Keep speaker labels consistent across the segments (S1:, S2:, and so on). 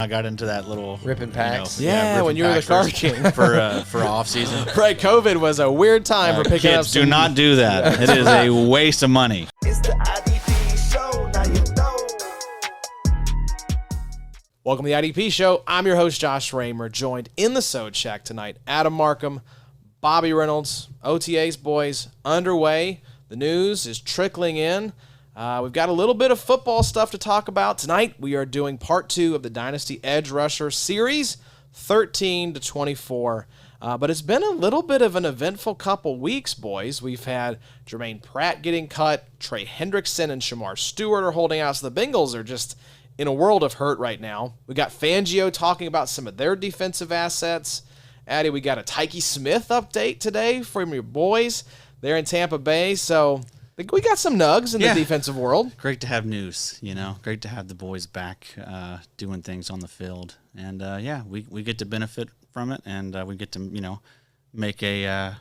S1: I got into that little
S2: ripping packs.
S3: When you were the car king
S1: for off season.
S3: Right, COVID was a weird time for picking up.
S1: Kids, do not do that. It is a waste of money.
S4: It's the IDP show. Now you know.
S3: Welcome to the IDP show. I'm your host Josh Raymer, joined in the Sode Shack tonight. Adam Markham, Bobby Reynolds, OTAs boys underway. The news is trickling in. We've got a little bit of football stuff to talk about. Tonight, we are doing part 2 of the Dynasty Edge Rusher series, 13 to 24. But it's been a little bit of an eventful couple weeks, boys. We've had Jermaine Pratt getting cut. Trey Hendrickson and Shamar Stewart are holding out. So the Bengals are just in a world of hurt right now. We got Fangio talking about some of their defensive assets. Addy, we got a Tyke Smith update today from your boys. They're in Tampa Bay, so we got some nugs in the defensive world.
S1: Great to have news, Great to have the boys back doing things on the field. And, we get to benefit from it, and we get to, make a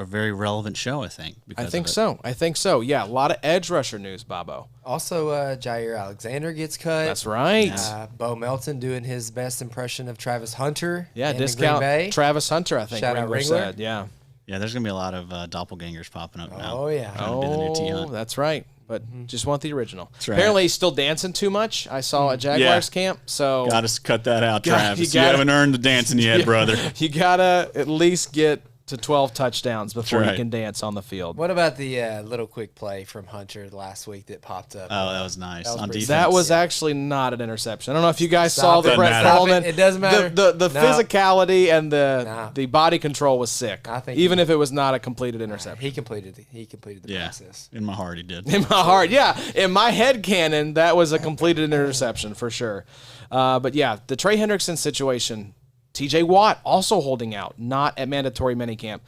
S1: very relevant show, I think.
S3: I think so. Yeah, a lot of edge rusher news, Bobo.
S2: Also, Jair Alexander gets cut.
S3: That's right.
S2: Bo Melton doing his best impression of Travis Hunter.
S3: Yeah, discount Travis Hunter, I think.
S2: Shout out Ringler.
S3: Said. Yeah.
S1: Yeah, there's going to be a lot of doppelgangers popping up now.
S2: Oh, yeah.
S1: Trying to be the new T-Hunt.
S3: That's right. But just want the original.
S1: That's right.
S3: Apparently, he's still dancing too much. I saw at Jaguars camp. So
S1: got to cut that out, Travis. You haven't earned the dancing yet, brother.
S3: You got to at least get to 12 touchdowns before you can dance on the field.
S2: What about the little quick play from Hunter last week that popped up?
S1: Oh, that was nice. On defense.
S3: That was actually not an interception. I don't know if you guys saw the Brett Coleman.
S2: It doesn't matter.
S3: The physicality and the body control was sick.
S2: I think
S3: even if it was not a completed interception.
S2: He completed the process.
S1: In my heart, he did.
S3: In my heart, yeah. In my head canon, that was a completed interception for sure. But yeah, the Trey Hendrickson situation. TJ Watt also holding out, not at mandatory minicamp.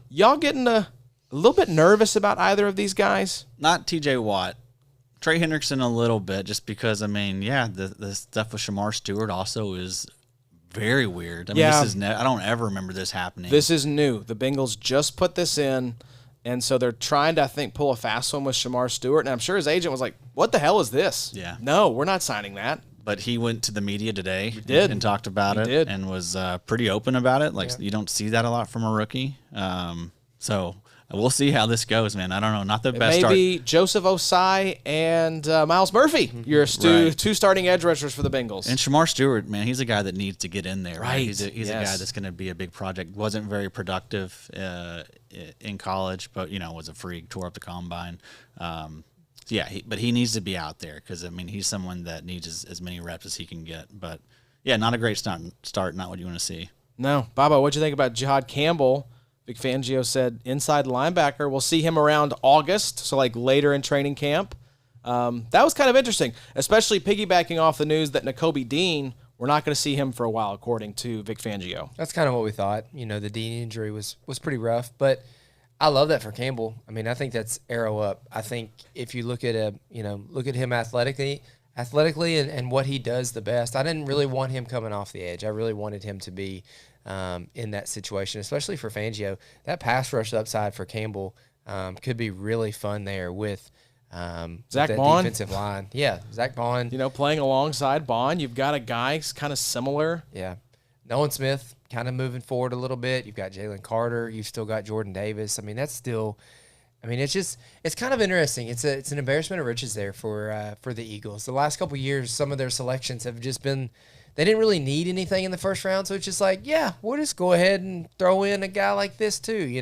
S3: Y'all getting a little bit nervous about either of these guys?
S1: Not TJ Watt. Trey Hendrickson a little bit, just because, the stuff with Shamar Stewart also is very weird. This is I don't ever remember this happening.
S3: This is new. The Bengals just put this in, and so they're trying to, I think, pull a fast one with Shamar Stewart, and I'm sure his agent was like, what the hell is this?
S1: Yeah.
S3: No, we're not signing that.
S1: But he went to the media today and talked about
S3: it
S1: and was pretty open about it. You don't see that a lot from a rookie. So we'll see how this goes, man. I don't know. Not the best start.
S3: Maybe Joseph Osai and Miles Murphy. You're two starting edge rushers for the Bengals.
S1: And Shamar Stewart, man, he's a guy that needs to get in there.
S3: Right.
S1: He's a guy that's going to be a big project. Wasn't very productive in college, but, was a freak, tore up the combine. But he needs to be out there because, he's someone that needs as many reps as he can get. But, not a great start, not what you want to see.
S3: No. Baba, what'd you think about Jihad Campbell? Big Fangio said inside linebacker. We'll see him around August, so later in training camp. That was kind of interesting, especially piggybacking off the news that Nakobe Dean, we're not going to see him for a while, according to Vic Fangio.
S2: That's kind of what we thought. The Dean injury was pretty rough, but I love that for Campbell. I think that's arrow up. I think if you look at him athletically and what he does the best, I didn't really want him coming off the edge. I really wanted him to be in that situation, especially for Fangio. That pass rush upside for Campbell could be really fun there with
S3: Zach
S2: that
S3: Bond
S2: defensive line. Yeah, Zach Bond.
S3: Playing alongside Bond, you've got a guy kind of similar.
S2: Yeah, Nolan Smith kind of moving forward a little bit. You've got Jalen Carter. You've still got Jordan Davis. That's still. It's kind of interesting. It's an embarrassment of riches there for the Eagles. The last couple of years, some of their selections have just been. They didn't really need anything in the first round, so it's just we'll just go ahead and throw in a guy like this too.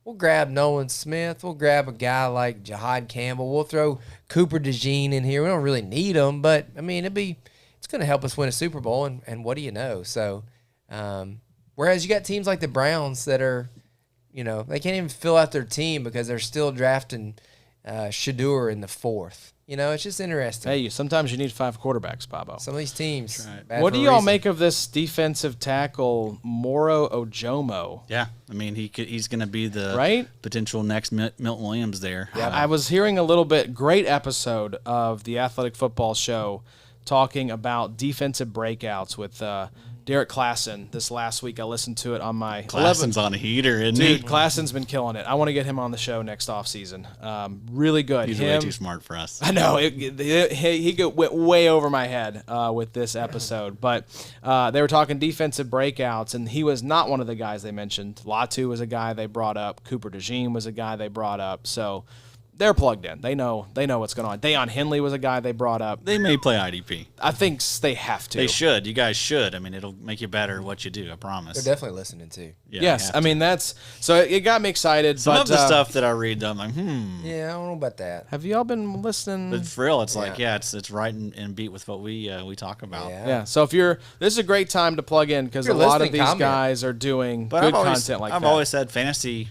S2: We'll grab Nolan Smith. We'll grab a guy like Jihad Campbell. We'll throw Cooper DeJean in here. We don't really need him, but it's going to help us win a Super Bowl. And what do you know? So, whereas you got teams like the Browns that are, they can't even fill out their team because they're still drafting Shedeur in the 4th. It's just interesting.
S3: Hey, sometimes you need 5 quarterbacks, Bobo.
S2: Some of these teams.
S1: Right.
S3: What do y'all make of this defensive tackle, Moro Ojomo?
S1: Yeah, he's going to be the potential next Milton Williams there.
S3: Yeah, I was hearing a little bit. Great episode of the Athletic Football Show talking about defensive breakouts with Derek Klassen this last week. I listened to it on my
S1: Klassen's on a heater, isn't
S3: Dude,
S1: he?
S3: Klassen's been killing it. I want to get him on the show next offseason. Really good.
S1: He's way too smart for us.
S3: I know. He went way over my head with this episode. But they were talking defensive breakouts, and he was not one of the guys they mentioned. Latu was a guy they brought up. Cooper DeJean was a guy they brought up. So they're plugged in. They know what's going on. Deion Henley was a guy they brought up.
S1: They may play IDP.
S3: I think they have to.
S1: They should. You guys should. I mean, it'll make you better at what you do. I promise.
S2: They're definitely listening too.
S1: Yeah,
S3: Yes, I mean that's so it got me excited.
S1: some
S3: but,
S1: of the stuff that I read, though, I'm like,
S2: Yeah, I don't know about that.
S3: Have y'all been listening?
S1: But for real, it's like, it's right in beat with what we talk about.
S2: Yeah.
S3: Yeah. So this is a great time to plug in because a
S2: If you're
S3: lot of
S2: listening,
S3: these
S2: comment.
S3: guys are doing
S1: But
S3: good
S1: I've always,
S3: content like
S1: I've
S3: that.
S1: always said fantasy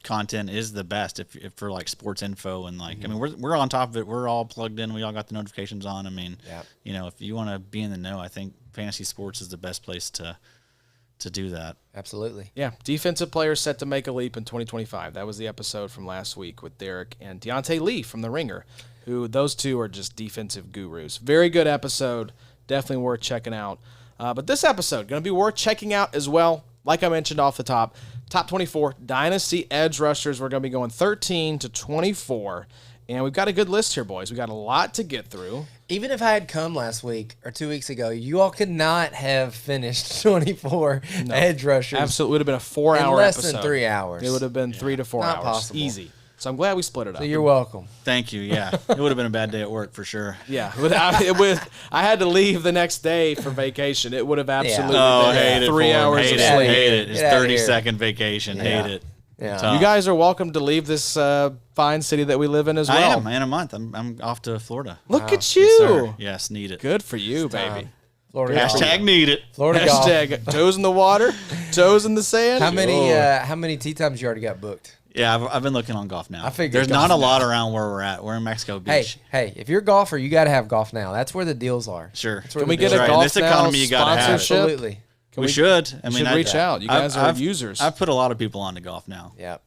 S1: content is the best if for like sports info and like I mean we're on top of it. We're all plugged in. We all got the notifications on. I mean, if you want to be in the know, I think fantasy sports is the best place to do that.
S2: Absolutely.
S3: Yeah, defensive players set to make a leap in 2025. That was the episode from last week with Derek and Deontay Lee from The Ringer, who those two are just defensive gurus. Very good episode. Definitely worth checking out. But this episode, going to be worth checking out as well. Like I mentioned off the top 24 Dynasty edge rushers. We're going to be going 13 to 24. And we've got a good list here, boys. We got a lot to get through.
S2: Even if I had come last week or 2 weeks ago, you all could not have finished 24 edge rushers.
S3: Absolutely. It would have been a 4-hour
S2: in less
S3: episode.
S2: than 3 hours.
S3: It would have been 3 to 4
S2: Not
S3: hours.
S2: possible.
S3: Easy. So I'm glad we split it up.
S2: So you're welcome.
S1: Thank you. Yeah, it would have been a bad day at work for sure.
S3: Yeah, I had to leave the next day for vacation. It would have absolutely
S1: Oh,
S3: been
S1: hate it.
S3: 3
S1: for him.
S3: hours
S1: Hate
S3: of
S1: it.
S3: sleep.
S1: Hate it. It's
S2: Get outta
S1: 30-second vacation.
S2: Yeah.
S1: Hate it.
S2: Yeah.
S1: Tough.
S3: You guys are welcome to leave this fine city that we live in as well.
S1: I am. In a month, I'm off to Florida.
S3: Look at
S1: Yes,
S3: you.
S1: sir. Yes, need it.
S3: Good for you, baby.
S2: Florida golf.
S1: Hashtag need it.
S2: Florida golf.
S3: Hashtag toes in the water, toes in the sand.
S2: How many tee times you already got booked?
S1: Yeah, I've been looking on Golf Now.
S2: I figured
S1: there's
S2: Golf
S1: not a
S2: Now.
S1: lot around where we're at. We're in Mexico Beach.
S2: Hey, if you're a golfer, you got to have Golf Now. That's where the deals are.
S1: Sure.
S2: That's where
S3: Can we
S2: the
S3: get
S2: deals
S3: a
S2: are.
S3: Golf
S1: In this economy,
S3: Now
S1: you gotta have it.
S3: sponsorship?
S2: Absolutely.
S1: We should. I
S3: You
S1: mean,
S3: should reach out. You guys are
S1: I've-
S3: users.
S1: I've put a lot of people onto Golf Now.
S2: Yeah.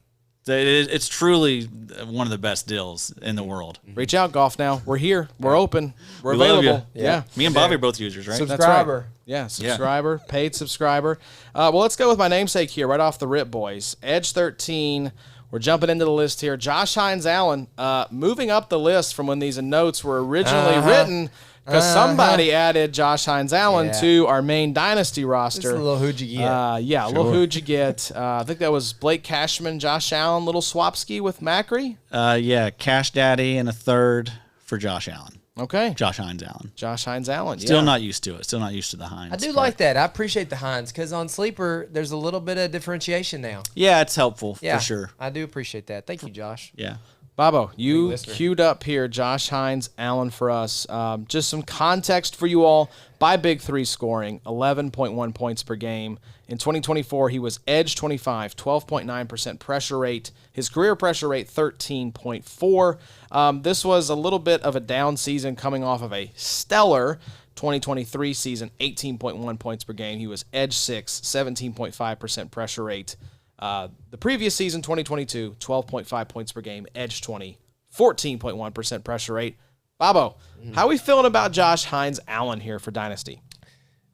S1: It's truly one of the best deals in the world.
S3: Reach out, Golf Now. We're here. We're open. We're
S1: We love
S3: available.
S1: you.
S3: Yeah.
S1: Me and Bobby are both users, right?
S2: Subs-
S3: That's right.
S2: Subscriber.
S3: Yeah, subscriber, paid subscriber. Well, let's go with my namesake here, right off the rip, boys. Edge 13. We're jumping into the list here. Josh Hines-Allen, moving up the list from when these notes were originally written, because somebody added Josh Hines-Allen
S2: Yeah.
S3: to our main Dynasty roster.
S2: Just a little who'd you get?
S3: A little who'd you get. I think that was Blake Cashman, Josh Allen, little swapski with Macri.
S1: Yeah, Cash Daddy and a third for Josh Allen.
S3: Okay.
S1: Josh Hines-Allen.
S3: Josh Hines-Allen.
S1: Still
S3: yeah.
S1: not used to it. Still not used to the Hines.
S2: I do
S1: part.
S2: like that. I appreciate the Hines because on Sleeper, there's a little bit of differentiation now.
S1: Yeah, it's helpful
S2: Yeah,
S1: for sure.
S2: I do appreciate that. Thank you, Josh.
S1: Yeah.
S3: Babo, you
S2: listener.
S3: queued up here Josh Hines-Allen for us. Just some context for you all. By Big Three scoring, 11.1 points per game. In 2024, he was edge 25, 12.9% pressure rate. His career pressure rate, 13.4. This was a little bit of a down season coming off of a stellar 2023 season, 18.1 points per game. He was edge 6, 17.5% pressure rate. The previous season, 2022, 12.5 points per game, edge 20, 14.1% pressure rate. Babo, how are we feeling about Josh Hines-Allen here for Dynasty?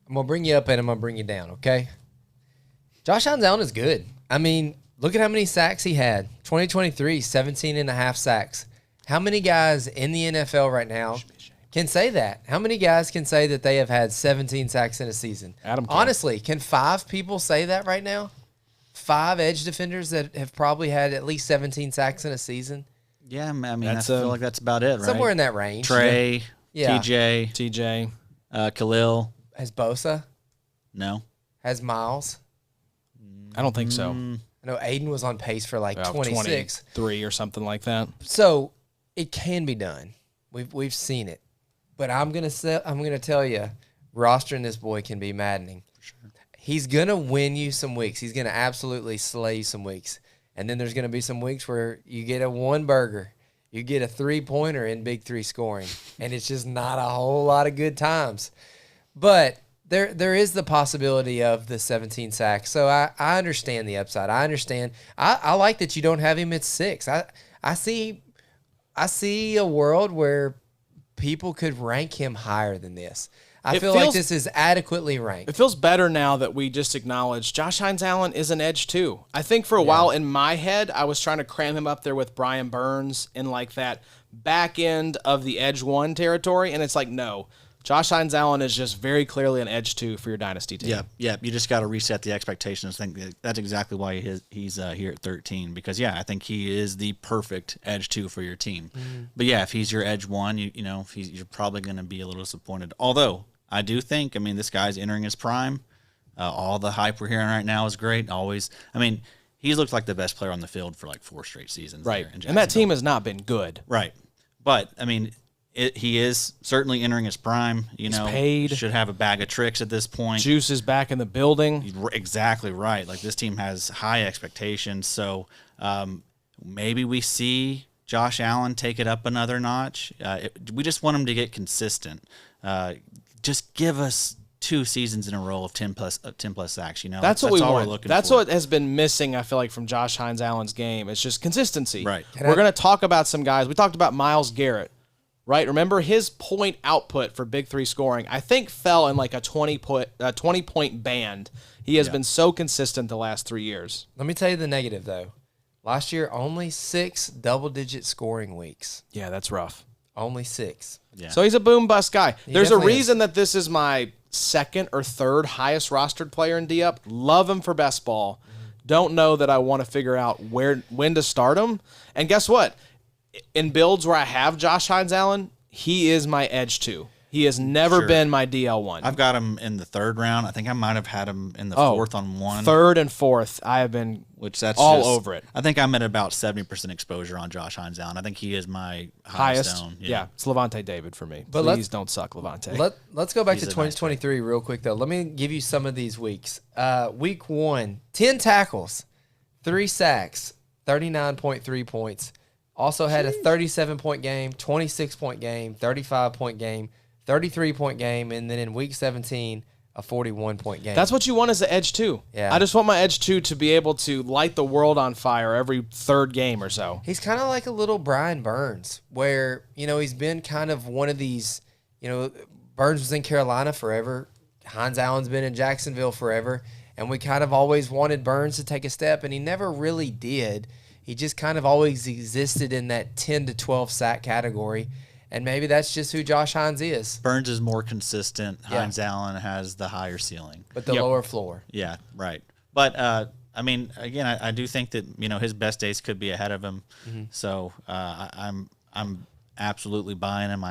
S2: I'm going to bring you up and I'm going to bring you down, okay? Josh Hines-Allen is good. I mean, look at how many sacks he had. 2023, 17 and a half sacks. How many guys in the NFL right now can say that? How many guys can say that they have had 17 sacks in a season?
S3: Adam can.
S2: Honestly, can 5 people say that right now? 5 edge defenders that have probably had at least 17 sacks in a season?
S1: Yeah, I mean, I
S3: That's,
S1: feel like that's about it, right?
S2: Somewhere in that range.
S1: Trey,
S2: Yeah.
S1: TJ,
S3: TJ.
S1: Khalil.
S2: Has Bosa?
S1: No.
S2: Has Miles?
S3: I don't think so.
S2: I know Aiden was on pace for like 26.
S3: 23 or something like that.
S2: So it can be done. We've seen it, but I'm gonna tell you, rostering this boy can be maddening. For sure. He's gonna win you some weeks. He's gonna absolutely slay you some weeks, and then there's gonna be some weeks where you get a 1 burger, you get a 3-pointer in Big Three scoring, and it's just not a whole lot of good times. But there is the possibility of the 17 sacks. So I understand the upside. I understand. I like that you don't have him at 6. I see a world where people could rank him higher than this. I
S3: It
S2: feel like
S3: feels-
S2: this is adequately ranked.
S3: It feels better now that we just acknowledge Josh Hines-Allen is an edge too. I think for a while in my head, I was trying to cram him up there with Brian Burns in like that back end of the edge 1 territory, and it's like, no. Josh Hines-Allen is just very clearly an edge 2 for your dynasty team.
S1: Yeah. You just got to reset the expectations. I think that's exactly why he's here at 13 because I think he is the perfect edge 2 for your team. But yeah, if he's your edge 1, you're probably going to be a little disappointed. Although I do think, this guy's entering his prime. All the hype we're hearing right now is great. He's looked like the best player on the field for like 4 straight seasons.
S3: Right.
S1: There in
S3: And that
S1: Jacksonville.
S3: team has not been good.
S1: Right. But he is certainly entering his prime. He's
S3: paid.
S1: Should have a bag of tricks at this point.
S3: Juice is back in the building.
S1: Exactly right. Like this team has high expectations. So maybe we see Josh Allen take it up another notch. We just want him to get consistent. Just give us 2 seasons in a row of 10 plus sacks.
S3: That's what we
S1: all
S3: want.
S1: we're looking
S3: That's
S1: for.
S3: what has been missing, I feel like, from Josh Hines-Allen's game. It's just consistency.
S1: Right.
S3: We're going to talk about some guys. We talked about Myles Garrett, right? Remember his point output for Big 3 scoring, I think, fell in like a 20-point band. He has been so consistent the last 3 years.
S2: Let me tell you the negative, though. Last year, only 6 double-digit scoring weeks.
S3: Yeah, that's rough.
S2: Only 6.
S1: Yeah.
S3: So he's a boom bust guy. There's a
S2: definitely
S3: reason that this is my 2nd or 3rd highest rostered player in D-Up. Love him for best ball. Don't know that I want to figure out when to start him. And guess what? In builds where I have Josh Hines-Allen, he is my edge 2. He has never
S1: Sure.
S3: been my DL1.
S1: I've got him in the 3rd round. I think I might have had him in the 4th on one.
S3: 3rd and 4th, I have been
S1: Which that's
S3: all
S1: just-
S3: over it.
S1: I think I'm at about 70% exposure on Josh Hines-Allen. I think he is my
S3: Highest.
S1: own.
S3: Yeah, it's Levante David for me.
S2: But
S3: Please don't suck, Levante.
S2: Let's go back
S1: He's
S2: to
S1: a nice
S2: 2023 real quick, though. Let me give you some of these weeks. Week 1, 10 tackles, 3 sacks, 39.3 points. Also had a 37-point game, 26-point game, 35-point game, 33-point game, and then in week 17, a 41-point game.
S3: That's what you want as the edge 2.
S2: Yeah.
S3: I just want my edge 2 to be able to light the world on fire every 3rd game or so.
S2: He's kind of like a little Brian Burns, where, he's been kind of one of these, Burns was in Carolina forever. Hines-Allen's been in Jacksonville forever. And we kind of always wanted Burns to take a step, and he never really did. He just kind of always existed in that 10 to 12 sack category. And maybe that's just who Josh Hines is,
S1: Burns is more consistent.
S2: Yeah.
S1: Hines-Allen has the higher ceiling.
S2: but the lower floor.
S1: Yeah, right. But again, I do think that his best days could be ahead of him. So I'm absolutely buying him.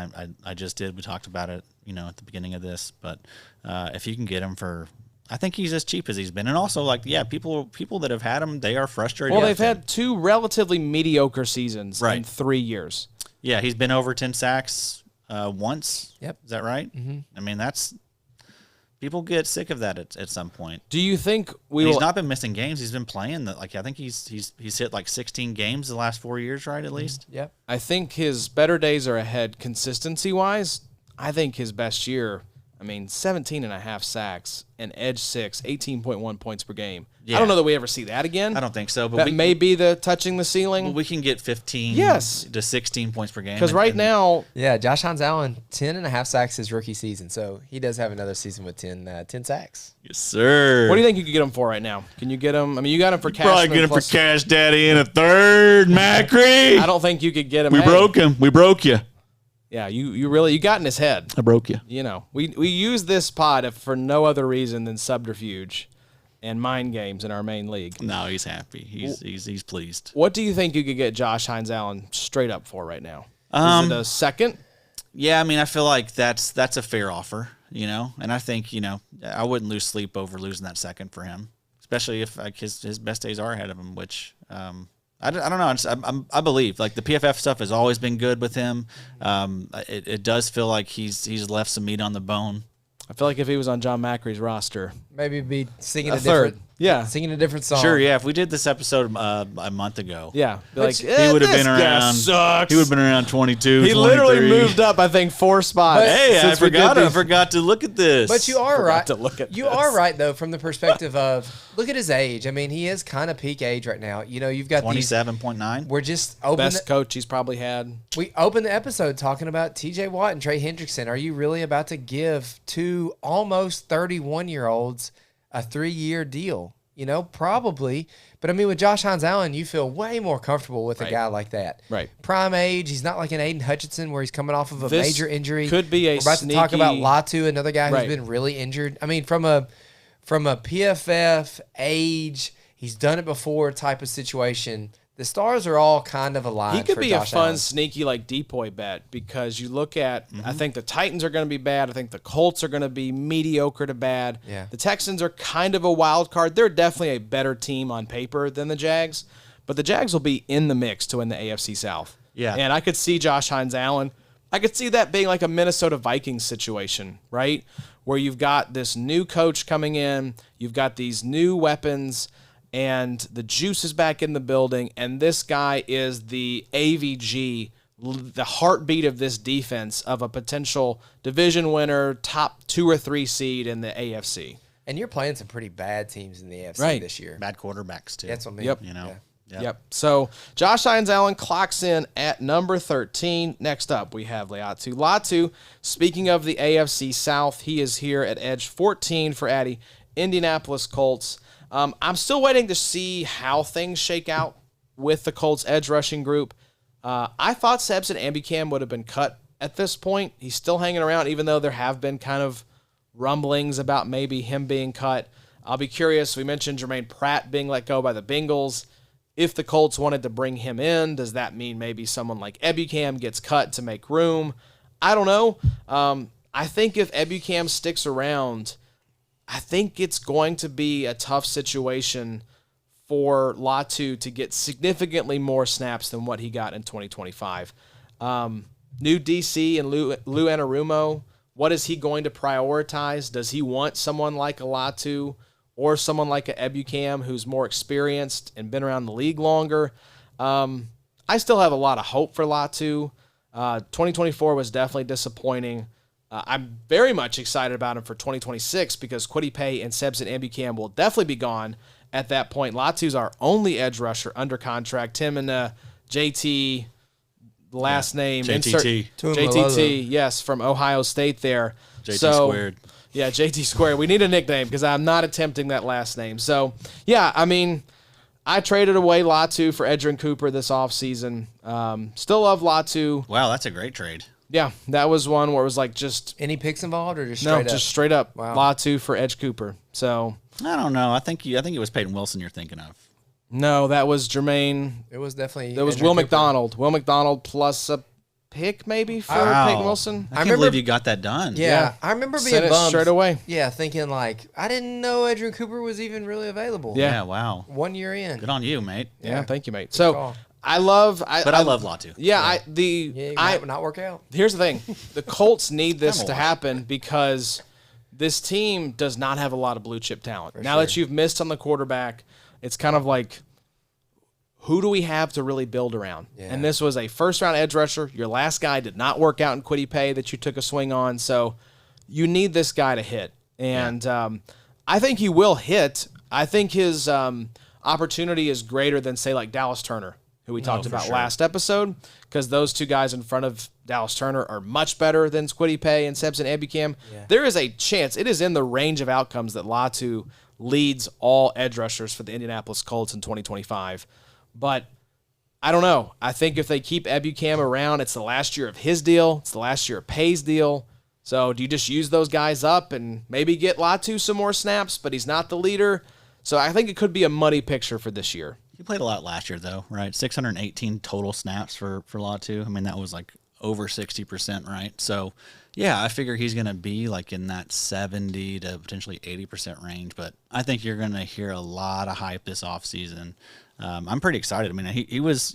S1: I just did. We talked about it, at the beginning of this. But if you can get him for, I think he's as cheap as he's been. And also, people that have had him, they are frustrated.
S3: Well,
S1: with
S3: they've
S1: him.
S3: had 2 relatively mediocre seasons in
S1: Right.
S3: 3 years.
S1: Yeah, he's been over 10 sacks once.
S2: Yep.
S1: Is that right? Mm-hmm. That's people get sick of that at some point.
S3: Do you think we
S1: He's
S3: will?
S1: not been missing games. He's been playing. I think he's hit like 16 games the last 4 years, right? At least.
S2: Yep.
S3: I think his better days are ahead consistency-wise. I think his best year, 17 and a half sacks and edge 6, 18.1 points per game. I
S1: Yeah.
S3: don't know that we ever see that again.
S1: I don't think so. But
S3: That may be the touching the ceiling.
S1: we can get 15
S3: Yes.
S1: to 16 points per game.
S3: Because right now,
S2: Yeah, Josh Hines-Allen, 10 and a half sacks his rookie season. So he does have another season with 10 sacks.
S1: yes, sir.
S3: what do you think you could get him for right now? Can you get him? You got him for cash.
S1: Probably get him for Cash Daddy in a 3rd, Macri.
S3: I don't think you could get him.
S1: We
S3: Hey,
S1: broke him. We broke you.
S3: Yeah, you got in his head.
S1: I broke you.
S3: We use this pod for no other reason than subterfuge and mind games in our main league.
S1: No, he's happy. He's pleased.
S3: What do you think you could get Josh Hines-Allen straight up for right now? Is it a 2nd?
S1: Yeah, I feel like that's a fair offer, and I think I wouldn't lose sleep over losing that 2nd for him, especially if his best days are ahead of him, which. I don't know. I believe the PFF stuff has always been good with him. It does feel like he's left some meat on the bone.
S3: I feel like if he was on John Macri's roster,
S2: Maybe be singing
S3: A
S2: a different
S3: Yeah.
S2: singing a different song.
S1: Sure, yeah. If we did this episode a month ago,
S3: Yeah. Be like,
S1: he would have
S3: this
S1: been
S3: guy
S1: around.
S3: Sucks.
S1: He would have been around 22.
S3: He literally
S1: 23.
S3: moved up, I think, 4 spots.
S1: Hey, I
S3: since we did
S1: forgot. I
S3: these.
S1: forgot to look at this.
S2: But you are right.
S3: to look at
S2: you
S3: this.
S2: are right though, from the perspective of look at his age. I mean, he is kind of peak age right now. You know, you've got these.
S1: 27.9.
S2: We're just open.
S3: Best coach he's probably had.
S2: We opened the episode talking about T.J. Watt and Trey Hendrickson. Are you really about to give two almost 31-year-olds a 3-year deal? You know, probably. But I mean, with Josh Hines-Allen, you feel way more comfortable with a guy like that.
S3: Right.
S2: Prime age. He's not like an Aiden Hutchinson where he's coming off of a
S3: This
S2: major injury.
S3: could be a
S2: We're about to talk about
S3: sneaky-
S2: Latu, another guy who's
S3: Right.
S2: been really injured. I mean, from a PFF age, he's done it before type of situation. The stars are all kind of aligned.
S3: He could
S2: for
S3: be
S2: Josh
S3: a fun,
S2: Allen.
S3: sneaky like depoy bet because you look at. I think the Titans are going to be bad. I think the Colts are going to be mediocre to bad.
S2: Yeah.
S3: The Texans are kind of a wild card. They're definitely a better team on paper than the Jags, but the Jags will be in the mix to win the AFC South.
S1: Yeah.
S3: And I could see Josh Hines-Allen. I could see that being like a Minnesota Vikings situation, right? Where you've got this new coach coming in, you've got these new weapons, and the juice is back in the building, and this guy is the AVG, the heartbeat of this defense of a potential division winner, top 2 or 3 seed in the AFC.
S2: And you're playing some pretty bad teams in the AFC
S3: Right.
S2: this year.
S1: Bad quarterbacks too.
S2: That's what I mean.
S3: Yep.
S1: You know.
S2: Yeah.
S3: Yep. So Josh Hines-Allen clocks in at number 13. Next up, we have Laiatu. Latu, speaking of the AFC South, he is here at edge 14 for Addy, Indianapolis Colts. I'm still waiting to see how things shake out with the Colts edge rushing group. I thought Sebson Ambicam would have been cut at this point. He's still hanging around, even though there have been kind of rumblings about maybe him being cut. I'll be curious. We mentioned Jermaine Pratt being let go by the Bengals. If the Colts wanted to bring him in, does that mean maybe someone like Ebukam gets cut to make room? I don't know. I think if Ebukam sticks around, I think it's going to be a tough situation for Latu to get significantly more snaps than what he got in 2025. New DC and Lou Anarumo, what is he going to prioritize? Does he want someone like a Latu or someone like a Ebukam who's more experienced and been around the league longer? I still have a lot of hope for Latu. 2024 was definitely disappointing. I'm very much excited about him for 2026 because Kwity Paye and Sebson Ambicam will definitely be gone at that point. Latu's our only edge rusher under contract. Him and JT, last name.
S1: JTT.
S3: JTT, yes, from Ohio State there.
S1: JT squared.
S3: Yeah, JT squared. We need a nickname because I'm not attempting that last name. So, yeah, I mean, I traded away Latu for Edgerrin Cooper this offseason. Still love Latu.
S1: Wow, that's a great trade.
S3: Yeah, that was one where it was like just
S2: Any picks involved or just
S3: no,
S2: straight up?
S3: just straight up
S2: Wow.
S3: Latu for Edge Cooper. So
S1: I don't know. I think it was Peyton Wilson you're thinking of.
S3: no, that was Jermaine.
S2: It was definitely.
S3: That was
S2: Edgerrin
S3: Will
S2: Cooper.
S3: McDonald. Will McDonald plus a pick maybe for
S1: Wow.
S3: Peyton Wilson.
S1: I can't
S2: remember-
S1: believe you got that done.
S2: Yeah, I remember being
S3: Sent it
S2: bummed
S3: straight away.
S2: Yeah, thinking like I didn't know Edgerrin Cooper was even really available.
S3: Yeah.
S1: Yeah, wow.
S2: 1 year in.
S1: Good on you, mate.
S3: Yeah, thank you, mate. So
S2: call.
S3: I love.
S1: But I love Latu.
S3: Yeah,
S2: Yeah, it might not work out.
S3: Here's the thing: the Colts need this
S1: Come
S3: to
S1: on.
S3: happen because this team does not have a lot of blue chip talent. Now
S2: sure.
S3: that you've missed on the quarterback, it's kind of like, who do we have to really build around?
S2: Yeah.
S3: And this was a first round edge rusher. Your last guy did not work out in Kwity Paye that you took a swing on, so you need this guy to hit. And I think he will hit. I think his opportunity is greater than, say, like Dallas Turner, who we talked
S1: for
S3: about
S1: sure.
S3: last episode, because those two guys in front of Dallas Turner are much better than Kwity Paye and Sebson Ambicam.
S2: Yeah.
S3: There is a chance, it is in the range of outcomes that Latu leads all edge rushers for the Indianapolis Colts in 2025. But I don't know. I think if they keep Ebukam around, it's the last year of his deal. It's the last year of Paye's deal. So do you just use those guys up and maybe get Latu some more snaps, but he's not the leader? So I think it could be a muddy picture for this year.
S1: He played a lot last year, though, right? 618 total snaps for Latu. I mean, that was like over 60%, right? So, yeah, I figure he's going to be like in that 70 to potentially 80% range. But I think you're going to hear a lot of hype this offseason. I'm pretty excited. I mean, he was,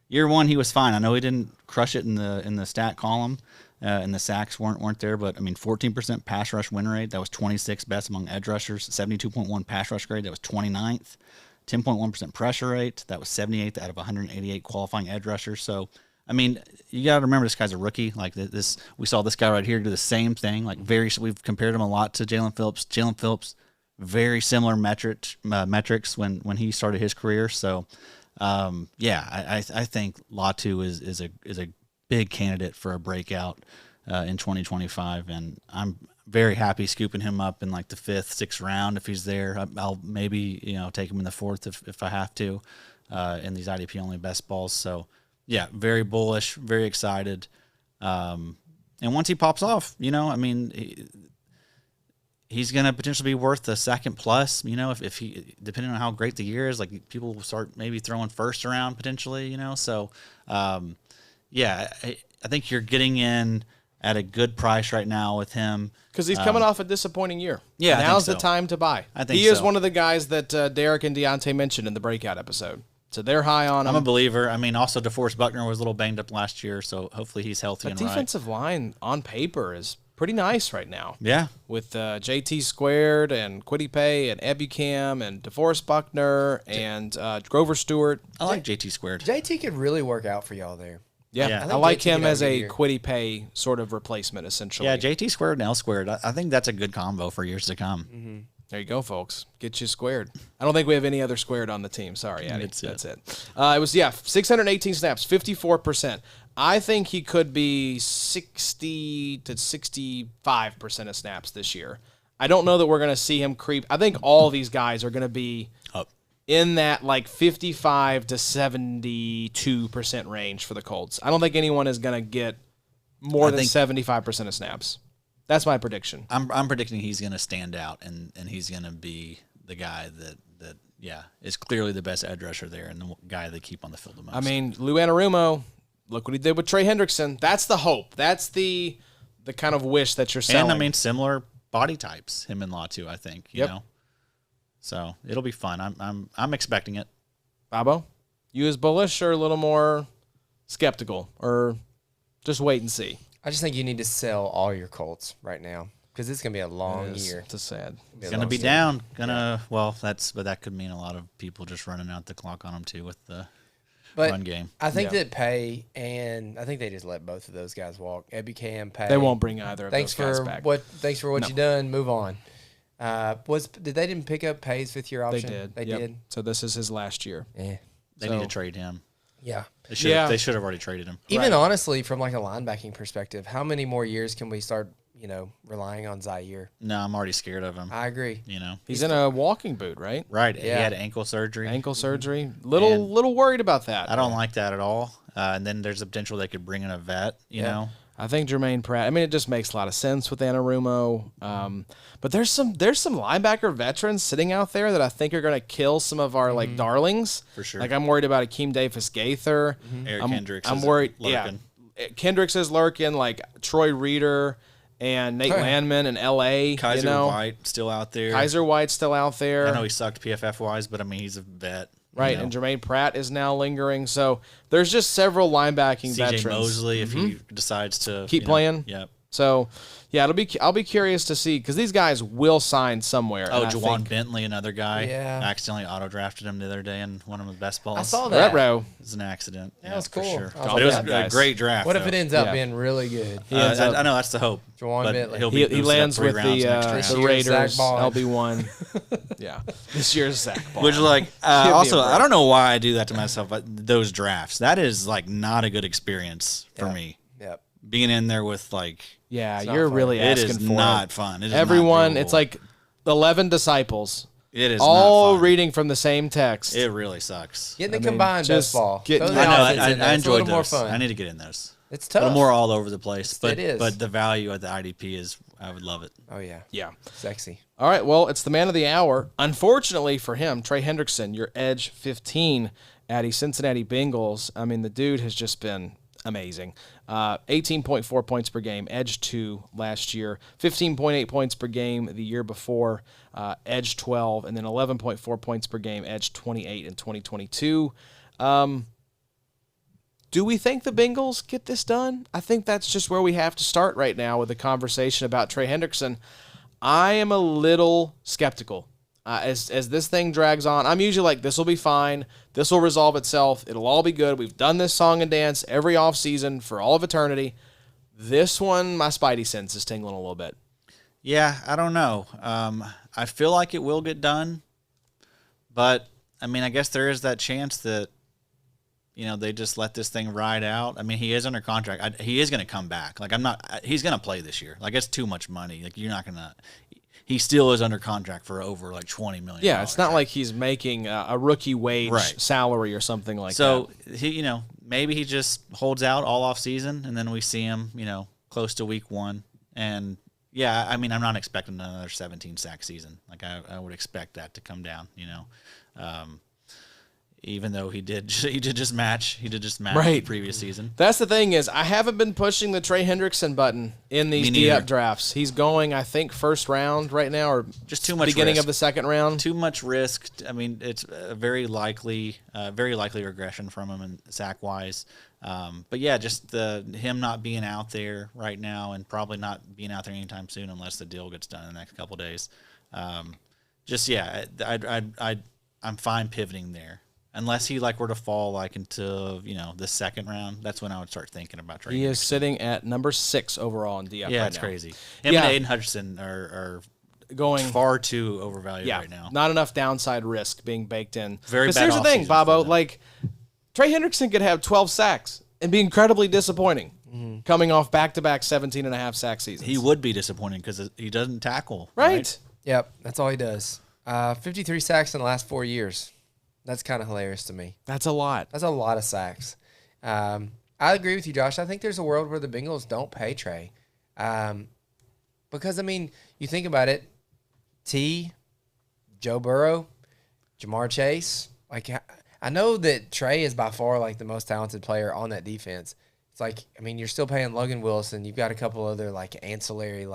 S1: year one he was fine. I know he didn't crush it in the stat column, and the sacks weren't there. But I mean, 14% pass rush win rate. That was 26th best among edge rushers. 72.1 pass rush grade. That was 29th. 10.1% pressure rate. That was 78th out of 188 qualifying edge rushers. So, I mean, you got to remember this guy's a rookie. Like this, we saw this guy right here do the same thing. Like we've compared him a lot to Jalen Phillips. Jalen Phillips, very similar metrics when he started his career. So, I think Latu is a big candidate for a breakout in 2025, and I'm very happy scooping him up in like the 5th, 6th round if he's there. I'll maybe take him in the 4th if I have to in these IDP only best balls. So yeah, very bullish, very excited. And once he pops off, I mean, he's going to potentially be worth a second plus. If he, depending on how great the year is, like people will start maybe throwing first around potentially. So I think you're getting in at a good price right now with him.
S3: Because he's coming off a disappointing year.
S1: Yeah,
S3: now's the time to buy.
S1: I think
S3: he is
S1: so.
S3: one of the guys that Derek and Deontay mentioned in the breakout episode. So they're high on him.
S1: I'm a believer. I mean, also DeForest Buckner was a little banged up last year, so hopefully he's healthy
S3: That
S1: and
S3: defensive line on paper is pretty nice right now.
S1: Yeah.
S3: With JT Squared and Quiddy Pay and Ebukam and DeForest Buckner and Grover Stewart.
S1: I like JT squared.
S2: JT could really work out for y'all there.
S3: Yeah,
S1: Yeah.
S3: I like
S2: JT
S3: him
S2: could
S3: as
S2: have a
S3: a
S2: good year.
S3: Quiddy Pay sort of replacement, essentially.
S1: Yeah, JT squared and L squared. I think that's a good combo for years to come.
S2: Mm-hmm.
S3: There you go, folks. Get you squared. I don't think we have any other squared on the team. Sorry, Addy.
S1: That's it.
S3: It was 618 snaps, 54%. I think he could be 60 to 65% of snaps this year. I don't know that we're going to see him creep. I think all these guys are going to be
S1: Up.
S3: in that like 55 to 72% range for the Colts. I don't think anyone is going to get more than 75% of snaps. That's my prediction.
S1: I'm predicting he's going to stand out, and he's going to be the guy that is clearly the best edge rusher there and the guy they keep on the field the most.
S3: I mean, Lou Anarumo, look what he did with Trey Hendrickson. That's the hope. That's the kind of wish that you're selling.
S1: and I mean similar body types, him and Latu, I think. You
S3: Yep.
S1: know, so it'll be fun. I'm expecting it.
S3: Bobo, you as bullish or a little more skeptical, or just wait and see?
S2: I just think you need to sell all your Colts right now because it's going to be a long year.
S3: It's sad.
S1: It's gonna be down. Well, but that could mean a lot of people just running out the clock on him too with the run game.
S2: I think that Pay and I think they just let both of those guys walk. Ebukam, Pay.
S3: They won't bring either of
S2: Thanks
S3: those guys
S2: for
S3: back.
S2: Thanks for what you done. Move on. Did they didn't pick up Pay's 5th year
S3: They
S2: option?
S3: did.
S2: They
S3: Yep.
S2: did.
S3: So this is his last year.
S2: Yeah.
S1: They need to trade him.
S2: Yeah.
S1: They should.
S3: Yeah.
S1: They should have already traded him.
S2: Even honestly, from like a linebacking perspective, how many more years can we start, relying on Zaire?
S1: No, I'm already scared of him.
S2: I agree.
S3: He's in a walking boot, right?
S1: Right.
S2: Yeah.
S1: He had ankle surgery.
S3: Ankle surgery. Little worried about that.
S1: I don't like that at all. And then there's a potential they could bring in a vet. You know.
S3: I think Jermaine Pratt. I mean, it just makes a lot of sense with Anarumo. But there's some linebacker veterans sitting out there that I think are going to kill some of our like darlings.
S1: For sure.
S3: Like I'm worried about Akeem Davis Gaither.
S1: Eric Hendricks.
S3: I'm
S1: is
S3: worried.
S1: lurking.
S3: Yeah, Kendricks is lurking. Like Troy Reeder and Nate Landman in L.A.
S1: Kaiser White still out there.
S3: Kaiser White's still out there.
S1: I know he sucked PFF wise, but I mean he's a vet.
S3: Right, and Jermaine Pratt is now lingering. So there's just several linebacking
S1: CJ
S3: veterans.
S1: Mosley, if he decides to
S3: Keep playing?
S1: Yep.
S3: So, yeah, I'll be curious to see because these guys will sign somewhere.
S1: Oh,
S3: and I
S1: Jawan
S3: think
S1: Bentley, another guy.
S2: Yeah.
S1: Accidentally auto drafted him the other day in one of the best balls.
S2: I saw that.
S3: Retro.
S1: It was an accident.
S2: That was
S1: for
S2: cool.
S1: sure.
S2: I was
S1: But it was
S3: bad,
S1: a
S3: guys.
S1: great draft.
S2: What if
S1: though.
S2: it ends up
S3: Yeah.
S2: being really good?
S1: I know that's the hope.
S2: Jawan
S1: But
S2: Bentley.
S1: he'll be
S3: He
S1: boosted up
S3: lands
S1: 3
S3: with
S1: rounds next round.
S3: the
S2: year's
S3: Raiders.
S2: Zach Bond.
S3: LB1. Yeah, this year's Zach Bond.
S1: Which like
S3: Give me a
S1: also
S3: break.
S1: I don't know why I do that to myself, but those drafts that is like not a good experience for me.
S2: Yep.
S1: Being in there with like
S3: Yeah,
S2: not
S3: you're
S2: fun.
S3: really
S1: it
S3: asking
S1: is
S3: for
S1: not
S3: it.
S1: fun. It is not
S3: Everyone,
S1: doable.
S3: it's like 11 disciples,
S1: it is
S3: all
S1: not fun.
S3: reading from the same text.
S1: It really sucks.
S2: Getting the
S3: I mean,
S2: combined
S3: just
S2: best ball.
S3: getting-
S2: Throw the
S1: I know.
S2: offense in there.
S1: I
S2: It's a little
S1: enjoyed
S2: more
S1: those.
S2: fun.
S1: I need to get in those.
S2: It's
S1: A
S2: tough.
S1: little more all over the place, but
S2: It is.
S1: but the value at the IDP is I would love it.
S2: Oh yeah.
S3: Yeah.
S2: Sexy.
S3: All right, well, it's the man of the hour. Unfortunately for him, Trey Hendrickson, your edge 15 at the Cincinnati Bengals. I mean, the dude has just been amazing. 18.4 points per game, edge 2 last year, 15.8 points per game the year before, edge 12, and then 11.4 points per game, edge 28 in 2022. Do we think the Bengals get this done? I think that's just where we have to start right now with the conversation about Trey Hendrickson. I am a little skeptical. As this thing drags on, I'm usually like, this will be fine. This will resolve itself. It'll all be good. We've done this song and dance every offseason for all of eternity. This one, my spidey sense is tingling a little bit.
S1: Yeah, I don't know. I feel like it will get done, but I mean, I guess there is that chance that, you know, they just let this thing ride out. I mean, he is under contract. He is going to come back. Like, he's going to play this year. Like, it's too much money. Like, you're not going to. He still is under contract for over like $20 million.
S3: Yeah, it's not like he's making a rookie wage salary or something like that.
S1: So he, you know, maybe he just holds out all off season, and then we see him, you know, close to week 1. And yeah, I mean, I'm not expecting another 17 sack season. Like I would expect that to come down, you know. Even though he did just match the previous season.
S3: That's the thing is, I haven't been pushing the Trey Hendrickson button in these D-up drafts. He's going, I think, first round right now, or
S1: just too much
S3: beginning
S1: risk.
S3: of the second round.
S1: Too much risk. I mean, it's a very likely regression from him in sack wise. But yeah, just him not being out there right now, and probably not being out there anytime soon unless the deal gets done in the next couple of days. I'm fine pivoting there. Unless he were to fall into the second round, that's when I would start thinking about trading.
S3: He is sitting at number 6 overall in DF.
S1: Yeah, it's crazy. Him and Aiden Hutchinson are
S3: going
S1: far too overvalued right now.
S3: Not enough downside risk being baked in.
S1: Very bad.
S3: Here's the thing, Bobo. Trey Hendrickson could have 12 sacks and be incredibly disappointing, coming off back-to-back 17.5 sack seasons.
S1: He would be disappointing because he doesn't tackle.
S3: Right?
S2: Yep, that's all he does. 53 sacks in the last 4 years. That's kind of hilarious to me.
S3: That's a lot.
S2: That's a lot of sacks. I agree with you, Josh. I think there's a world where the Bengals don't pay Trey. Because, I mean, you think about it, Joe Burrow, Jamar Chase. I know that Trey is by far, the most talented player on that defense. It's you're still paying Logan Wilson. You've got a couple other, ancillary,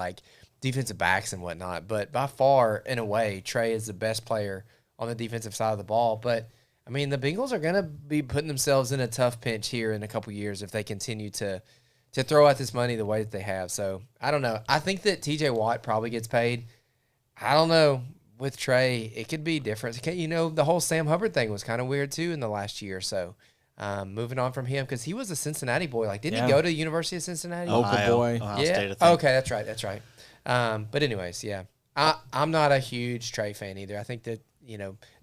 S2: defensive backs and whatnot. But by far, in a way, Trey is the best player on the defensive side of the ball. But, I mean, the Bengals are going to be putting themselves in a tough pinch here in a couple years if they continue to throw out this money the way that they have. So, I don't know. I think that TJ Watt probably gets paid. I don't know. With Trey, it could be different. The whole Sam Hubbard thing was kind of weird, too, in the last year or so. Moving on from him, because he was a Cincinnati boy. Didn't he go to the University of Cincinnati?
S3: Ohio boy.
S1: Ohio State,
S2: Okay, that's right. But anyways, yeah. I'm not a huge Trey fan either. I think that,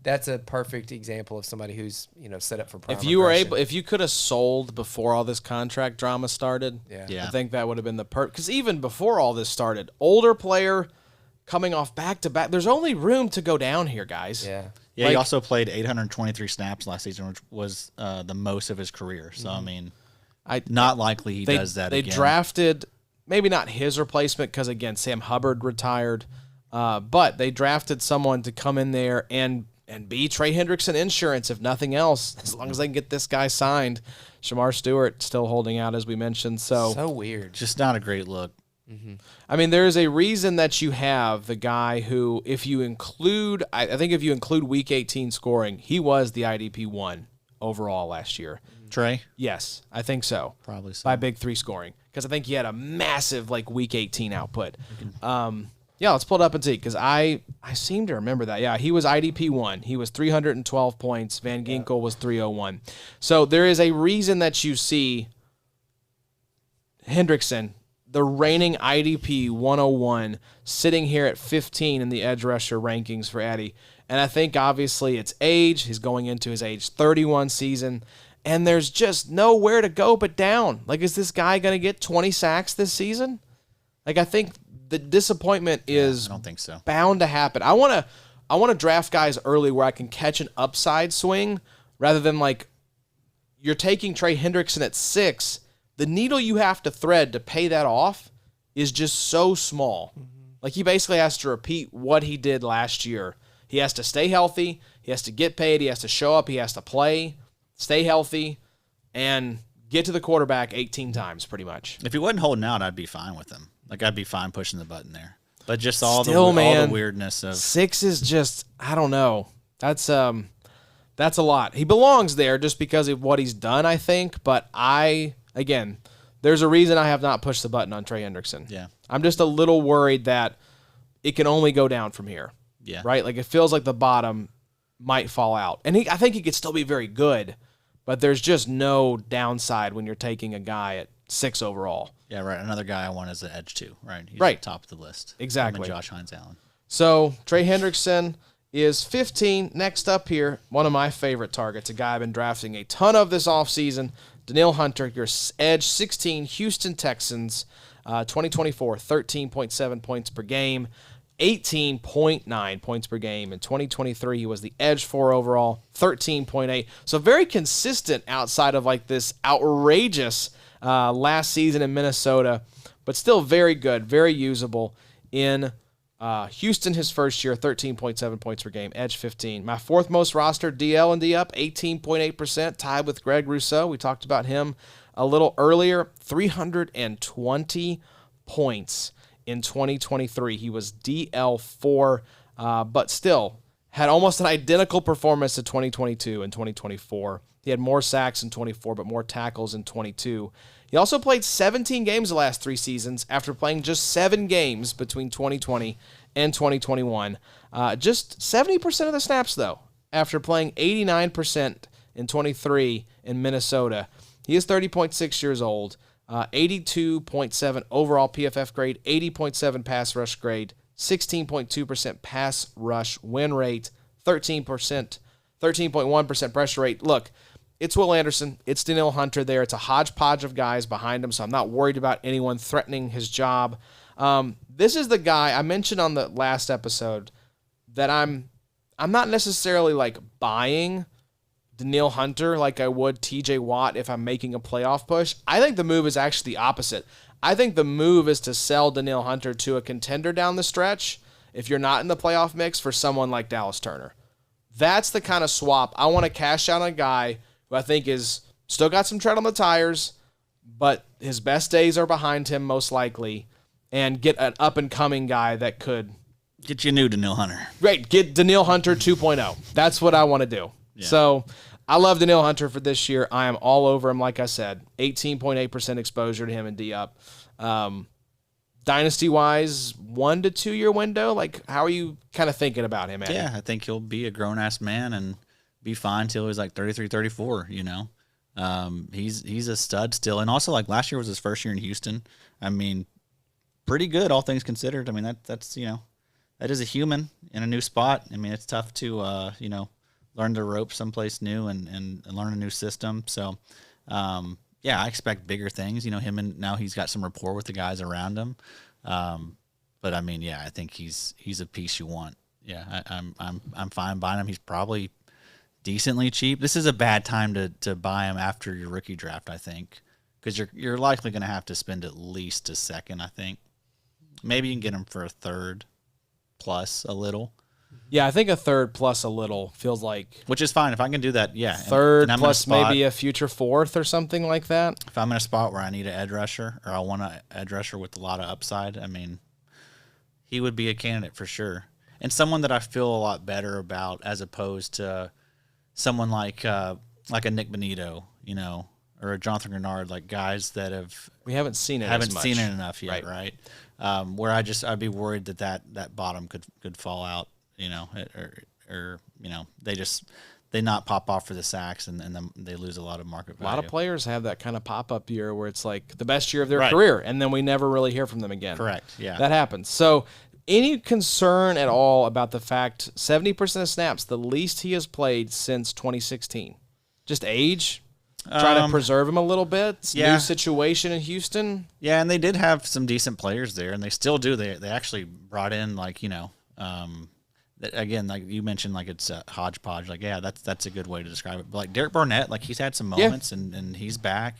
S2: that's a perfect example of somebody who's, set up for prime
S3: if you could have sold before all this contract drama started,
S2: yeah.
S3: I think that would have been the because even before all this started, older player coming off back-to-back, there's only room to go down here, guys.
S2: Yeah.
S1: Yeah, he also played 823 snaps last season, which was the most of his career. So, I mean, not likely he does that again.
S3: They drafted, maybe not his replacement because, again, Sam Hubbard retired, but they drafted someone to come in there and be Trey Hendrickson insurance, if nothing else, as long as they can get this guy signed. Shamar Stewart still holding out, as we mentioned.
S2: So weird.
S1: Just not a great look.
S2: Mm-hmm.
S3: I mean, there's a reason that you have the guy who, if you include, I think if you include Week 18 scoring, he was the IDP 1 overall last year.
S1: Trey?
S3: Yes, I think so.
S1: Probably so.
S3: By Big 3 scoring. Because I think he had a massive, Week 18 output. Yeah, let's pull it up and see, because I seem to remember that. Yeah, he was IDP 1. He was 312 points. Van Ginkel was 301. So there is a reason that you see Hendrickson, the reigning IDP 101, sitting here at 15 in the edge rusher rankings for Eddie. And I think, obviously, it's age. He's going into his age 31 season. And there's just nowhere to go but down. Is this guy going to get 20 sacks this season? I think the disappointment is
S1: I don't think so.
S3: Bound to happen. I want to draft guys early where I can catch an upside swing rather than, you're taking Trey Hendrickson at 6. The needle you have to thread to pay that off is just so small. Mm-hmm. He basically has to repeat what he did last year. He has to stay healthy. He has to get paid. He has to show up. He has to play, stay healthy, and get to the quarterback 18 times pretty much.
S1: If he wasn't holding out, I'd be fine with him. I'd be fine pushing the button there. But just all the weirdness of
S3: 6 is just, I don't know. That's That's a lot. He belongs there just because of what he's done, I think. But again, there's a reason I have not pushed the button on Trey Hendrickson.
S1: Yeah.
S3: I'm just a little worried that it can only go down from here.
S1: Yeah.
S3: Right? Like it feels like the bottom might fall out. And I think he could still be very good, but there's just no downside when you're taking a guy at 6 overall.
S1: Yeah, right. Another guy I want is the edge too, right? He's
S3: Right.
S1: at the top of the list.
S3: Exactly.
S1: Him and Josh Hines-Allen.
S3: So Trey Hendrickson is 15. Next up here, one of my favorite targets, a guy I've been drafting a ton of this offseason, Danielle Hunter, your edge 16, Houston Texans, 2024, 13.7 points per game, 18.9 points per game. In 2023, he was the edge 4 overall, 13.8. So very consistent outside of like this outrageous last season in Minnesota, but still very good, very usable in Houston, his first year, 13.7 points per game, edge 15. My fourth most rostered DL and D up, 18.8%, tied with Greg Rousseau. We talked about him a little earlier, 320 points in 2023. He was DL4, but still had almost an identical performance to 2022 and 2024. He had more sacks in 24, but more tackles in 22. He also played 17 games the last 3 seasons after playing just 7 games between 2020 and 2021. Just 70% of the snaps, though, after playing 89% in 23 in Minnesota. He is 30.6 years old, 82.7 overall PFF grade, 80.7 pass rush grade, 16.2% pass rush win rate, 13.1% pressure rate. Look, it's Will Anderson. It's Danielle Hunter there. It's a hodgepodge of guys behind him, so I'm not worried about anyone threatening his job. This is the guy I mentioned on the last episode that I'm not necessarily like buying Danielle Hunter like I would TJ Watt if I'm making a playoff push. I think the move is actually the opposite. I think the move is to sell Danielle Hunter to a contender down the stretch if you're not in the playoff mix for someone like Dallas Turner. That's the kind of swap. I want to cash out on a guy who I think is still got some tread on the tires, but his best days are behind him most likely, and get an up-and-coming guy that could...
S1: Get you a new Danielle Hunter.
S3: Great, get Danielle Hunter 2.0. That's what I want to do. Yeah. So I love Danielle Hunter for this year. I am all over him, like I said. 18.8% exposure to him in D-Up. Dynasty-wise, 1 to 2 year window. Like, how are you kind of thinking about him, Eddie?
S1: Yeah, I think he'll be a grown-ass man and be fine till he's like 33, 34, you know. He's a stud still. And also, like, last year was his first year in Houston. I mean, pretty good, all things considered. I mean, that's you know, that is a human in a new spot. I mean, it's tough to, you know, learn the ropes someplace new and learn a new system. So, yeah, I expect bigger things. You know, now he's got some rapport with the guys around him. But I mean, yeah, I think he's a piece you want. Yeah, I'm fine buying him. He's probably decently cheap. This is a bad time to buy him after your rookie draft, I think, because you're likely going to have to spend at least a second. I think maybe you can get him for a third plus a little.
S3: Yeah, I think a third plus a little feels like...
S1: Which is fine. If I can do that, yeah.
S3: Third and plus maybe a future fourth or something like that.
S1: If I'm in a spot where I need an edge rusher or I want an edge rusher with a lot of upside, I mean, he would be a candidate for sure. And someone that I feel a lot better about as opposed to someone like a Nik Bonitto, you know, or a Jonathan Greenard, like guys that
S3: we haven't seen it
S1: enough yet, right? Where I'd be worried that bottom could fall out. You know, or you know, they not pop off for the sacks and then they lose a lot of market value.
S3: A lot of players have that kind of pop-up year where it's like the best year of their career, and then we never really hear from them again.
S1: Correct, yeah.
S3: That happens. So any concern at all about the fact 70% of snaps, the least he has played since 2016? Just age? Trying to preserve him a little bit? New situation in Houston?
S1: Yeah, and they did have some decent players there, and they still do. They actually brought in, like, you know, again, like you mentioned, like it's a hodgepodge. Like, yeah, that's a good way to describe it. But like Derek Barnett, like he's had some moments, and he's back.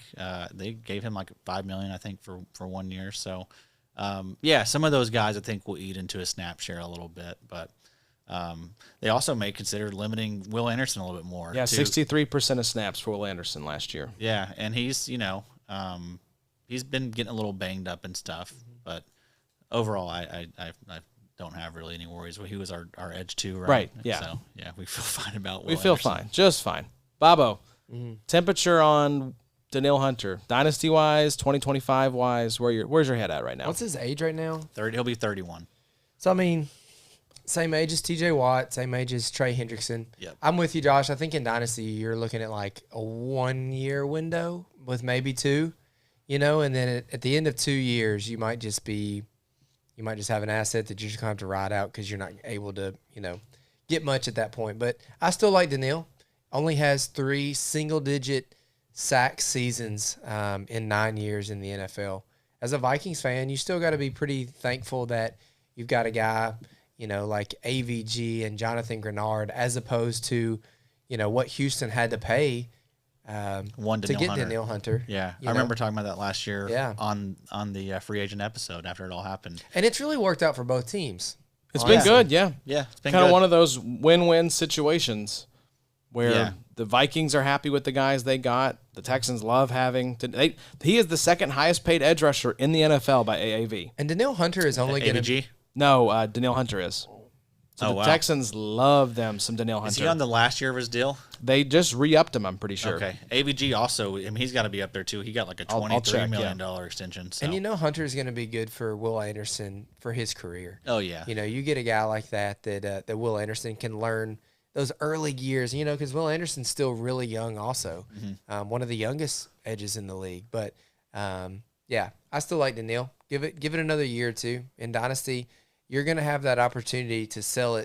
S1: They gave him like $5 million, I think, for 1 year. So, yeah, some of those guys I think will eat into a snap share a little bit, but they also may consider limiting Will Anderson a little bit more.
S3: Yeah, 63% of snaps for Will Anderson last year.
S1: Yeah, and he's, you know, he's been getting a little banged up and stuff, but overall, I don't have really any worries. Well, he was our edge too, right?
S3: Right, yeah.
S1: So yeah, we feel fine about.
S3: We
S1: Will
S3: feel
S1: Anderson.
S3: fine, just fine. Bobo, temperature on Danielle Hunter, dynasty wise, 2025 wise. Where's your head at right now?
S2: What's his age right now?
S1: 30. He'll be 31.
S2: So, I mean, same age as TJ Watt, same age as Trey Hendrickson.
S1: Yep.
S2: I'm with you, Josh. I think in Dynasty, you're looking at like a 1 year window with maybe 2, and then at the end of 2 years, you might just have an asset that you're just going to have to ride out because you're not able to, get much at that point. But I still like Danielle. Only has 3 single-digit sack seasons in 9 years in the NFL. As a Vikings fan, you still got to be pretty thankful that you've got a guy, like AVG and Jonathan Greenard, as opposed to, what Houston had to pay to get Danielle Hunter.
S1: Yeah, I remember talking about that last year.
S2: Yeah.
S1: on the free agent episode after it all happened.
S2: And it's really worked out for both teams.
S3: It's been good, yeah.
S1: Yeah, it's been
S3: kind of
S1: good.
S3: one of those win-win situations where
S1: Yeah.
S3: the Vikings are happy with the guys they got. The Texans love having. He is the second highest paid edge rusher in the NFL by AAV.
S2: And Danielle Hunter is only going to
S1: AVG.
S3: No, Danielle Hunter is. So
S1: Oh,
S3: the
S1: wow.
S3: Texans love them some Danielle Hunter.
S1: Is he on the last year of his deal?
S3: They just re-upped him, I'm pretty sure.
S1: Okay. AVG also, he's got to be up there too. He got like a
S3: I'll
S1: $23
S3: check,
S1: million extension. So.
S2: And Hunter is going to be good for Will Anderson for his career.
S1: Oh yeah.
S2: You get a guy like that that Will Anderson can learn those early years, because Will Anderson's still really young also. One of the youngest edges in the league. But, yeah, I still like Danielle. Give it another year or two. In Dynasty, you're going to have that opportunity to sell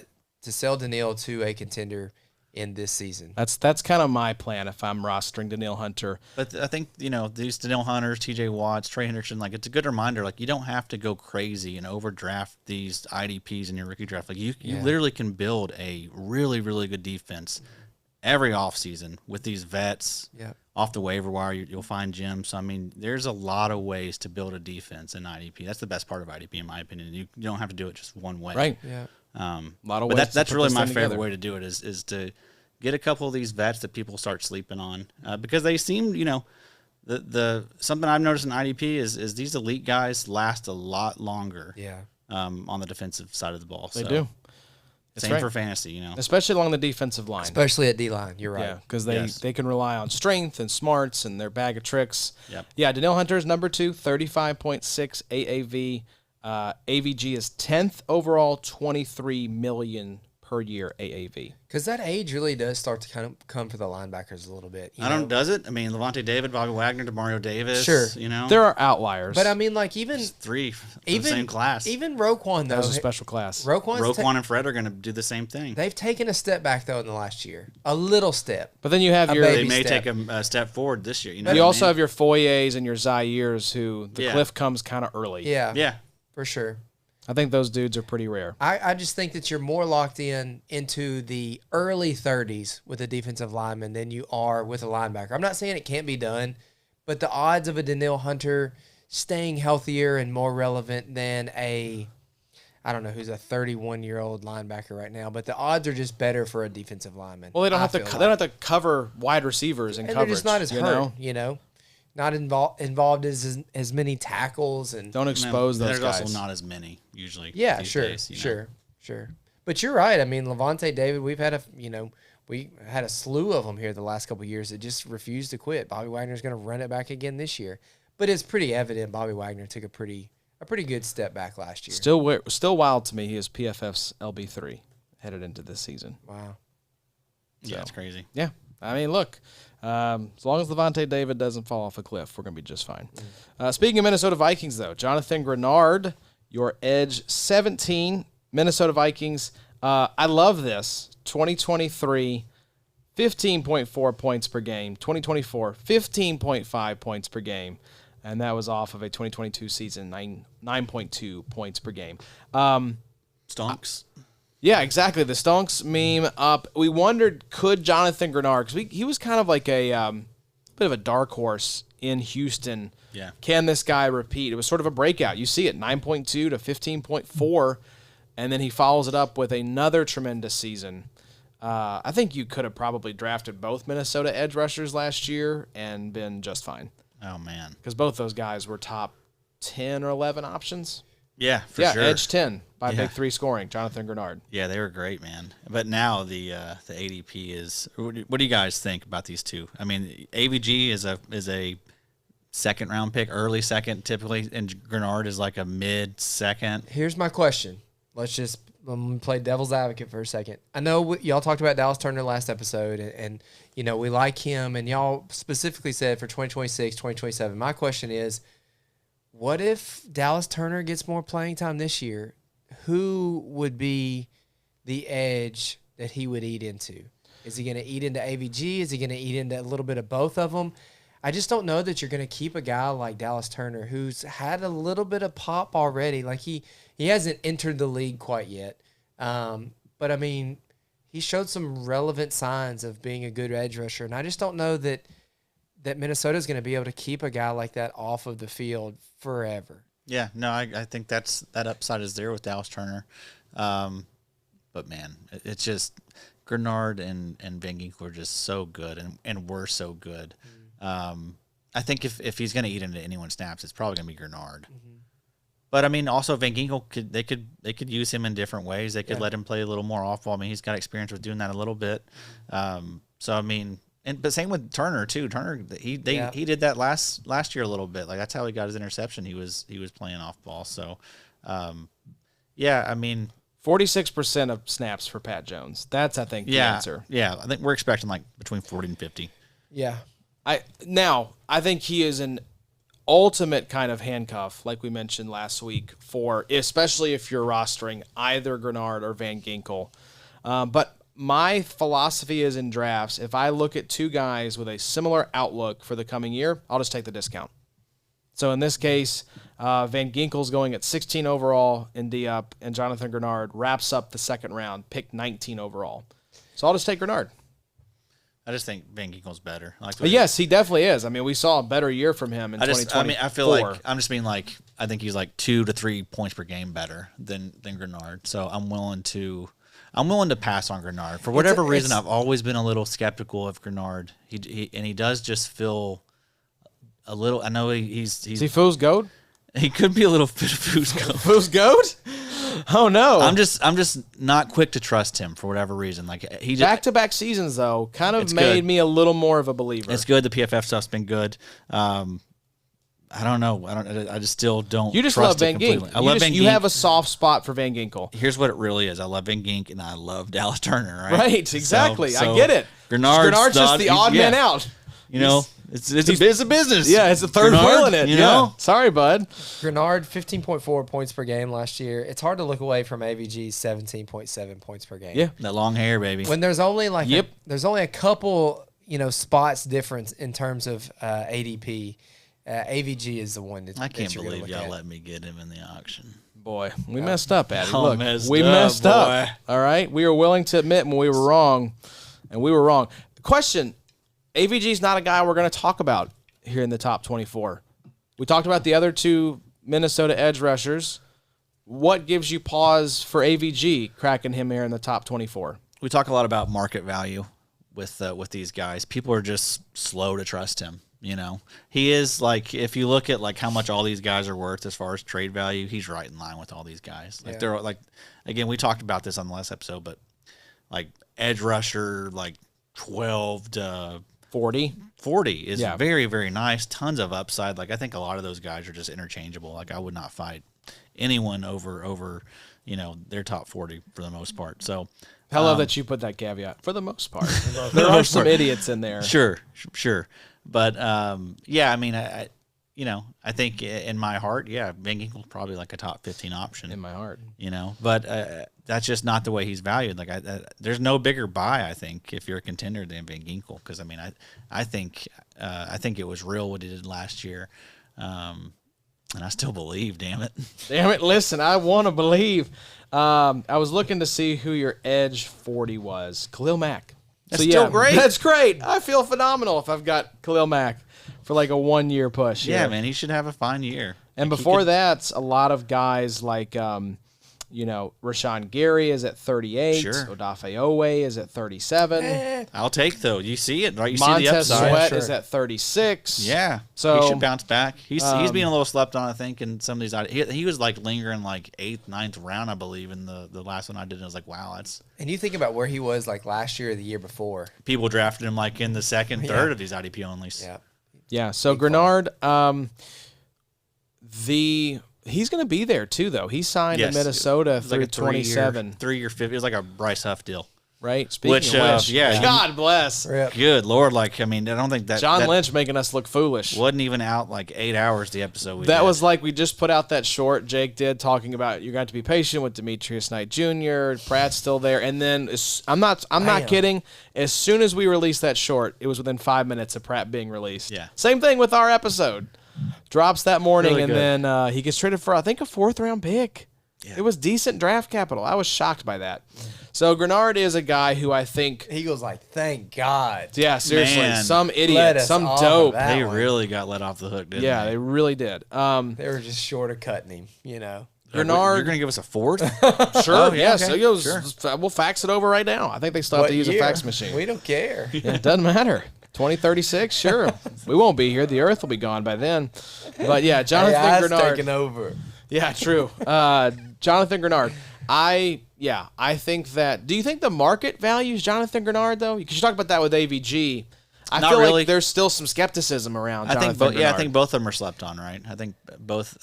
S2: Danielle to a contender in this season.
S3: That's kind of my plan if I'm rostering Danielle Hunter.
S1: But I think, these Danielle Hunters, TJ Watts, Trey Hendrickson, like it's a good reminder, like you don't have to go crazy and overdraft these IDPs in your rookie draft. Like you literally can build a really, really good defense every offseason with these vets off the waiver wire. You'll find gems. So, I mean, there's a lot of ways to build a defense in IDP. That's the best part of IDP, in my opinion. You don't have to do it just one way.
S3: Right.
S2: Yeah.
S3: A lot of
S1: But
S3: ways to
S1: that's
S3: put
S1: really
S3: this
S1: my
S3: thing
S1: favorite
S3: together.
S1: way to do it is to get a couple of these vets that people start sleeping on because they seem, the something I've noticed in IDP is these elite guys last a lot longer.
S2: Yeah.
S1: On the defensive side of the ball.
S3: They
S1: So,
S3: do.
S1: Same
S3: right.
S1: for fantasy,
S3: Especially along the defensive line.
S2: Especially at D-line. You're right.
S3: Yeah, because
S1: Yes.
S3: they can rely on strength and smarts and their bag of tricks.
S1: Yep.
S3: Yeah, Danielle Hunter is number 2, 35.6 AAV. AVG is 10th overall, 23 million per year AAV.
S2: Because that age really does start to kind of come for the linebackers a little bit.
S1: Does it? I mean, Levante David, Bobby Wagner, DeMario Davis.
S2: Sure.
S3: There are outliers.
S2: But I mean, like even
S1: Three from the same class.
S2: Even Roquan though.
S3: that was a special class.
S1: Roquan and Fred are going to do the same thing.
S2: They've taken a step back though in the last year, a little step.
S3: But then you have
S2: A
S3: your
S2: baby
S1: They may
S2: step.
S1: take a step forward this year.
S3: you
S1: what I
S3: also
S1: mean?
S3: have your Foyers and your Zairs who the
S1: Yeah.
S3: cliff comes kind of early.
S2: Yeah,
S1: Yeah.
S2: for sure.
S3: I think those dudes are pretty rare.
S2: I just think that you're more locked into the early 30s with a defensive lineman than you are with a linebacker. I'm not saying it can't be done, but the odds of a Danielle Hunter staying healthier and more relevant than I don't know who's a 31-year-old linebacker right now, but the odds are just better for a defensive lineman.
S3: Well, they don't
S2: I
S3: have to.
S2: feel
S3: They
S2: like.
S3: don't have to cover wide receivers in
S2: And
S3: coverage.
S2: they're just not as
S3: you
S2: hurt,
S3: know?
S2: Not involved as many tackles and
S3: Don't expose those
S1: There's
S3: guys.
S1: also not as many usually.
S2: yeah,
S1: these
S2: sure,
S1: days,
S2: sure. But you're right. I mean, Levante David, we had a slew of them here the last couple of years that just refused to quit. Bobby Wagner's going to run it back again this year, but it's pretty evident Bobby Wagner took a pretty good step back last year.
S3: Still wild to me. He is PFF's LB3 headed into this season.
S2: Wow.
S1: Yeah, it's crazy.
S3: Yeah, I mean, look, as long as Levante David doesn't fall off a cliff, we're gonna be just fine. Speaking of Minnesota Vikings, though, Jonathan Greenard, your edge 17, Minnesota Vikings. I love this. 2023, 15.4 points per game. 2024, 15.5 points per game. And that was off of a 2022 season, 9.2 points per game.
S1: Stonks.
S3: Yeah, exactly. The Stonks meme up. We wondered, could Jonathan Greenard, because he was kind of like a bit of a dark horse in Houston.
S1: Yeah.
S3: Can this guy repeat? It was sort of a breakout. You see it, 9.2 to 15.4, and then he follows it up with another tremendous season. I think you could have probably drafted both Minnesota edge rushers last year and been just fine,
S1: Oh man.
S3: because both those guys were top 10 or 11 options.
S1: Yeah, for
S3: Yeah,
S1: sure.
S3: edge 10. by Big Three scoring, Jonathan Greenard.
S1: Yeah, they were great, man. But now the ADP is. What do you guys think about these two? I mean, AVG is a second round pick, early second typically, and Greenard is like a mid second.
S2: Here's my question. Let me play devil's advocate for a second. I know y'all talked about Dallas Turner last episode, and you know we like him, and y'all specifically said for 2026, 2027. My question is, what if Dallas Turner gets more playing time this year? Who would be the edge that he would eat into? Is he going to eat into AVG? Is he going to eat into a little bit of both of them? I just don't know that you're going to keep a guy like Dallas Turner who's had a little bit of pop already. Like he hasn't entered the league quite yet. But I mean, he showed some relevant signs of being a good edge rusher. And I just don't know that Minnesota's going to be able to keep a guy like that off of the field forever.
S1: Yeah, no, I think that upside is there with Dallas Turner. But man, it's just Greenard and Van Ginkel are just so good and were so good. I think if he's going to eat into anyone's snaps, it's probably going to be Greenard. Mm-hmm. But I mean, also Van Ginkel they could use him in different ways. They could let him play a little more off ball. I mean, he's got experience with doing that a little bit. So I mean, but same with Turner too. Turner he did that last year a little bit. Like that's how he got his interception. He was playing off ball. So yeah, I mean
S3: 46% of snaps for Pat Jones. That's I think the answer.
S1: Yeah, I think we're expecting like between 40 and 50.
S2: Yeah.
S3: I think he is an ultimate kind of handcuff, like we mentioned last week, for especially if you're rostering either Greenard or Van Ginkel. But my philosophy is in drafts, if I look at two guys with a similar outlook for the coming year, I'll just take the discount. So in this case, Van Ginkel's going at 16 overall in D-Up, and Jonathan Greenard wraps up the second round, pick 19 overall. So I'll just take Greenard.
S1: I just think Van Ginkel's better.
S3: Yes, he definitely is. I mean, we saw a better year from him in 2020.
S1: I feel like I'm just being like I think he's like 2 to 3 points per game better than Greenard. So I'm willing to pass on Greenard for whatever reason. I've always been a little skeptical of Greenard. He does just feel a little. I know he's
S3: is he fool's goat?
S1: He could be a little bit of fool's goat.
S3: Fool's goat? Oh no!
S1: I'm just not quick to trust him for whatever reason. Like he
S3: back-to-back seasons though kind of made me a little more of a believer.
S1: It's good. The PFF stuff's been good. I don't know. I just still don't.
S3: You just
S1: trust
S3: love Van Ginkel.
S1: I love Van Ginkel.
S3: You have a soft spot for Van Ginkel.
S1: Here's what it really is. I love Van Ginkel and I love Dallas Turner. Right.
S3: Right. Exactly. So I get it.
S1: Greenard's
S3: just the odd man out.
S1: You know, it's a business.
S3: Yeah, it's a third wheel in it. You know? Sorry, bud.
S2: Greenard, 15.4 points per game last year. It's hard to look away from AVG's 17.7 points per game.
S1: Yeah, that long hair, baby.
S2: When there's only there's only a couple, spots difference in terms of ADP. AVG is the one that
S1: I can't believe y'all let me get him in the auction.
S3: Boy, we messed up, Addy.
S1: Oh,
S3: Look, we messed up.
S1: Boy.
S3: All right, we were willing to admit when we were wrong, and we were wrong. Question. AVG's not a guy we're going to talk about here in the top 24. We talked about the other two Minnesota edge rushers. What gives you pause for AVG cracking him here in the top 24?
S1: We talk a lot about market value with these guys. People are just slow to trust him. You know, he is like, if you look at like how much all these guys are worth as far as trade value, he's right in line with all these guys. Like they're like, again, we talked about this on the last episode, but like edge rusher, like 12 to
S3: 40
S1: is very, very nice. Tons of upside. Like I think a lot of those guys are just interchangeable. Like I would not fight anyone over, their top 40 for the most part. So
S3: I love that you put that caveat for the most part. There are some idiots in there.
S1: Sure. But I mean, I think in my heart, Van Ginkel's probably like a top 15 option
S3: in my heart.
S1: But that's just not the way he's valued. Like there's no bigger buy, I think, if you're a contender than Van Ginkel. Because I mean, I think it was real what he did last year, and I still believe. Damn it!
S3: Listen, I want to believe. I was looking to see who your edge 40 was. Khalil Mack.
S1: That's still great.
S3: That's great. I feel phenomenal if I've got Khalil Mack for like a 1-year push.
S1: Yeah, man, he should have a fine year.
S3: And before that, a lot of guys like Rashawn Gary is at 38.
S1: Sure.
S3: Odafe Owe is at 37.
S1: I'll take though. You see it, right? You see the
S3: Montez
S1: upside.
S3: Sweat
S2: Sure.
S3: is at 36.
S1: Yeah.
S3: So
S1: he should bounce back. He's being a little slept on, I think, in some of these. He was like lingering like 8th, 9th round, I believe, in the last one I did. And I was like, wow, that's.
S2: And you think about where he was like last year or the year before.
S1: People drafted him like in the second, third of these IDP onlys.
S2: Yeah.
S3: Yeah. So Greenard, he's going to be there too, though. He signed in Minnesota
S1: It was
S3: through
S1: like a
S3: 27.
S1: 3-year 50. It was like a Bryce Huff deal.
S3: Right. Speaking
S1: Which,
S3: of which,
S1: yeah,
S3: God bless.
S2: Rip.
S1: Good Lord. Like, I mean, I don't think that.
S3: John
S1: that
S3: Lynch making us look foolish.
S1: wasn't even out like 8 hours, the episode we
S3: That
S1: did.
S3: was like we just put out that short Jake did talking about you're going to be patient with Demetrius Knight Jr. Pratt's still there, and then I'm not kidding. As soon as we released that short, it was within 5 minutes of Pratt being released.
S1: Yeah.
S3: Same thing with our episode. Drops that morning,
S1: Really
S3: and
S1: good.
S3: then he gets traded for I think a 4th round pick.
S1: Yeah.
S3: It was decent draft capital. I was shocked by that. So Greenard is a guy who I think,
S2: Eagles like, thank God.
S3: yeah, seriously,
S1: Man.
S3: some
S2: Let
S3: idiot,
S2: us
S3: some
S2: off of
S3: dope.
S2: that.
S1: They
S2: one.
S1: really got let off the hook, didn't
S3: Yeah,
S1: they?
S3: they really did.
S2: They were just short of cutting him,
S1: You're
S3: Greenard,
S1: going to give us a 4th?
S3: sure,
S1: Oh, yeah,
S3: yeah.
S1: okay,
S3: So it goes,
S1: sure.
S3: we'll fax it over right now. I think they still have
S2: What
S3: to use a
S2: year?
S3: fax machine.
S2: We don't care.
S3: Yeah, it doesn't matter. 2036, sure. We won't be here. The Earth will be gone by then. But yeah, Jonathan
S2: AI's
S3: Greenard.
S2: taking over.
S3: Yeah, true. Jonathan Greenard. I think that. Do you think the market values Jonathan Greenard though? Because you talked about that with AVG. I
S1: Not
S3: feel
S1: really.
S3: like there's still some skepticism around
S1: I
S3: Jonathan
S1: think,
S3: Greenard.
S1: yeah, I think both of them are slept on, right? I think both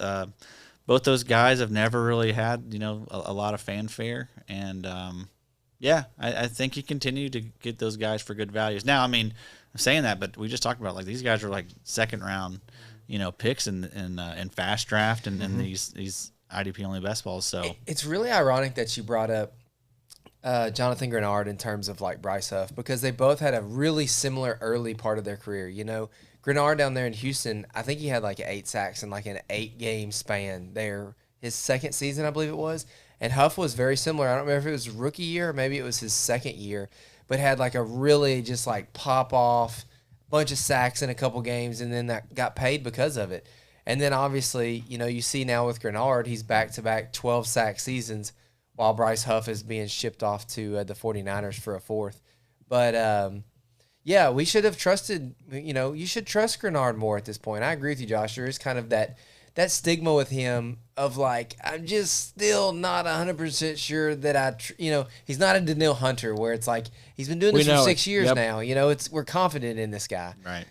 S1: those guys have never really had, a lot of fanfare, and I think you continue to get those guys for good values. Now, I mean, I'm saying that, but we just talked about like these guys are like 2nd round, picks in fast draft and in these IDP only best balls. So
S2: It's really ironic that you brought up Jonathan Greenard in terms of like Bryce Huff, because they both had a really similar early part of their career. Greenard down there in Houston, I think he had like 8 sacks in like an 8-game span there. His second season, I believe it was. And Huff was very similar. I don't remember if it was rookie year or maybe it was his second year, but had like a really just like pop off bunch of sacks in a couple games, and then that got paid because of it. And then obviously, you see now with Greenard, he's back-to-back 12-sack seasons while Bryce Huff is being shipped off to the 49ers for a 4th. But, yeah, we should have trusted, you should trust Greenard more at this point. I agree with you, Josh. There is kind of that stigma with him of like, I'm just still not 100% sure that he's not a Danielle Hunter where it's like he's been doing this for 6 years now. We're confident in this guy.
S1: right,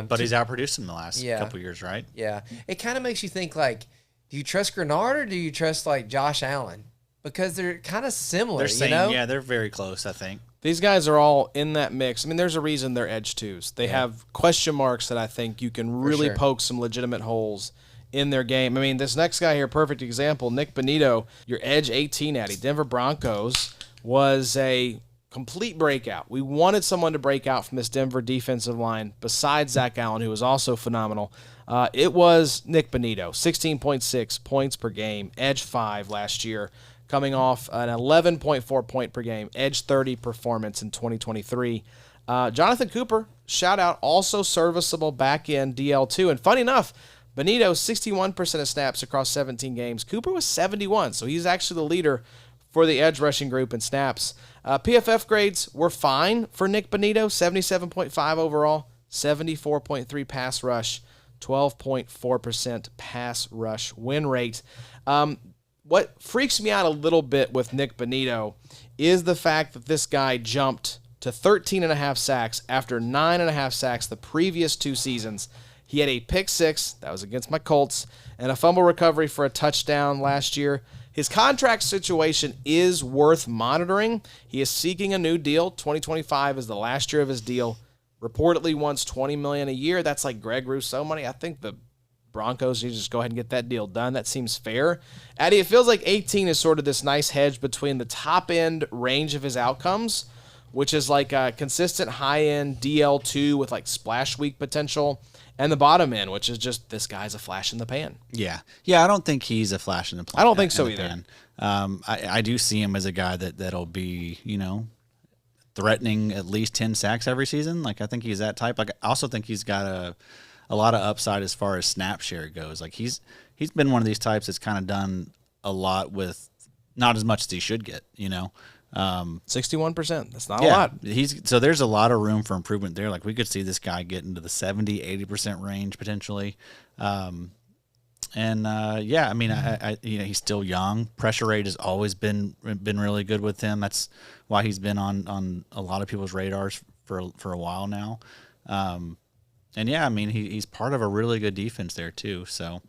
S1: but he's outproduced him the last
S2: Yeah.
S1: couple years, right?
S2: Yeah. It kind of makes you think like, do you trust Greenard or do you trust like Josh Allen? Because they're kind of similar,
S1: They're saying, yeah, they're very close, I think.
S3: These guys are all in that mix. I mean, there's a reason they're edge twos. They have question marks that I think you can really
S2: sure.
S3: poke some legitimate holes in their game. I mean, this next guy here, perfect example, Nik Bonitto, your edge 18 Addy, Denver Broncos, was a complete breakout. We wanted someone to break out from this Denver defensive line besides Zach Allen, who was also phenomenal. It was Nik Bonitto, 16.6 points per game, edge 5 last year, coming off an 11.4 point per game, edge 30 performance in 2023. Jonathan Cooper, shout out, also serviceable back in DL2. And funny enough, Bonitto, 61% of snaps across 17 games. Cooper was 71, so he's actually the leader for the edge rushing group in snaps. PFF grades were fine for Nik Bonitto, 77.5 overall, 74.3 pass rush, 12.4% pass rush win rate. What freaks me out a little bit with Nik Bonitto is the fact that this guy jumped to 13.5 sacks after 9.5 sacks the previous 2 seasons. He had a pick 6, that was against my Colts, and a fumble recovery for a touchdown last year. His contract situation is worth monitoring. He is seeking a new deal. 2025 is the last year of his deal. Reportedly wants $20 million a year. That's like Greg Rousseau money. I think the Broncos, you just go ahead and get that deal done. That seems fair. Addy, it feels like 18 is sort of this nice hedge between the top end range of his outcomes, which is like a consistent high end DL2 with like splash week potential, and the bottom end, which is just this guy's a flash in the pan.
S1: Yeah. I don't think he's a flash in the pan.
S3: I don't think so either.
S1: I do see him as a guy that'll be, threatening at least 10 sacks every season. Like, I think he's that type. Like, I also think he's got a lot of upside as far as snap share goes. Like, he's been one of these types that's kind of done a lot with not as much as he should get.
S3: 61%. That's not a lot.
S1: So there's a lot of room for improvement there. Like we could see this guy get into the 70-80% range potentially. He's still young. Pressure rate has always been really good with him. That's why he's been on a lot of people's radars for a while now. He's part of a really good defense there too. So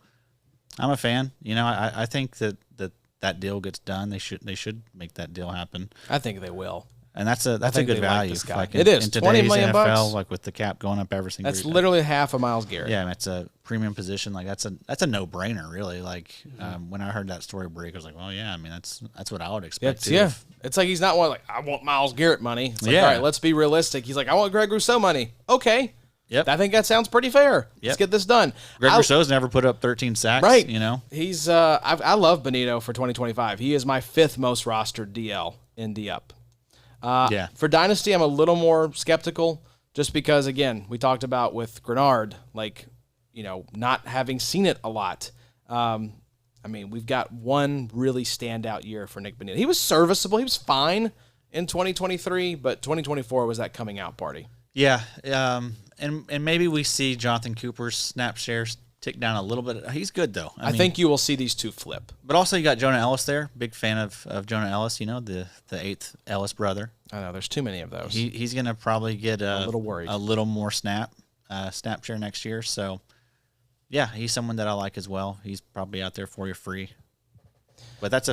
S1: I'm a fan. I think that deal gets done. They should make that deal happen.
S3: I think they will.
S1: And that's a good value.
S3: Like it is
S1: in
S3: $20
S1: today's
S3: million
S1: NFL, like with the cap going up every single year.
S3: That's literally half of Myles Garrett.
S1: Yeah, and it's a premium position. Like that's a no brainer, really. Like when I heard that story break, I was like, well, yeah. I mean, that's what I would expect.
S3: It's like he's not one like I want Myles Garrett money. It's like,
S1: Yeah.
S3: all right, let's be realistic. He's like, I want Greg Rousseau money. Okay.
S1: Yep.
S3: I think that sounds pretty fair. Let's get this done.
S1: Greg Rousseau's never put up 13 sacks.
S3: Right.
S1: He's
S3: I love Bonitto for 2025. He is my 5th most rostered DL in D-Up. For Dynasty, I'm a little more skeptical just because, again, we talked about with Greenard, not having seen it a lot. We've got one really standout year for Nik Bonitto. He was serviceable. He was fine in 2023, but 2024 was that coming out party.
S1: Yeah. And maybe we see Jonathan Cooper's snap shares tick down a little bit. He's good, though.
S3: I think you will see these two flip.
S1: But also you got Jonah Ellis there. Big fan of Jonah Ellis, the 8th Ellis brother.
S3: I know, there's too many of those.
S1: He's going to probably get a
S3: little worried.
S1: A little more snap share next year. So, yeah, he's someone that I like as well. He's probably out there for you free. But that's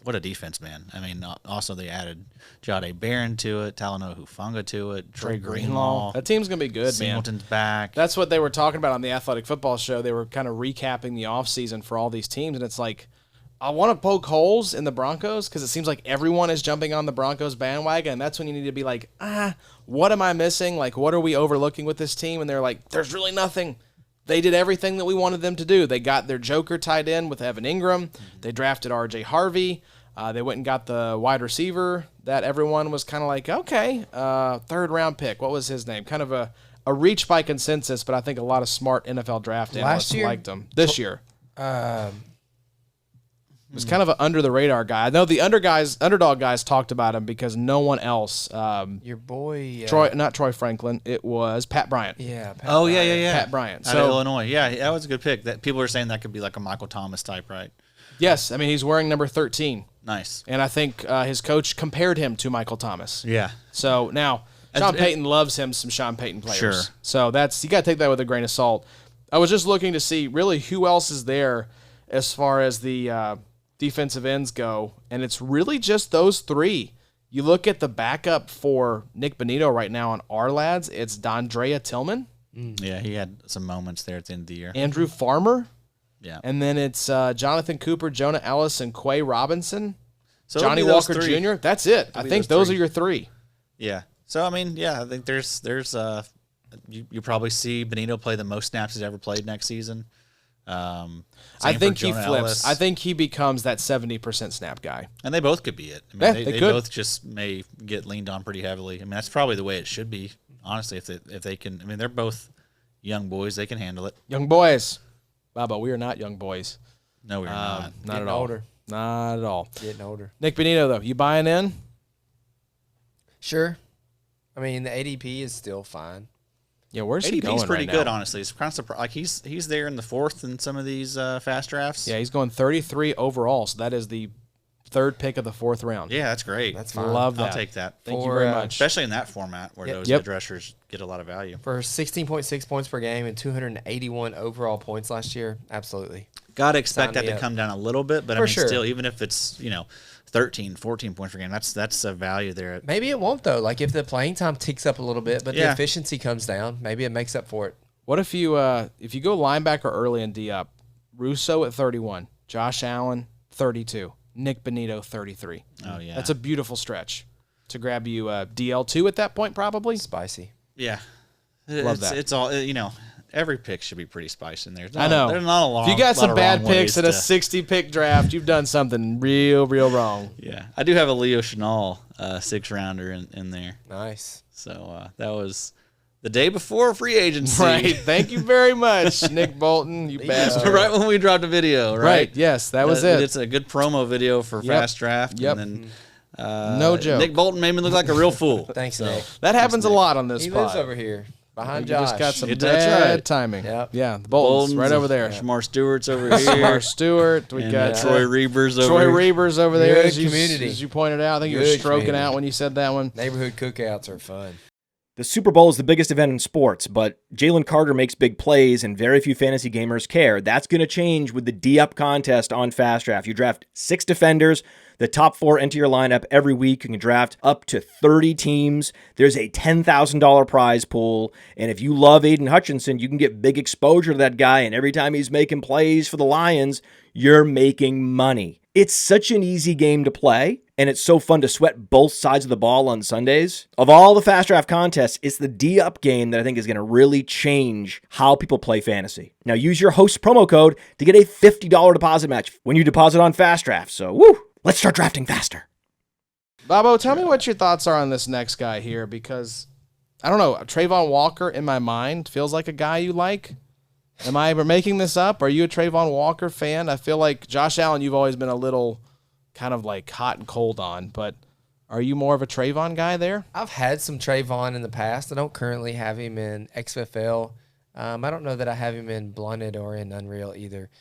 S1: what a defense, man. I mean, also they added Jade Barron to it, Talanoa Hufanga to it, Trey Greenlaw.
S3: That team's going to be good,
S1: Singleton's back.
S3: That's what they were talking about on the Athletic Football Show. They were kind of recapping the offseason for all these teams, and it's like, I want to poke holes in the Broncos because it seems like everyone is jumping on the Broncos bandwagon, and that's when you need to be like, what am I missing? Like, what are we overlooking with this team? And they're like, there's really nothing. They did everything that we wanted them to do. They got their joker tied in with Evan Ingram. They drafted R.J. Harvey. They went and got the wide receiver that everyone was kind of like, okay, 3rd-round pick. What was his name? Kind of a reach by consensus, but I think a lot of smart NFL draft analysts liked him. This year. It was kind of an under-the-radar guy. I know the underdog guys talked about him because no one else.
S2: Your boy.
S3: Not Troy Franklin. It was Pat Bryant.
S2: Yeah. Pat
S1: Bryant.
S3: Pat Bryant.
S1: Out of Illinois. Yeah, that was a good pick. That people are saying that could be like a Michael Thomas type, right?
S3: Yes. I mean, he's wearing number 13.
S1: Nice.
S3: And I think his coach compared him to Michael Thomas.
S1: Yeah.
S3: So now, Sean Payton loves him some Sean Payton players.
S1: Sure.
S3: So you got to take that with a grain of salt. I was just looking to see really who else is there as far as the defensive ends go, and it's really just those 3. You look at the backup for Nik Bonitto right now on our lads, it's Dondrea Tillman.
S1: Yeah, he had some moments there at the end of the year.
S3: Andrew Farmer.
S1: Yeah.
S3: And then it's Jonathan Cooper, Jonah Ellis, and Quay Robinson.
S1: So
S3: Johnny Walker Jr. That's it. I think those are your 3.
S1: Yeah. So, I mean, I think there's you probably see Bonitto play the most snaps he's ever played next season.
S3: I think he flips. Ellis. I think he becomes that 70% snap guy.
S1: And they both could be it. I mean, they both just may get leaned on pretty heavily. I mean, that's probably the way it should be, honestly, if they can. I mean, they're both young boys. They can handle it.
S3: Young boys. Baba, we are not young boys.
S1: No, we're not.
S3: Not at all.
S2: Older.
S3: Not at all.
S2: Getting older.
S3: Nik Bonitto, though, you buying in?
S2: Sure. I mean, the ADP is still fine.
S3: Yeah, where's he going
S1: ADP's pretty
S3: right
S1: good,
S3: now?
S1: honestly. It's kind of surprised. Like he's there in the 4th in some of these fast drafts.
S3: Yeah, he's going 33 overall, so that is the 3rd pick of the 4th round.
S1: Yeah, that's great.
S2: That's fine.
S3: Love that.
S1: I'll take that.
S3: Thank you very much.
S1: Especially in that format where those edge rushers get a lot of value.
S2: For 16.6 points per game and 281 overall points last year, absolutely.
S1: Got to expect that to come down a little bit, but
S2: For
S1: I mean,
S2: sure.
S1: still, even if it's 13, 14 points per game, that's a value there.
S2: Maybe it won't, though. Like, if the playing time ticks up a little bit, but the efficiency comes down, maybe it makes up for it.
S3: What if you go linebacker early and D up? Rousseau at 31, Josh Allen 32, Nik Bonitto 33.
S1: Oh yeah,
S3: that's a beautiful stretch to grab you DL2 at that point, probably.
S2: Spicy.
S1: Yeah,
S3: Love that.
S1: It's all every pick should be pretty spicy in there.
S3: I know.
S1: There's not a long.
S3: If you got some bad picks in a
S1: to,
S3: 60 pick draft, you've done something real wrong.
S1: Yeah, I do have a Leo Chenal 6th rounder in there.
S2: Nice.
S1: So that was The day before free agency.
S3: Right. Thank you very much, Nik Bolton, you bastard.
S1: Right when we dropped a video, right?
S3: Right. Yes, that was it.
S1: It's a good promo video for Fast Draft.
S3: Yep.
S1: And then,
S3: No joke.
S1: Nik Bolton made me look like a real fool.
S2: Thanks, Nick.
S3: That happens a lot on this
S2: He
S3: pod.
S2: lives over here behind
S3: You
S2: Josh.
S3: just got some
S1: That's
S3: bad
S1: right.
S3: timing.
S2: Yep.
S3: Yeah, the Boltons right over there.
S1: Shamar Stewart's over
S3: Shamar
S1: here.
S3: Stewart. We
S1: And,
S3: got
S1: Troy Reavers over
S3: Troy
S1: here.
S3: Reavers over there.
S2: Good
S3: As you,
S2: community.
S3: as you pointed out, I think you were
S2: Good
S3: stroking
S2: community.
S3: out when you said that one.
S2: Neighborhood cookouts are fun.
S5: The Super Bowl is the biggest event in sports, but Jalen Carter makes big plays and very few fantasy gamers care. That's going to change with the D-Up contest on Fast Draft. You draft 6 defenders. The top 4 enter your lineup every week. You can draft up to 30 teams. There's a $10,000 prize pool. And if you love Aiden Hutchinson, you can get big exposure to that guy. And every time he's making plays for the Lions, you're making money. It's such an easy game to play, and it's so fun to sweat both sides of the ball on Sundays. Of all the Fast Draft contests, it's the D-Up game that I think is going to really change how people play fantasy. Now, use your host promo code to get a $50 deposit match when you deposit on Fast Draft. So, woo! Let's start drafting faster.
S3: Bobo, tell me what your thoughts are on this next guy here, because I don't know. Trayvon Walker in my mind feels like a guy you like. Am I ever making this up? Are you a Trayvon Walker fan? I feel like Josh Allen, you've always been a little kind of like hot and cold on, but are you more of a Trayvon guy there?
S2: I've had some Trayvon in the past. I don't currently have him in XFL. I don't know that I have him in Blunted or in Unreal either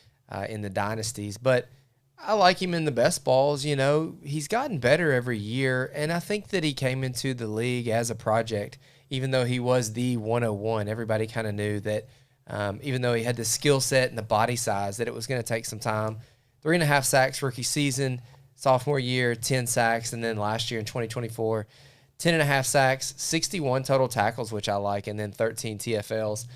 S2: in the Dynasties, but I like him in the best balls. You know, he's gotten better every year, and I think that he came into the league as a project, even though he was the 101. Everybody kind of knew that even though he had the skill set and the body size, that it was going to take some time. 3.5 sacks rookie season, sophomore year, 10 sacks, and then last year in 2024, 10.5 sacks, 61 total tackles, which I like, and then 13 TFLs.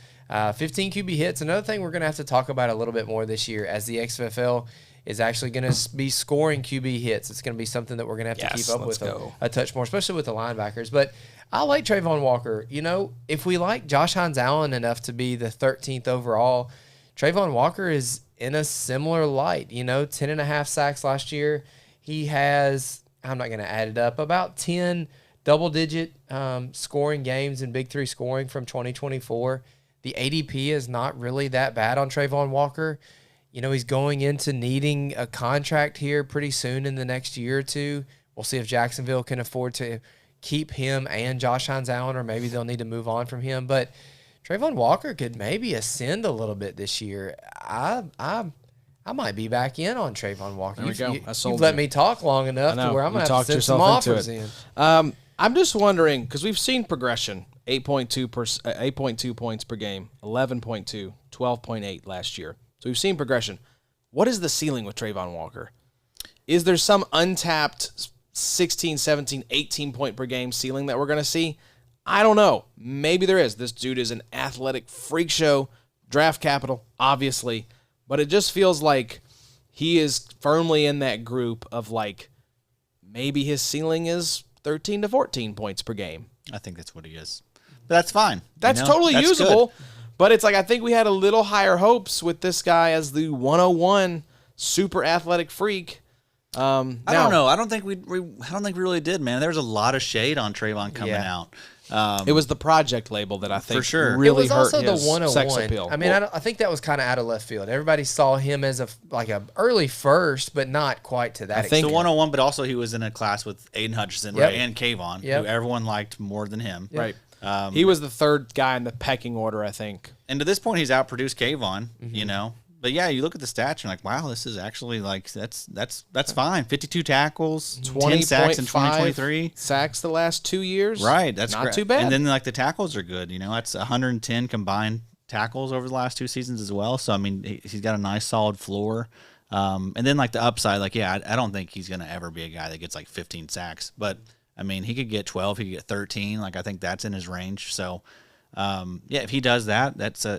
S2: 15 QB hits. Another thing we're going to have to talk about a little bit more this year, as the XFL is actually going to be scoring QB hits. It's going to be something that we're going to have to keep up with a touch more, especially with the linebackers. But I like Trayvon Walker. You know, if we like Josh Hines-Allen enough to be the 13th overall, Trayvon Walker is in a similar light. You know, 10.5 sacks last year. He has, I'm not going to add it up, about 10 double-digit scoring games in Big 3 scoring from 2024. The ADP is not really that bad on Trayvon Walker. You know, he's going into needing a contract here pretty soon in the next year or two. We'll see if Jacksonville can afford to keep him and Josh Hines-Allen, or maybe they'll need to move on from him. But Trayvon Walker could maybe ascend a little bit this year. I might be back in on Trayvon Walker.
S3: There we go. I sold
S2: You've let
S3: you.
S2: me talk long enough to where I'm going to have to send some offers in.
S3: I'm just wondering, because we've seen progression, 8.2 points per game, 11.2, 12.8 last year. So we've seen progression. What is the ceiling with Trayvon Walker? Is there some untapped 16, 17, 18 point per game ceiling that we're going to see? I don't know. Maybe there is. This dude is an athletic freak show, draft capital, obviously. But it just feels like he is firmly in that group of like maybe his ceiling is 13 to 14 points per game.
S1: I think that's what he is. But that's fine.
S3: That's totally usable. Good. But it's like I think we had a little higher hopes with this guy as the 101 super athletic freak.
S1: I don't know. I don't think we really did, man. There was a lot of shade on Trayvon coming out.
S3: It was the project label that I think
S1: for sure
S3: really
S2: it was
S3: hurt
S2: also
S3: his
S2: the 101.
S3: sex appeal.
S2: I mean, I think that was kind of out of left field. Everybody saw him as a early first, but not quite to that extent.
S1: The 101, but also he was in a class with Aiden Hutchinson, right, and Kayvon, who everyone liked more than him.
S2: Yep.
S3: Right. He was the third guy in the pecking order, I think.
S1: And to this point, he's outproduced Kayvon, you know. But yeah, you look at the stats, you're like, wow, this is actually like that's fine. 52 tackles, 10 sacks in 2023.
S3: Sacks the last 2 years.
S1: Right, that's
S3: not too bad.
S1: And then like the tackles are good. You know, that's 110 combined tackles over the last 2 seasons as well. So I mean, he's got a nice solid floor. And then like the upside, like I don't think he's gonna ever be a guy that gets like 15 sacks, but I mean, he could get 12, he could get 13. Like I think that's in his range. So if he does that,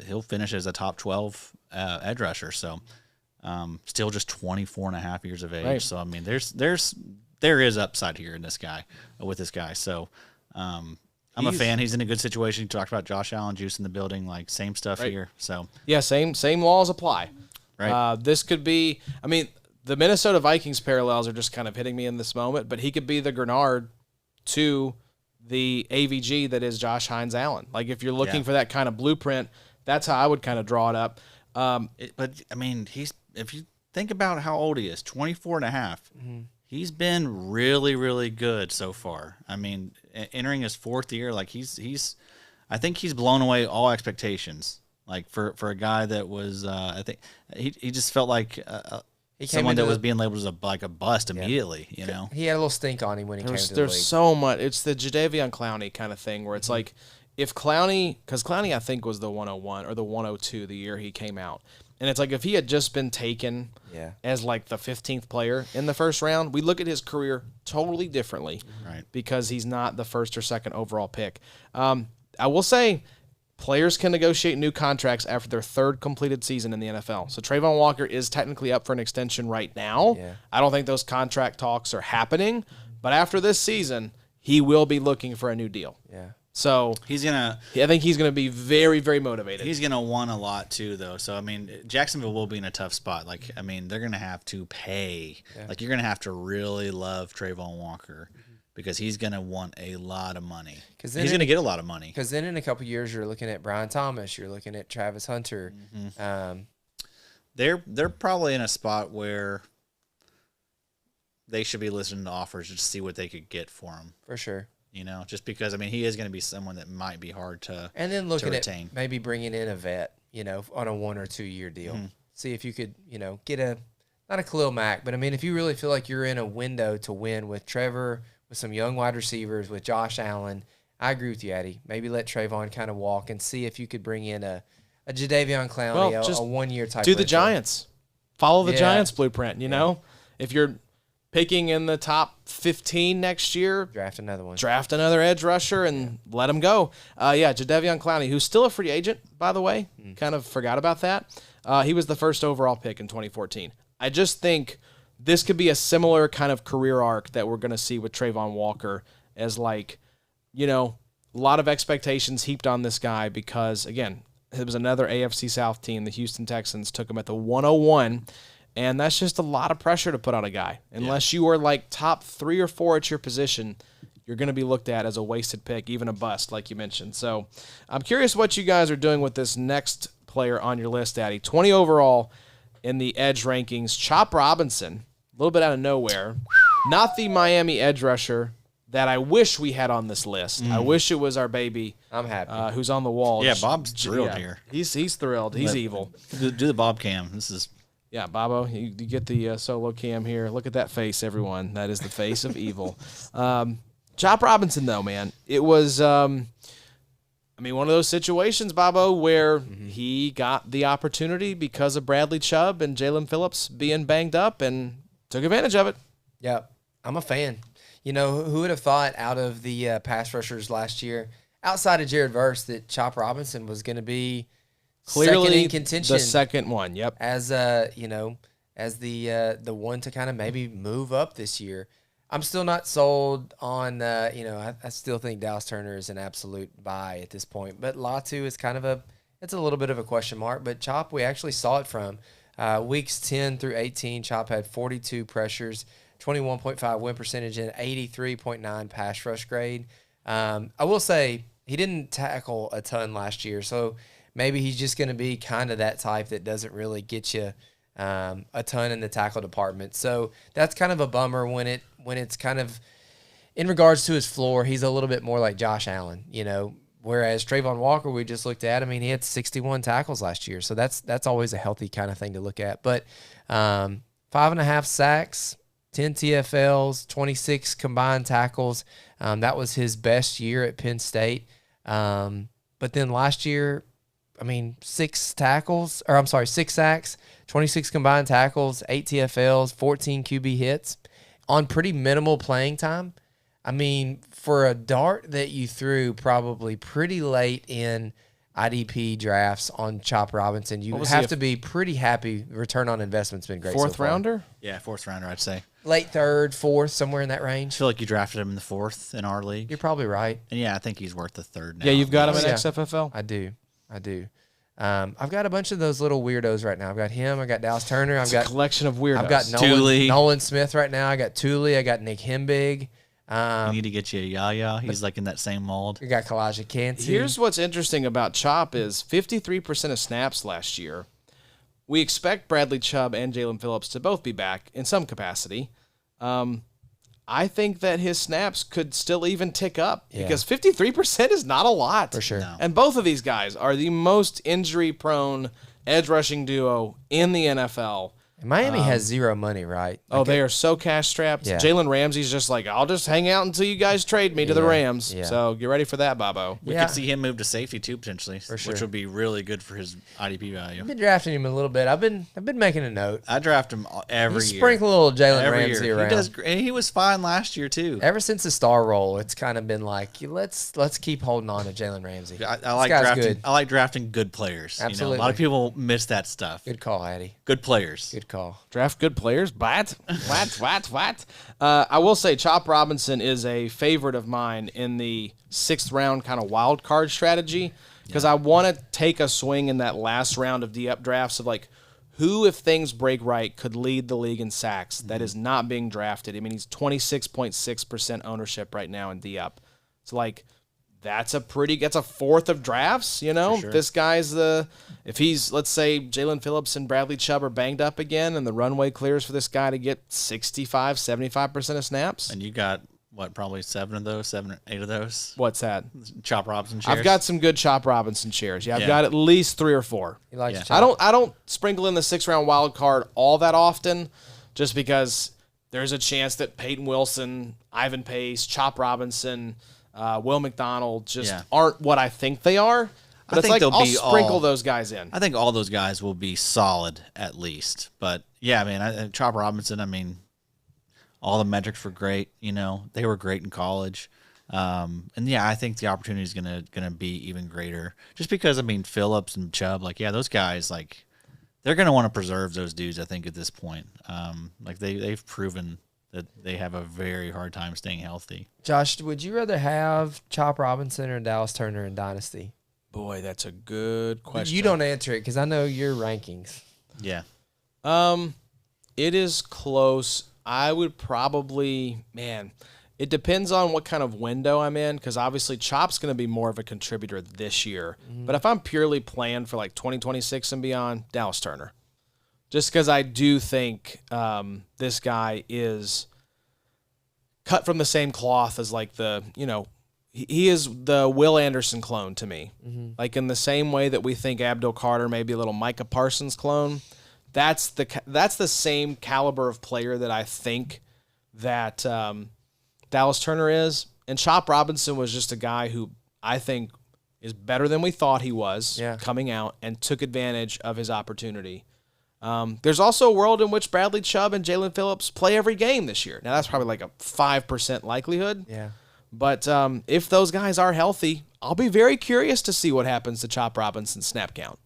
S1: he'll finish as a top 12 edge rusher. So still just 24 and a half years of age. Right. So I mean, there is upside here in this guy with this guy. So I'm a fan. He's in a good situation. You talked about Josh Allen, juice in the building, like same stuff here. So
S3: yeah, same laws apply.
S1: Right.
S3: This could be. I mean, the Minnesota Vikings parallels are just kind of hitting me in this moment. But he could be the Greenard to the AVG that is Josh Hines-Allen. Like if you're looking for that kind of blueprint, that's how I would kind of draw it up.
S1: But I mean, if you think about how old he is, 24 and a half, he's been really, really good so far. I mean, entering his 4th year, like I think he's blown away all expectations. Like for a guy that was, I think he just felt like someone that was being labeled as a bust immediately. You know,
S2: he had a little stink on him when he came to the league.
S3: There's so much. It's the Jadeveon Clowney kind of thing where it's like if Clowney, because Clowney I think was the 101 or the 102 the year he came out. And it's like if he had just been taken as like the 15th player in the first round, we look at his career totally differently,
S1: right?
S3: Because he's not the 1st or 2nd overall pick. I will say players can negotiate new contracts after their 3rd completed season in the NFL. So Travon Walker is technically up for an extension right now.
S2: Yeah.
S3: I don't think those contract talks are happening, but after this season, he will be looking for a new deal.
S2: Yeah.
S3: So
S1: I
S3: think he's gonna be very, very motivated.
S1: He's gonna want a lot too, though. So I mean, Jacksonville will be in a tough spot. Like I mean, they're gonna have to pay. Yeah. Like you're gonna have to really love Travon Walker because he's gonna want a lot of money. He's gonna get a lot of money.
S2: Because then in a couple of years, you're looking at Brian Thomas, you're looking at Travis Hunter.
S1: They're probably in a spot where they should be listening to offers just to see what they could get for him.
S2: For sure.
S1: You know, just because, I mean, he is going to be someone that might be hard to
S2: And then looking
S1: to
S2: at
S1: retain.
S2: maybe bringing in a vet, you know, on a 1 or 2 year deal. See if you could, you know, get not a Khalil Mack, but I mean, if you really feel like you're in a window to win with Trevor, with some young wide receivers, with Josh Allen, I agree with you, Addy. Maybe let Travon kind of walk and see if you could bring in a Jadeveon Clowney, a 1 year type.
S3: Do the Giants. Follow the Giants blueprint, you know? If you're picking in the top 15 next year,
S2: draft another one.
S3: Draft another edge rusher and let him go. Jadeveon Clowney, who's still a free agent, by the way. Kind of forgot about that. He was the 1st overall pick in 2014. I just think this could be a similar kind of career arc that we're going to see with Travon Walker as like, you know, a lot of expectations heaped on this guy because, again, it was another AFC South team. The Houston Texans took him at the 101. And that's just a lot of pressure to put on a guy. Unless you are like top 3 or 4 at your position, you're going to be looked at as a wasted pick, even a bust, like you mentioned. So I'm curious what you guys are doing with this next player on your list, Daddy. 20 overall in the edge rankings. Chop Robinson, a little bit out of nowhere. Not the Miami edge rusher that I wish we had on this list. I wish it was our baby.
S2: I'm happy.
S3: Who's on the wall.
S1: Yeah, Bob's thrilled here.
S3: He's thrilled. He's evil.
S1: Do the Bob cam. This is...
S3: Yeah, Bobo, you get the solo cam here. Look at that face, everyone. That is the face of evil. Chop Robinson, though, man. It was, one of those situations, Bobo, where he got the opportunity because of Bradley Chubb and Jalen Phillips being banged up and took advantage of it.
S2: Yeah, I'm a fan. You know, who would have thought out of the pass rushers last year, outside of Jared Verse, that Chop Robinson was going to be
S3: clearly
S2: second in contention,
S3: the second one. Yep.
S2: As the one to kind of maybe move up this year. I'm still not sold on I still think Dallas Turner is an absolute buy at this point. But Latu is kind of it's a little bit of a question mark. But Chop, we actually saw it from weeks 10 through 18. Chop had 42 pressures, 21.5 win percentage, and 83.9 pass rush grade. I will say he didn't tackle a ton last year, so maybe he's just going to be kind of that type that doesn't really get you a ton in the tackle department. So that's kind of a bummer when it's kind of in regards to his floor. He's a little bit more like Josh Allen, whereas Travon Walker, we just looked at. I mean, he had 61 tackles last year, so that's always a healthy kind of thing to look at. But 5.5 sacks, 10 TFLs, 26 combined tackles. That was his best year at Penn State. But then last year, 6 sacks, 26 combined tackles, 8 TFLs, 14 QB hits on pretty minimal playing time. For a dart that you threw probably pretty late in IDP drafts on Chop Robinson, you have to be pretty happy. Return on investment's been great.
S3: Fourth rounder?
S1: Yeah, 4th rounder, I'd say.
S2: Late 3rd, 4th, somewhere in that
S1: I
S2: range.
S1: feel like you drafted him in the 4th in our league.
S2: You're probably right.
S1: And yeah, I think he's worth the 3rd now.
S3: Yeah, you've got him in
S2: Yeah.
S3: XFFL?
S2: I do. I've got a bunch of those little weirdos right now. I've got him. I've got Dallas Turner.
S3: It's a collection of weirdos.
S2: I've got Nolan Smith right now. I got Thule. I got Nick Hembig.
S1: You need to get you a Yaya. He's like in that same mold.
S2: We got Kalijah Cansey.
S3: Here's what's interesting about Chop is 53% of snaps last year. We expect Bradley Chubb and Jalen Phillips to both be back in some capacity. I think that his snaps could still even tick up because 53% is not a lot.
S2: For sure.
S1: No.
S3: And both of these guys are the most injury-prone edge rushing duo in the NFL.
S2: Miami has zero money, right?
S3: They are so cash-strapped.
S2: Yeah.
S3: Jalen Ramsey's just like, I'll just hang out until you guys trade me to the Rams.
S2: Yeah.
S3: So get ready for that, Bobo.
S1: We could see him move to safety too potentially,
S2: sure.
S1: which would be really good for his IDP value.
S2: I've been drafting him a little bit. I've been making a note.
S1: I draft him every year.
S2: Sprinkle a little Jalen
S1: Every
S2: Ramsey
S1: year.
S2: around.
S1: He does. And he was fine last year too.
S2: Ever since the star roll, it's kind of been like let's keep holding on to Jalen Ramsey.
S1: I like
S2: guy's
S1: drafting.
S2: good.
S1: I like drafting good players.
S2: Absolutely.
S1: A lot of people miss that stuff.
S2: Good call, Addy.
S1: Good players.
S2: Good call.
S3: Draft good players? What? I will say Chop Robinson is a favorite of mine in the 6th round kind of wild card strategy because I want to take a swing in that last round of D-up drafts of like who, if things break right, could lead the league in sacks that is not being drafted. I mean, he's 26.6% ownership right now in D-up. It's like that's a 4th of drafts, you know?
S1: sure.
S3: This guy's if he's, let's say, Jalen Phillips and Bradley Chubb are banged up again and the runway clears for this guy to get 65, 75% of snaps.
S1: And you got, probably 7 or 8 of those?
S3: What's that?
S1: Chop Robinson shares?
S3: I've got some good Chop Robinson shares. Yeah, I've
S1: Yeah.
S3: got at least 3 or 4.
S2: He likes
S1: Yeah.
S2: to chop.
S3: I don't sprinkle in the 6th round wild card all that often just because there's a chance that Peyton Wilson, Ivan Pace, Chop Robinson, Will McDonald just aren't what I think they are. But it's like I'll sprinkle those guys in.
S1: I think all those guys will be solid at least. But yeah, I mean, Chop Robinson, I mean, all the metrics were great. You know, they were great in college. And yeah, I think the opportunity is gonna be even greater. Just because I mean, Phillips and Chubb, like those guys, like they're gonna want to preserve those dudes. I think at this point, like they've proven that they have a very hard time staying healthy.
S2: Josh, would you rather have Chop Robinson or Dallas Turner in Dynasty?
S3: Boy, that's a good question.
S2: You don't answer it because I know your rankings.
S1: Yeah.
S3: It is close. I would probably, it depends on what kind of window I'm in because obviously Chop's going to be more of a contributor this year. But if I'm purely playing for like 2026 and beyond, Dallas Turner. Just because I do think this guy is cut from the same cloth as like he is the Will Anderson clone to me. Like in the same way that we think Abdul Carter may be a little Micah Parsons clone. That's the same caliber of player that I think that Dallas Turner is. And Chop Robinson was just a guy who I think is better than we thought he was coming out and took advantage of his opportunity. There's also a world in which Bradley Chubb and Jalen Phillips play every game this year. Now, that's probably like a 5% likelihood.
S2: Yeah.
S3: But if those guys are healthy, I'll be very curious to see what happens to Chop Robinson's snap count.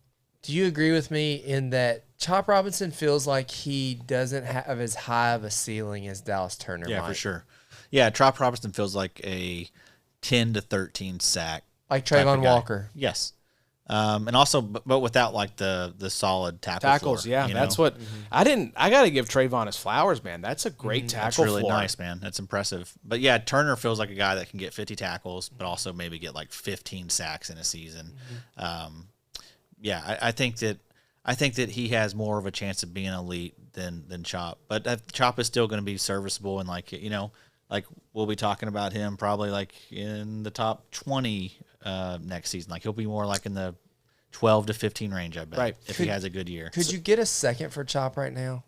S2: Do you agree with me in that Chop Robinson feels like he doesn't have as high of a ceiling as Dallas Turner
S1: Yeah,
S2: might?
S1: for sure. Yeah, Chop Robinson feels like a 10 to 13 sack.
S2: Like
S1: type of
S2: Trayvon
S1: guy.
S2: Walker.
S1: Yes. And also, but without like the solid
S3: Tackles,
S1: floor,
S3: yeah.
S1: you
S3: That's
S1: know?
S3: what I got to give Trayvon his flowers, man. That's a great tackle
S1: That's really
S3: floor.
S1: nice, man. That's impressive. But yeah, Turner feels like a guy that can get 50 tackles, but also maybe get like 15 sacks in a season. I think that he has more of a chance of being elite than Chop. But Chop is still going to be serviceable and like we'll be talking about him probably like in the top 20 next season. Like he'll be more like in the 12 to 15 range, I bet.
S3: Right.
S1: If he has a good year.
S2: Could you get a second for Chop right now?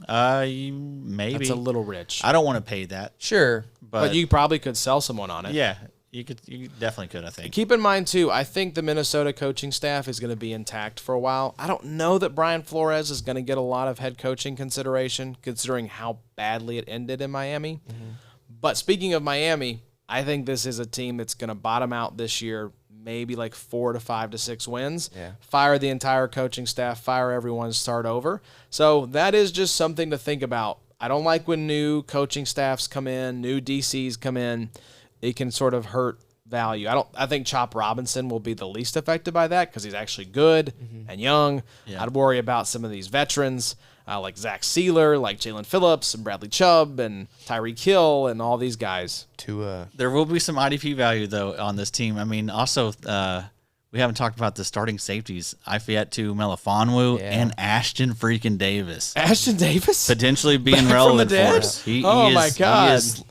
S1: Maybe.
S3: That's a little rich.
S1: I don't want to pay that,
S2: Sure.
S3: But you probably could sell someone on it.
S1: yeah, you definitely could, I think.
S3: Keep in mind, too, I think the Minnesota coaching staff is going to be intact for a while. I don't know that Brian Flores is going to get a lot of head coaching consideration, considering how badly it ended in Miami. But speaking of Miami, I think this is a team that's going to bottom out this year, maybe like 4 to 5 to 6 wins.
S2: Yeah.
S3: Fire the entire coaching staff, fire everyone, start over. So that is just something to think about. I don't like when new coaching staffs come in, new DCs come in. It can sort of hurt value. I think Chop Robinson will be the least affected by that because he's actually good and young.
S1: Yeah.
S3: I'd worry about some of these veterans. like Zach Sealer, like Jalen Phillips and Bradley Chubb and Tyreek Hill and all these guys.
S1: There will be some IDP value, though, on this team. I mean, also, we haven't talked about the starting safeties, Ifeatu Melifonwu and Ashton freaking Davis.
S3: Ashton Davis?
S1: Potentially being
S3: Back
S1: relevant
S3: from the
S1: for
S3: dead?
S1: us.
S3: My God.
S1: He is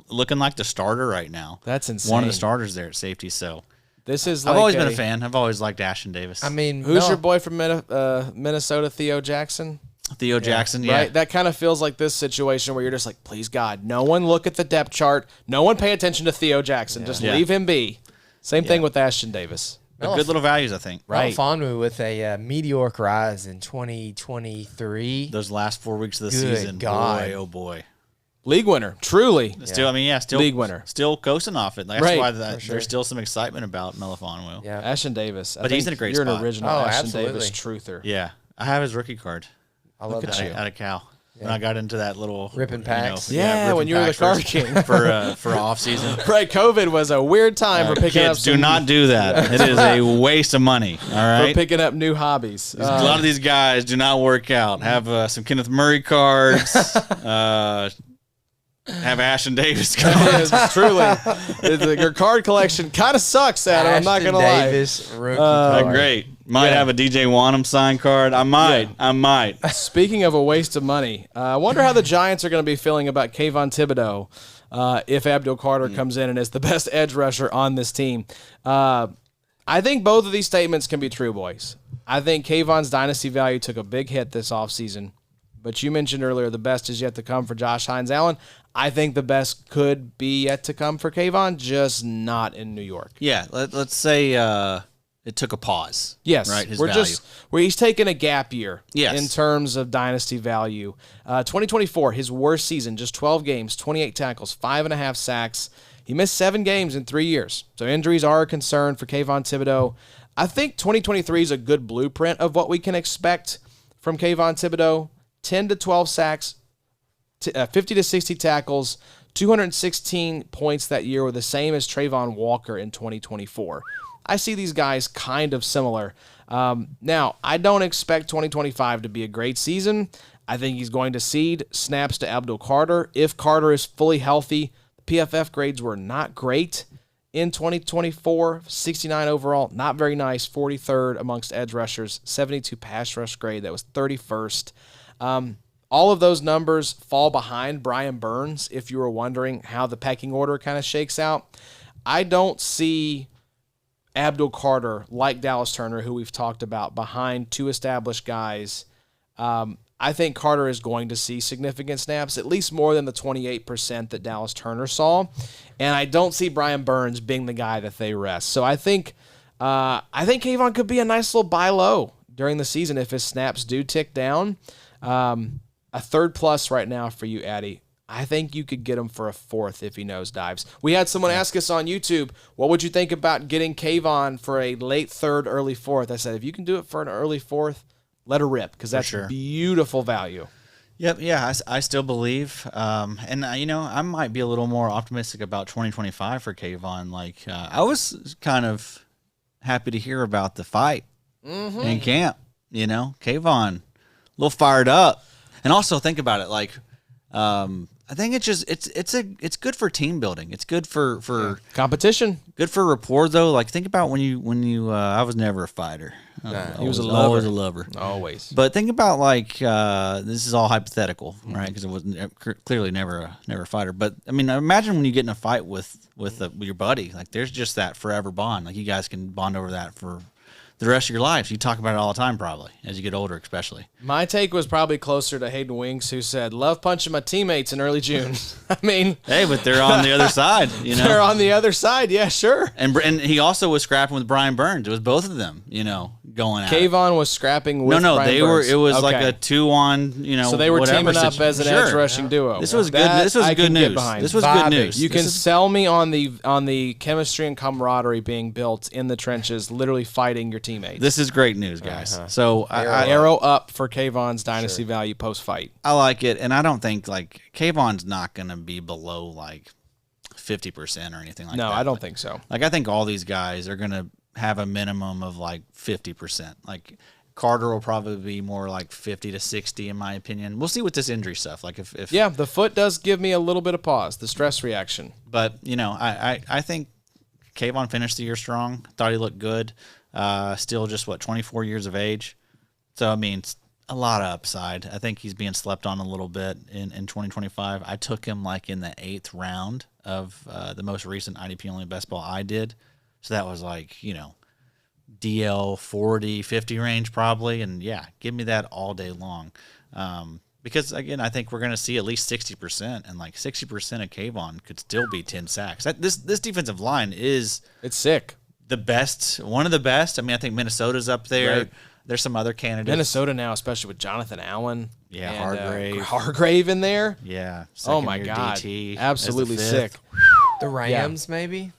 S1: looking like the starter right now.
S3: That's insane.
S1: One of the starters there at safety, so...
S3: This is
S1: I've
S3: like
S1: always been a fan. I've always liked Ashton Davis.
S2: I mean,
S3: Who's your boy from Minnesota, Theo Jackson?
S1: Theo Jackson, yeah.
S3: Right? That kind of feels like this situation where you're just like, please, God, no one look at the depth chart. No one pay attention to Theo Jackson. Just leave him be. Same thing with Ashton Davis.
S1: Good little values, I think.
S2: Right. Fonwu with a meteoric rise in 2023.
S1: Those last 4 weeks of the
S2: Good
S1: season.
S2: God.
S1: Boy, oh boy.
S3: League winner, truly.
S1: Still, I mean, still
S3: League winner.
S1: Still coasting off it. That's
S3: Right.
S1: why there's still some excitement about Melifonwu.
S2: Yeah.
S3: Ashton Davis.
S1: But he's in a great
S3: You're
S1: spot.
S3: an original
S2: Oh,
S3: Ashton
S2: absolutely.
S3: Davis truther.
S1: Yeah. I have his rookie card.
S2: I love that.
S1: Out of Cal. When I got into that little
S2: Ripping packs.
S3: Yeah, when
S1: ripping
S3: you were the
S1: packs
S3: card king.
S1: for off season.
S3: Right, COVID was a weird time for picking up
S1: Kids, do
S3: some,
S1: not do that. It is a waste of money. All
S3: for
S1: right.
S3: picking up new hobbies.
S1: A lot of these guys do not work out. Have some Kenneth Murray cards. Have Ashton Davis cards.
S3: Truly, your card collection kind of sucks, Adam. I'm not gonna lie.
S2: Davis rookie card.
S1: Great. Might have a DJ Wanham signed card. I might.
S3: Speaking of a waste of money, I wonder how the Giants are going to be feeling about Kayvon Thibodeaux if Abdul Carter comes in and is the best edge rusher on this team. I think both of these statements can be true, boys. I think Kayvon's dynasty value took a big hit this offseason. But you mentioned earlier the best is yet to come for Josh Hines-Allen. I think the best could be yet to come for Kayvon, just not in New York.
S1: Yeah. Let's say it took a pause.
S3: Yes,
S1: Right. His
S3: we're
S1: value.
S3: where he's taken a gap year.
S1: Yes.
S3: In terms of dynasty value, 2024, his worst season, just 12 games, 28 tackles, 5.5 sacks. He missed 7 games in 3 years, so injuries are a concern for Kayvon Thibodeaux. I think 2023 is a good blueprint of what we can expect from Kayvon Thibodeaux. 10 to 12 sacks, 50 to 60 tackles, 216 points that year were the same as Travon Walker in 2024. I see these guys kind of similar. Now, I don't expect 2025 to be a great season. I think he's going to cede snaps to Abdul Carter. If Carter is fully healthy, the PFF grades were not great in 2024. 69 overall, not very nice. 43rd amongst edge rushers, 72 pass rush grade. That was 31st. All of those numbers fall behind Brian Burns, if you were wondering how the pecking order kind of shakes out. I don't see Abdul Carter, like Dallas Turner, who we've talked about, behind two established guys. I think Carter is going to see significant snaps, at least more than the 28% that Dallas Turner saw. And I don't see Brian Burns being the guy that they rest. So I think Kayvon could be a nice little buy low during the season if his snaps do tick down. A third plus right now for you, Addy. I think you could get him for a fourth if he nosedives. We had someone ask us on YouTube, what would you think about getting Kayvon for a late third, early fourth? I said, if you can do it for an early fourth, let her rip, because that's beautiful value.
S1: Yep, yeah, I still believe. And, I might be a little more optimistic about 2025 for Kayvon. Like, I was kind of happy to hear about the fight in camp. Kayvon, a little fired up. And also think about it, like, I think it's good for team building. It's good for
S3: competition. Good
S1: for rapport, though. Like, think about when you I was never a fighter.
S3: He was
S1: always a lover.
S3: Always.
S1: But think about, like, this is all hypothetical, right? Because it was clearly never a fighter. But I mean, imagine when you get in a fight with your buddy. Like, there's just that forever bond. Like, you guys can bond over that for the rest of your lives. You talk about it all the time, probably, as you get older, especially.
S3: My take was probably closer to Hayden Winks, who said, love punching my teammates in early June. I mean...
S1: Hey, but they're on the other side,
S3: They're on the other side, yeah, sure.
S1: And he also was scrapping with Brian Burns. It was both of them, going at
S3: Kayvon was scrapping with Brian Burns.
S1: It was like a 2-on,
S3: So they were teaming up as an edge rushing duo.
S1: This was good. This was good news. This was good news.
S3: You can sell me on the chemistry and camaraderie being built in the trenches, literally fighting your teammates.
S1: This is great news, guys. So
S3: arrow up for Kayvon's dynasty value post fight.
S1: I like it, and I don't think like Kayvon's not going to be below like 50% or anything like that.
S3: No, I don't think so.
S1: Like, I think all these guys are going to have a minimum of like 50%. Like, Carter will probably be more like 50 to 60 in my opinion. We'll see with this injury stuff. Like if
S3: Yeah, the foot does give me a little bit of pause, the stress reaction.
S1: But, I think Kayvon finished the year strong. Thought he looked good. Still just, 24 years of age. So, I mean, it's a lot of upside. I think he's being slept on a little bit in 2025. I took him like in the 8th round of the most recent IDP-only best ball I did. So that was like, DL 40, 50 range probably. And, yeah, give me that all day long. Because, again, I think we're going to see at least 60%, and like 60% of Kayvon could still be 10 sacks. This defensive line is
S3: It's sick.
S1: the best, one of the best. I mean, I think Minnesota's up there.
S3: Right.
S1: There's some other candidates.
S3: Minnesota now, especially with Jonathan Allen.
S1: Yeah,
S3: and,
S1: Hargrave.
S3: Hargrave in there.
S1: Yeah.
S3: Oh, my
S1: second-year
S3: God.
S1: DT
S3: Absolutely
S1: as the
S3: sick.
S1: fifth.
S2: The Rams, maybe?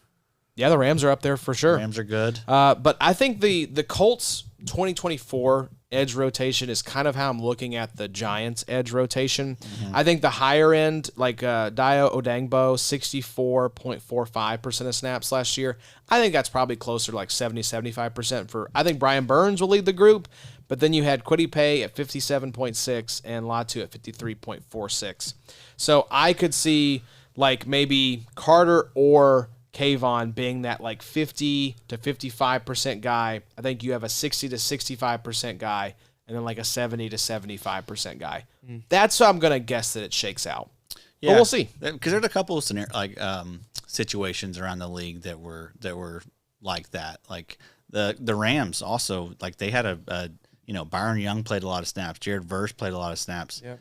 S3: Yeah, the Rams are up there for sure.
S1: Rams are good.
S3: But I think the Colts 2024 edge rotation is kind of how I'm looking at the Giants edge rotation. I think the higher end, like Dio Odangbo, 64.45% of snaps last year. I think that's probably closer to like 70-75% for. I think Brian Burns will lead the group, but then you had Kwity Paye at 57.6 and Latu at 53.46. So I could see like maybe Carter or Kayvon being that like 50 to 55% guy. I think you have a 60 to 65% guy, and then like a 70 to 75% guy. That's how I'm gonna guess that it shakes out.
S1: Yeah,
S3: But we'll see.
S1: Because there's a couple of situations around the league that were like that. Like the Rams also, like they had Byron Young played a lot of snaps. Jared Verse played a lot of snaps.
S2: Yep.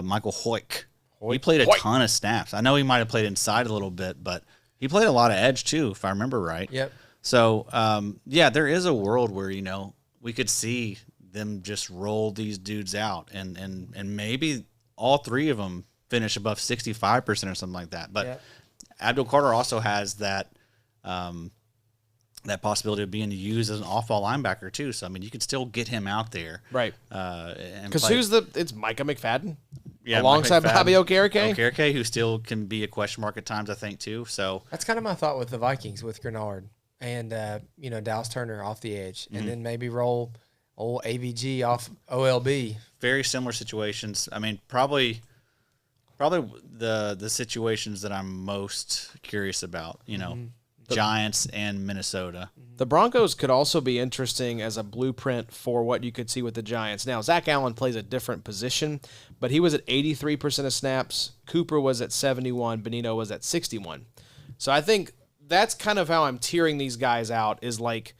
S1: Michael Hoyk. He played a ton of snaps. I know he might have played inside a little bit, but he played a lot of edge too, if I remember right.
S2: Yep.
S1: So, there is a world where, we could see them just roll these dudes out and maybe all three of them finish above 65% or something like that. But
S2: Yep.
S1: Abdul Carter also has that possibility of being used as an off-ball linebacker too. So, I mean, you could still get him out there.
S3: Right.
S1: Because
S3: it's Micah McFadden?
S1: Yeah,
S3: alongside
S1: Mike McFadden,
S3: Bobby Okereke?
S1: Okereke, who still can be a question mark at times, I think, too. So
S2: That's kind of my thought with the Vikings with Greenard and, Dallas Turner off the edge. And then maybe roll old AVG off OLB.
S1: very similar situations. I mean, probably the situations that I'm most curious about, Giants and Minnesota.
S3: The Broncos could also be interesting as a blueprint for what you could see with the Giants. Now, Zach Allen plays a different position, but he was at 83% of snaps. Cooper was at 71. Bonitto was at 61. So I think that's kind of how I'm tiering these guys out, is like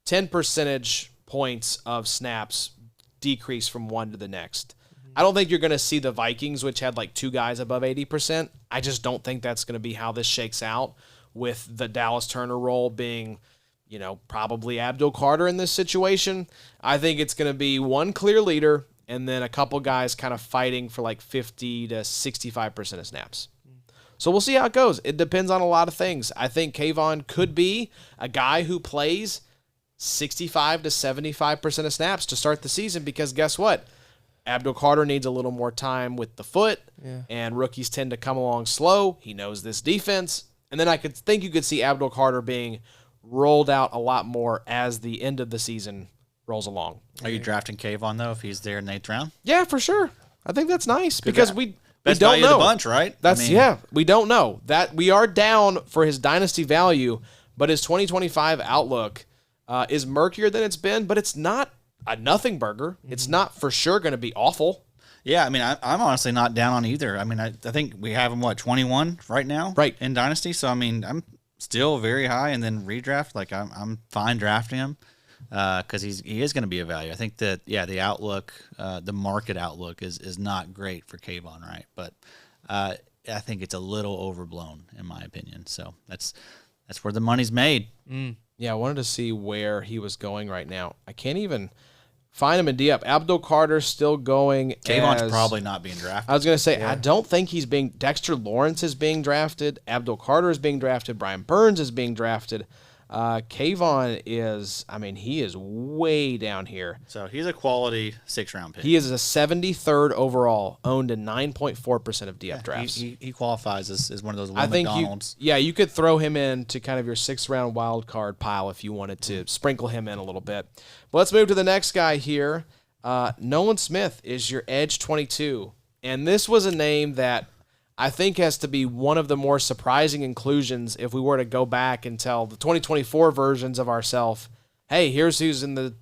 S3: 10 percentage points of snaps decrease from one to the next. I don't think you're going to see the Vikings, which had like two guys above 80%. I just don't think that's going to be how this shakes out, with the Dallas Turner role being, probably Abdul Carter in this situation. I think it's going to be one clear leader and then a couple guys kind of fighting for like 50 to 65% of snaps. So we'll see how it goes. It depends on a lot of things. I think Kayvon could be a guy who plays 65 to 75% of snaps to start the season, because guess what? Abdul Carter needs a little more time with the foot, and rookies tend to come along slow. He knows this defense. And then I could think you could see Abdul Carter being rolled out a lot more as the end of the season rolls along.
S1: Are you drafting Kayvon, though, if he's there in the 8th round?
S3: Yeah, for sure. I think that's nice because we
S1: Best
S3: don't
S1: value
S3: know.
S1: of the bunch, right?
S3: We don't know. That we are down for his dynasty value, but his 2025 outlook is murkier than it's been, but it's not a nothing burger. It's not for sure going to be awful.
S1: Yeah, I mean, I'm honestly not down on either. I mean, I think we have him, 21 right now?
S3: Right.
S1: In Dynasty. So, I mean, I'm still very high, and then redraft, like, I'm fine drafting him because he is going to be a value. I think that, the outlook, the market outlook is not great for Kayvon, right? But I think it's a little overblown, in my opinion. So, that's where the money's made.
S3: Yeah, I wanted to see where he was going right now. I can't even find him in D-Up. Abdul Carter's still going.
S1: Kayvon's probably not being drafted.
S3: I was going to say, I don't think he's being. Dexter Lawrence is being drafted. Abdul Carter is being drafted. Brian Burns is being drafted. Kayvon is, I mean, he is way down here.
S1: So he's a quality 6th-round pick.
S3: He is a 73rd overall, owned in 9.4% of DF drafts.
S1: He qualifies as one of those Will
S3: I think
S1: McDonald's.
S3: you could throw him into kind of your 6th-round wild card pile if you wanted to sprinkle him in a little bit. But let's move to the next guy here. Nolan Smith is your edge 22. And this was a name that I think has to be one of the more surprising inclusions if we were to go back and tell the 2024 versions of ourselves, hey, here's who's in the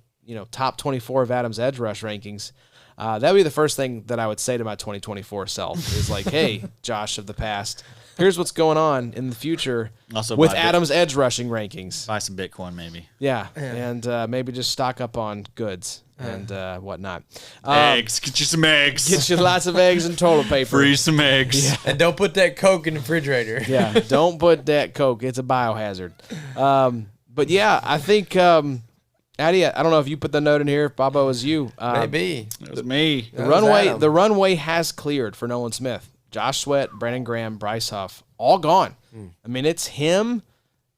S3: top 24 of Adam's edge rush rankings. That would be the first thing that I would say to my 2024 self is like, hey, Josh of the past, here's what's going on in the future
S1: Also
S3: with
S1: buy
S3: Adam's edge rushing rankings.
S1: Buy some Bitcoin, maybe.
S3: Yeah, and maybe just stock up on goods and whatnot.
S1: Eggs. Get you some eggs.
S3: Get you lots of eggs and toilet paper.
S1: Freeze some eggs.
S2: And don't put that Coke in the refrigerator.
S3: Yeah, don't put that Coke. It's a biohazard. But yeah, I think, Addy, I don't know if you put the note in here. If Bobo is you.
S2: Maybe.
S1: It was me.
S3: The runway has cleared for Nolan Smith. Josh Sweat, Brandon Graham, Bryce Huff, all gone. I mean, it's him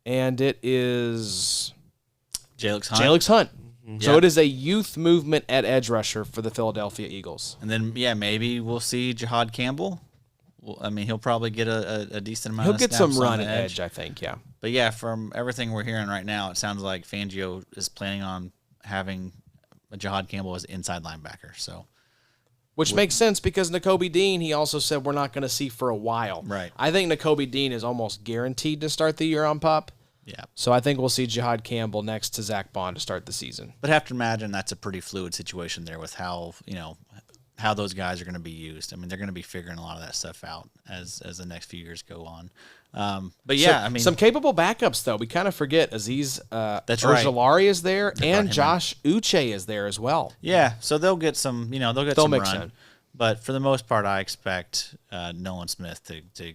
S3: and it is
S1: Jalix Hunt.
S3: Jalix Hunt. So
S1: Yeah.
S3: it is a youth movement at edge rusher for the Philadelphia Eagles.
S1: And then, maybe we'll see Jahad Campbell. Well, I mean, he'll probably get a decent amount
S3: He'll
S1: of
S3: get
S1: snaps
S3: some
S1: on
S3: run
S1: the
S3: at edge, I think, yeah.
S1: But yeah, from everything we're hearing right now, it sounds like Fangio is planning on having Jahad Campbell as inside linebacker. So,
S3: Which makes sense because Nakobe Dean, he also said we're not going to see for a while.
S1: Right.
S3: I think Nakobe Dean is almost guaranteed to start the year on PUP.
S1: yeah.
S3: So I think we'll see Jahad Campbell next to Zach Bond to start the season.
S1: But have to imagine that's a pretty fluid situation there with how those guys are going to be used. I mean, they're going to be figuring a lot of that stuff out as the next few years go on. But yeah,
S3: So,
S1: I mean,
S3: some capable backups though. We kind of forget Aziz
S1: That's right.
S3: Ojulari is there and
S1: him
S3: Josh Uche is there as well.
S1: yeah. So they'll get some, they'll get
S3: They'll
S1: some
S3: mix
S1: run.
S3: in.
S1: But for the most part, I expect Nolan Smith to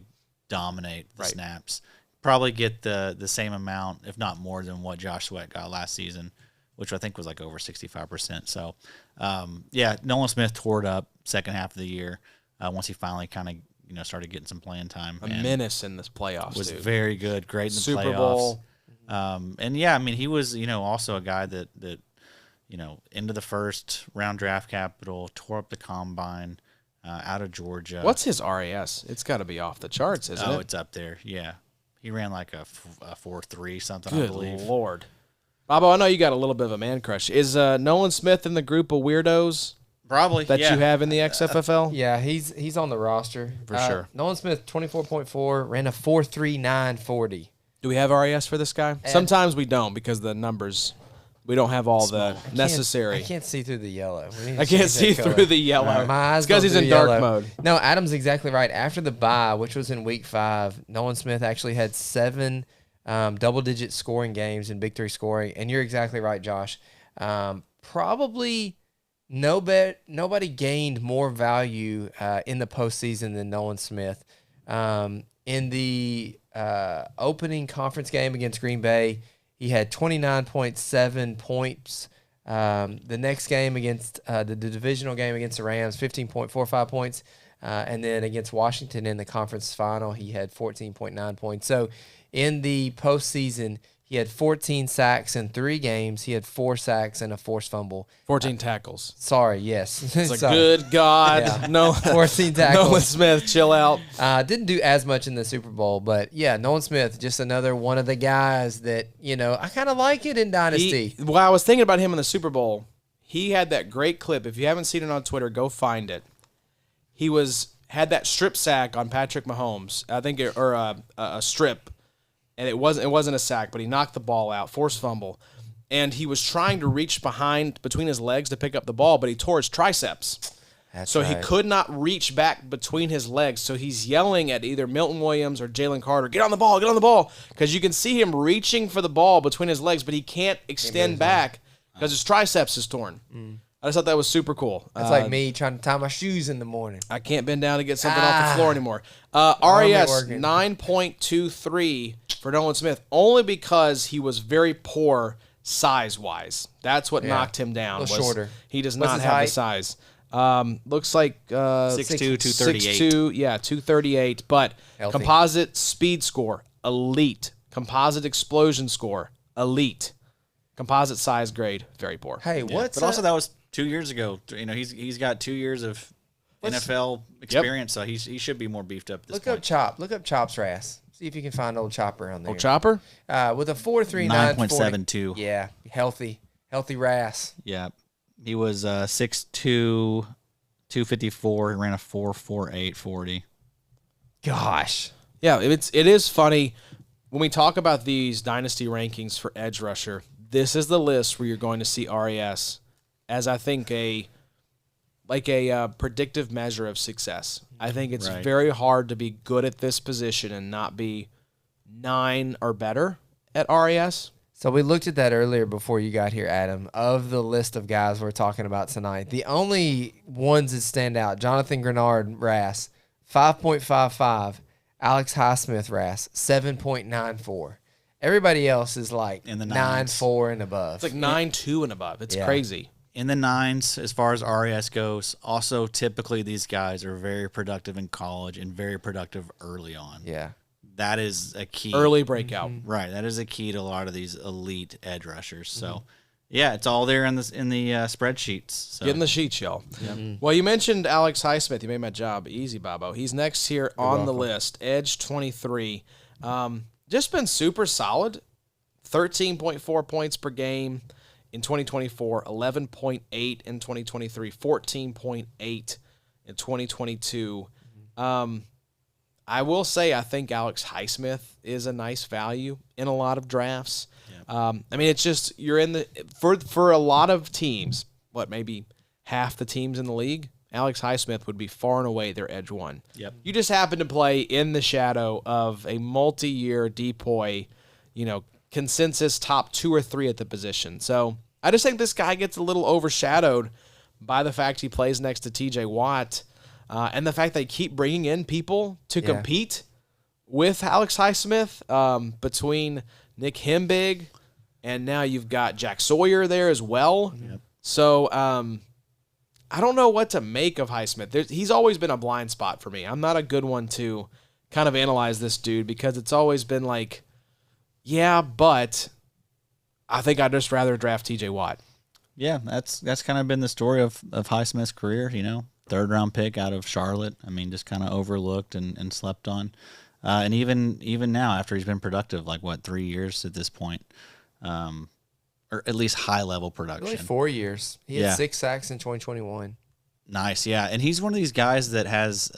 S1: dominate the
S3: Right.
S1: snaps. Probably get the same amount, if not more, than what Josh Sweat got last season, which I think was like over 65%. So, Nolan Smith tore it up second half of the year once he finally kind of started getting some playing time.
S3: A menace in this playoffs,
S1: Was
S3: dude.
S1: very good, great in the
S3: Super
S1: playoffs.
S3: Bowl.
S1: I mean, he was also a guy that into the first round draft capital, tore up the combine out of Georgia.
S3: What's his RAS? It's got to be off the charts, isn't it?
S1: It's up there. Yeah, he ran like a 4.3 something, I
S3: Good
S1: believe.
S3: Lord. Bobo, I know you got a little bit of a man crush. Is Nolan Smith in the group of weirdos
S1: Probably
S3: that you have in the XFFL?
S2: Yeah, he's on the roster.
S3: For sure.
S2: Nolan Smith, 24.4, ran a 4.3940.
S3: Do we have RAS for this guy? Sometimes we don't because the numbers, we don't have all the necessary.
S2: I can't see through the yellow. We need to
S3: I can't
S2: change
S3: see
S2: that color.
S3: through the yellow.
S2: My eyes
S3: It's because
S2: don't
S3: he's
S2: do
S3: in dark
S2: yellow.
S3: mode.
S2: No, Adam's exactly right. After the bye, which was in week 5, Nolan Smith actually had 7 double-digit scoring games in Big 3 scoring. And you're exactly right, Josh. Probably nobody gained more value in the postseason than Nolan Smith. In the opening conference game against Green Bay, he had 29.7 points. The next game against the divisional game against the Rams, 15.45 points. And then against Washington in the conference final, he had 14.9 points. So in the postseason, he had 14 sacks in 3 games. He had 4 sacks and a forced fumble.
S3: 14 tackles.
S2: Sorry, yes.
S3: It's like,
S2: Sorry.
S3: good God.
S2: Yeah.
S3: No,
S2: 14 tackles.
S3: Nolan Smith, chill out.
S2: Didn't do as much in the Super Bowl, but yeah, Nolan Smith, just another one of the guys that, I kind of like it in Dynasty.
S3: Well, I was thinking about him in the Super Bowl. He had that great clip. If you haven't seen it on Twitter, go find it. He had that strip sack on Patrick Mahomes. I think, or a strip, and it wasn't a sack, but he knocked the ball out, forced fumble, and he was trying to reach between his legs to pick up the ball, but he tore his triceps. So he could not reach back between his legs. So he's yelling at either Milton Williams or Jalen Carter, get on the ball, because you can see him reaching for the ball between his legs, but he can't extend back because his triceps is torn. I just thought that was super cool.
S2: It's like me trying to tie my shoes in the morning.
S3: I can't bend down to get something off the floor anymore. RAS
S2: working.
S3: 9.23 for Nolan Smith, only because he was very poor size-wise. That's what knocked him down.
S2: A little shorter.
S3: He does
S2: What's
S3: not
S2: his
S3: have the
S2: height?
S3: size. Looks like
S1: 6'2", 238.
S3: 6'2", yeah, 238. But
S2: Healthy.
S3: composite speed score, elite. Composite explosion score, elite. Composite size grade, very poor.
S2: Hey,
S1: Yeah.
S2: what's
S1: But also that was 2 years ago. He's got 2 years of NFL experience, so he should be more beefed up. At this point.
S2: Look up Chop's RAS. See if you can find old Chopper on there.
S3: Old Chopper?
S2: With a 4.39,
S1: 9.72.
S2: Yeah, healthy RAS.
S1: Yeah, he was 6'2", 254. He ran a 4.48 40.
S2: Gosh.
S3: Yeah, it is funny when we talk about these dynasty rankings for edge rusher. This is the list where you're going to see RAS as I think a predictive measure of success. I think it's very hard to be good at this position and not be 9 or better at RAS.
S2: So we looked at that earlier before you got here, Adam. Of the list of guys we're talking about tonight, the only ones that stand out: Jonathan Greenard RAS 5.55, Alex Highsmith RAS 7.94. Everybody else is like
S1: in the
S2: 9.4 and above.
S3: It's like 9.2 and above. It's crazy.
S1: In the 9s, as far as RAS goes, also typically these guys are very productive in college and very productive early on.
S2: Yeah.
S1: That is a key.
S3: Early breakout.
S1: Right. That is a key to a lot of these elite edge rushers. So, yeah, it's all there in the spreadsheets. So.
S3: Get in the sheets, y'all. Well, you mentioned Alex Highsmith. You made my job easy, Bobo. He's next here on the list. Edge 23. Just been super solid. 13.4 points per game in 2024, 11.8 in 2023, 14.8 in 2022. I will say I think Alex Highsmith is a nice value in a lot of drafts. I mean, it's just you're in the for a lot of teams, maybe half the teams in the league, Alex Highsmith would be far and away their edge one.
S1: Yep.
S3: You just happen to play in the shadow of a multi-year DPOY, consensus top 2 or 3 at the position. So I just think this guy gets a little overshadowed by the fact he plays next to TJ Watt. And the fact they keep bringing in people to compete with Alex Highsmith between Nick Hembig and now you've got Jack Sawyer there as well. Yep. So I don't know what to make of Highsmith. He's always been a blind spot for me. I'm not a good one to kind of analyze this dude because it's always been like, yeah, but I think I'd just rather draft TJ Watt.
S1: Yeah, that's kind of been the story of Highsmith's career, 3rd round pick out of Charlotte. I mean, just kind of overlooked and slept on. And even now, after he's been productive, 3 years at this point, or at least high level production.
S2: Really 4 years. He had 6 sacks in 2021.
S1: Nice, yeah. And he's one of these guys that has,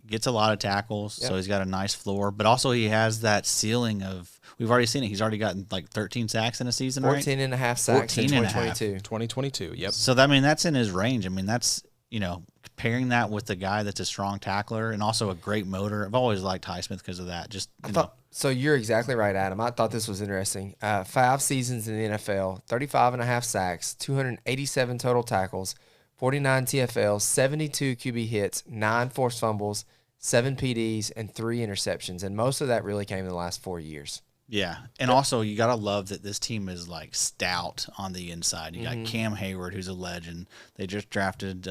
S1: gets a lot of tackles, so he's got a nice floor. But also he has that ceiling of, we've already seen it. He's already gotten 13 sacks in a season,
S2: 14 and a half sacks in 2022.
S3: 2022, yep.
S1: So, that's in his range. I mean, that's, pairing that with a guy that's a strong tackler and also a great motor. I've always liked Highsmith because of that.
S2: So you're exactly right, Adam. I thought this was interesting. 5 seasons in the NFL, 35 and a half sacks, 287 total tackles, 49 TFLs, 72 QB hits, 9 forced fumbles, 7 PDs, and 3 interceptions. And most of that really came in the last 4 years.
S1: Yeah, and also you gotta love that this team is stout on the inside. You got Cam Hayward, who's a legend. They just drafted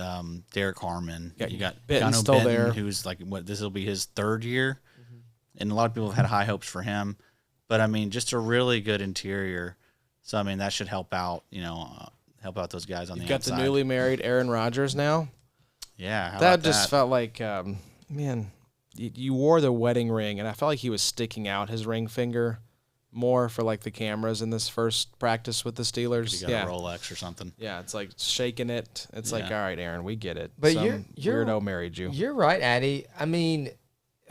S1: Derek Harmon. You got
S3: Benton
S1: Gano
S3: still
S1: Benton,
S3: there.
S1: who's this will be his 3rd year, and a lot of people have had high hopes for him. But I mean, just a really good interior. So I mean, that should help out. Help out those guys on the
S3: got
S1: outside.
S3: the newly married Aaron Rodgers now.
S1: Yeah, how
S3: that
S1: about
S3: just felt like man. You wore the wedding ring, and I felt like he was sticking out his ring finger more for the cameras in this first practice with the Steelers.
S1: You got a Rolex or something.
S3: Yeah, it's like shaking it. It's all right, Aaron, we get it.
S2: But
S3: Some
S2: you're
S3: weirdo married you.
S2: You're right, Addy. I mean,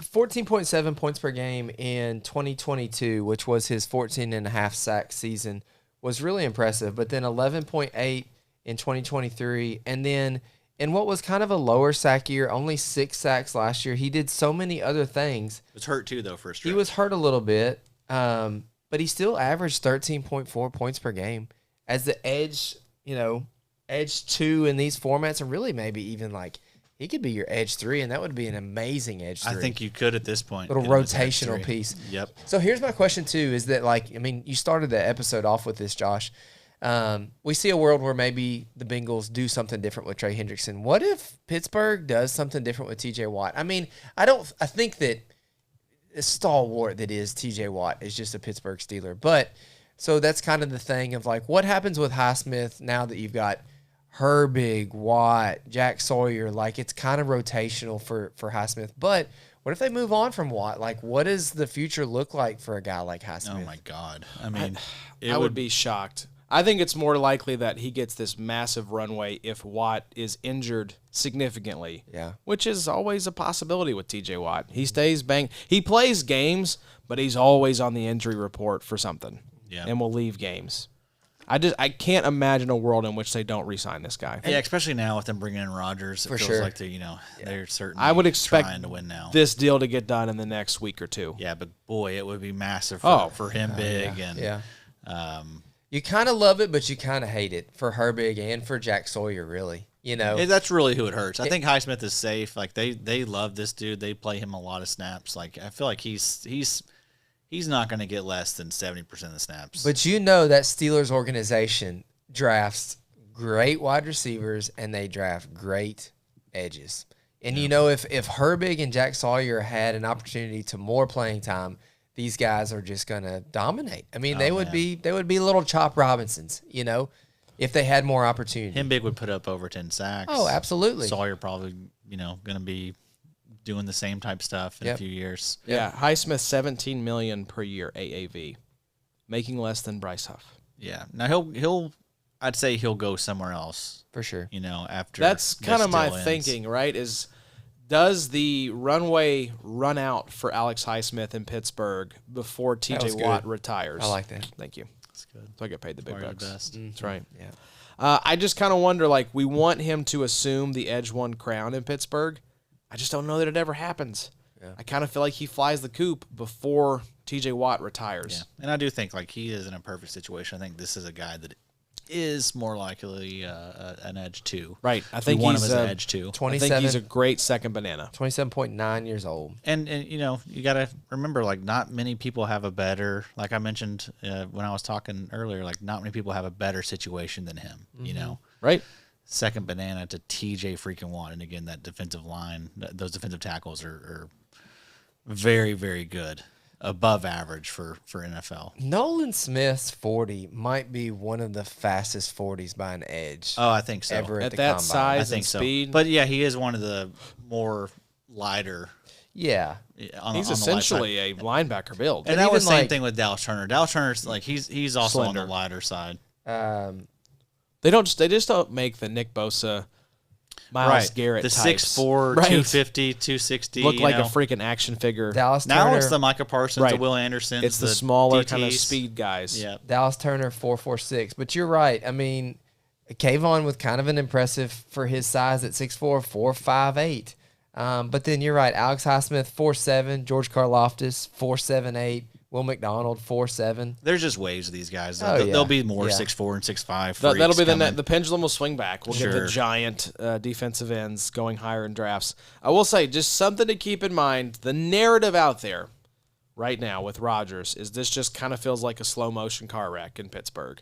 S2: 14.7 points per game in 2022, which was his 14 and a half sack season, was really impressive. But then 11.8 in 2023, and then in what was kind of a lower sack year, only 6 sacks last year. He did so many other things.
S1: He was hurt too, though, for a stretch.
S2: He was hurt a little bit, but he still averaged 13.4 points per game as the edge, edge 2 in these formats, and really maybe even he could be your edge 3, and that would be an amazing edge 3.
S1: I think you could at this point.
S2: Little rotational piece.
S1: Yep.
S2: So here's my question too: is that you started the episode off with this, Josh. We see a world where maybe the Bengals do something different with Trey Hendrickson. What if Pittsburgh does something different with TJ Watt? I mean, I think that the stalwart that is TJ Watt is just a Pittsburgh Steeler. But So that's kind of the thing of like, what happens with Highsmith now that you've got Herbig, Watt, Jack Sawyer? Like, it's kind of rotational for Highsmith. But what if they move on from Watt? Like, what does the future look like for a guy like Highsmith?
S1: Oh my God! I mean,
S3: I would be shocked. I think it's more likely that he gets this massive runway if Watt is injured significantly.
S2: Yeah.
S3: Which is always a possibility with TJ Watt. He stays banged. He plays games, but he's always on the injury report for something.
S1: Yeah.
S3: And will leave games. I can't imagine a world in which they don't re-sign this guy.
S1: Yeah, especially now with them bringing in Rodgers, it
S2: For
S1: feels
S2: sure.
S1: like they're certainly
S3: I would expect
S1: trying to win now.
S3: this deal to get done in the next week or two.
S1: Yeah, but boy, it would be massive for him, big and
S2: Yeah.
S1: Um,
S2: You kind of love it, but you kind of hate it for Herbig and for Jack Sawyer, really. You know,
S1: that's really who it hurts. I think Highsmith is safe. Like they love this dude. They play him a lot of snaps. Like I feel like he's not going to get less than 70% of the snaps.
S2: but you know that Steelers organization drafts great wide receivers and they draft great edges. And you know, if Herbig and Jack Sawyer had an opportunity to more playing time, these guys are just gonna dominate. I mean, they would be little Chop Robinsons, you know, if they had more opportunity.
S1: Him big would put up over 10 sacks.
S2: Oh, absolutely.
S1: Sawyer probably going to be doing the same type stuff in a few years.
S3: Yeah, Highsmith $17 million per year AAV, making less than Bryce Huff.
S1: Yeah. Now I'd say he'll go somewhere else.
S2: For sure.
S1: After
S3: That's kind
S1: this
S3: of my
S1: deal ends.
S3: thinking, right? Does the runway run out for Alex Highsmith in Pittsburgh before
S2: was
S3: TJ
S2: good.
S3: Watt retires?
S2: I like that.
S3: Thank you.
S1: That's good.
S3: So I get paid the big
S1: Probably the
S3: bucks.
S1: best.
S3: That's right.
S2: Yeah.
S3: I just kind of wonder, like, we want him to assume the Edge One crown in Pittsburgh. I just don't know that it ever happens. Yeah. I kind of feel like he flies the coop before TJ Watt retires.
S1: Yeah. And I do think like he is in a perfect situation. I think this is a guy that is more likely an edge 2.
S3: Right. I think
S1: one
S3: he's
S1: of as an edge 2.
S3: I think he's a great second banana.
S2: 27.9 years old.
S1: And you got to remember, like, not many people have a better, like I mentioned when I was talking earlier, like not many people have a better situation than him,
S3: Right.
S1: Second banana to TJ freaking Watt. And again, that defensive line, those defensive tackles are very, very good. Above average for NFL.
S2: Nolan Smith's 40 might be one of the fastest 40s by an edge.
S1: Oh, I think so.
S2: Ever at the
S3: that
S2: combine.
S3: size
S1: I think
S3: and
S1: so.
S3: speed.
S1: But yeah, he is one of the more lighter.
S2: Yeah.
S1: On,
S3: He's
S1: on the light
S3: essentially
S1: side.
S3: a linebacker build.
S1: And that was the
S2: even
S1: same thing with Dallas Turner. Dallas Turner's like he's also
S3: Slender.
S1: on the lighter side.
S3: They just don't make the Nick Bosa, Miles Garrett
S1: the
S3: types.
S1: 6'4",
S3: Right.
S1: 250, 260.
S3: Look like a freaking action figure.
S2: Dallas
S1: Now
S2: Turner,
S1: it's the Micah Parsons,
S3: Right.
S1: the Will Anderson.
S3: It's the smaller
S1: DTs.
S3: kind of speed guys.
S1: Yeah.
S2: Dallas Turner 4.46. But you're right. I mean, Kayvon with kind of an impressive for his size at 6'4", 4.58. But then you're right. Alex Highsmith 4.7, George Karlaftis 4.78, Will McDonald 4.7.
S1: There's just waves of these guys.
S2: Oh, yeah.
S1: They'll be more
S2: Yeah.
S1: 6'4" and 6'5".
S3: That'll be
S1: coming.
S3: the pendulum will swing back. We'll get the
S1: Sure.
S3: giant defensive ends going higher in drafts. I will say, just something to keep in mind, the narrative out there right now with Rodgers is this just kind of feels like a slow motion car wreck in Pittsburgh.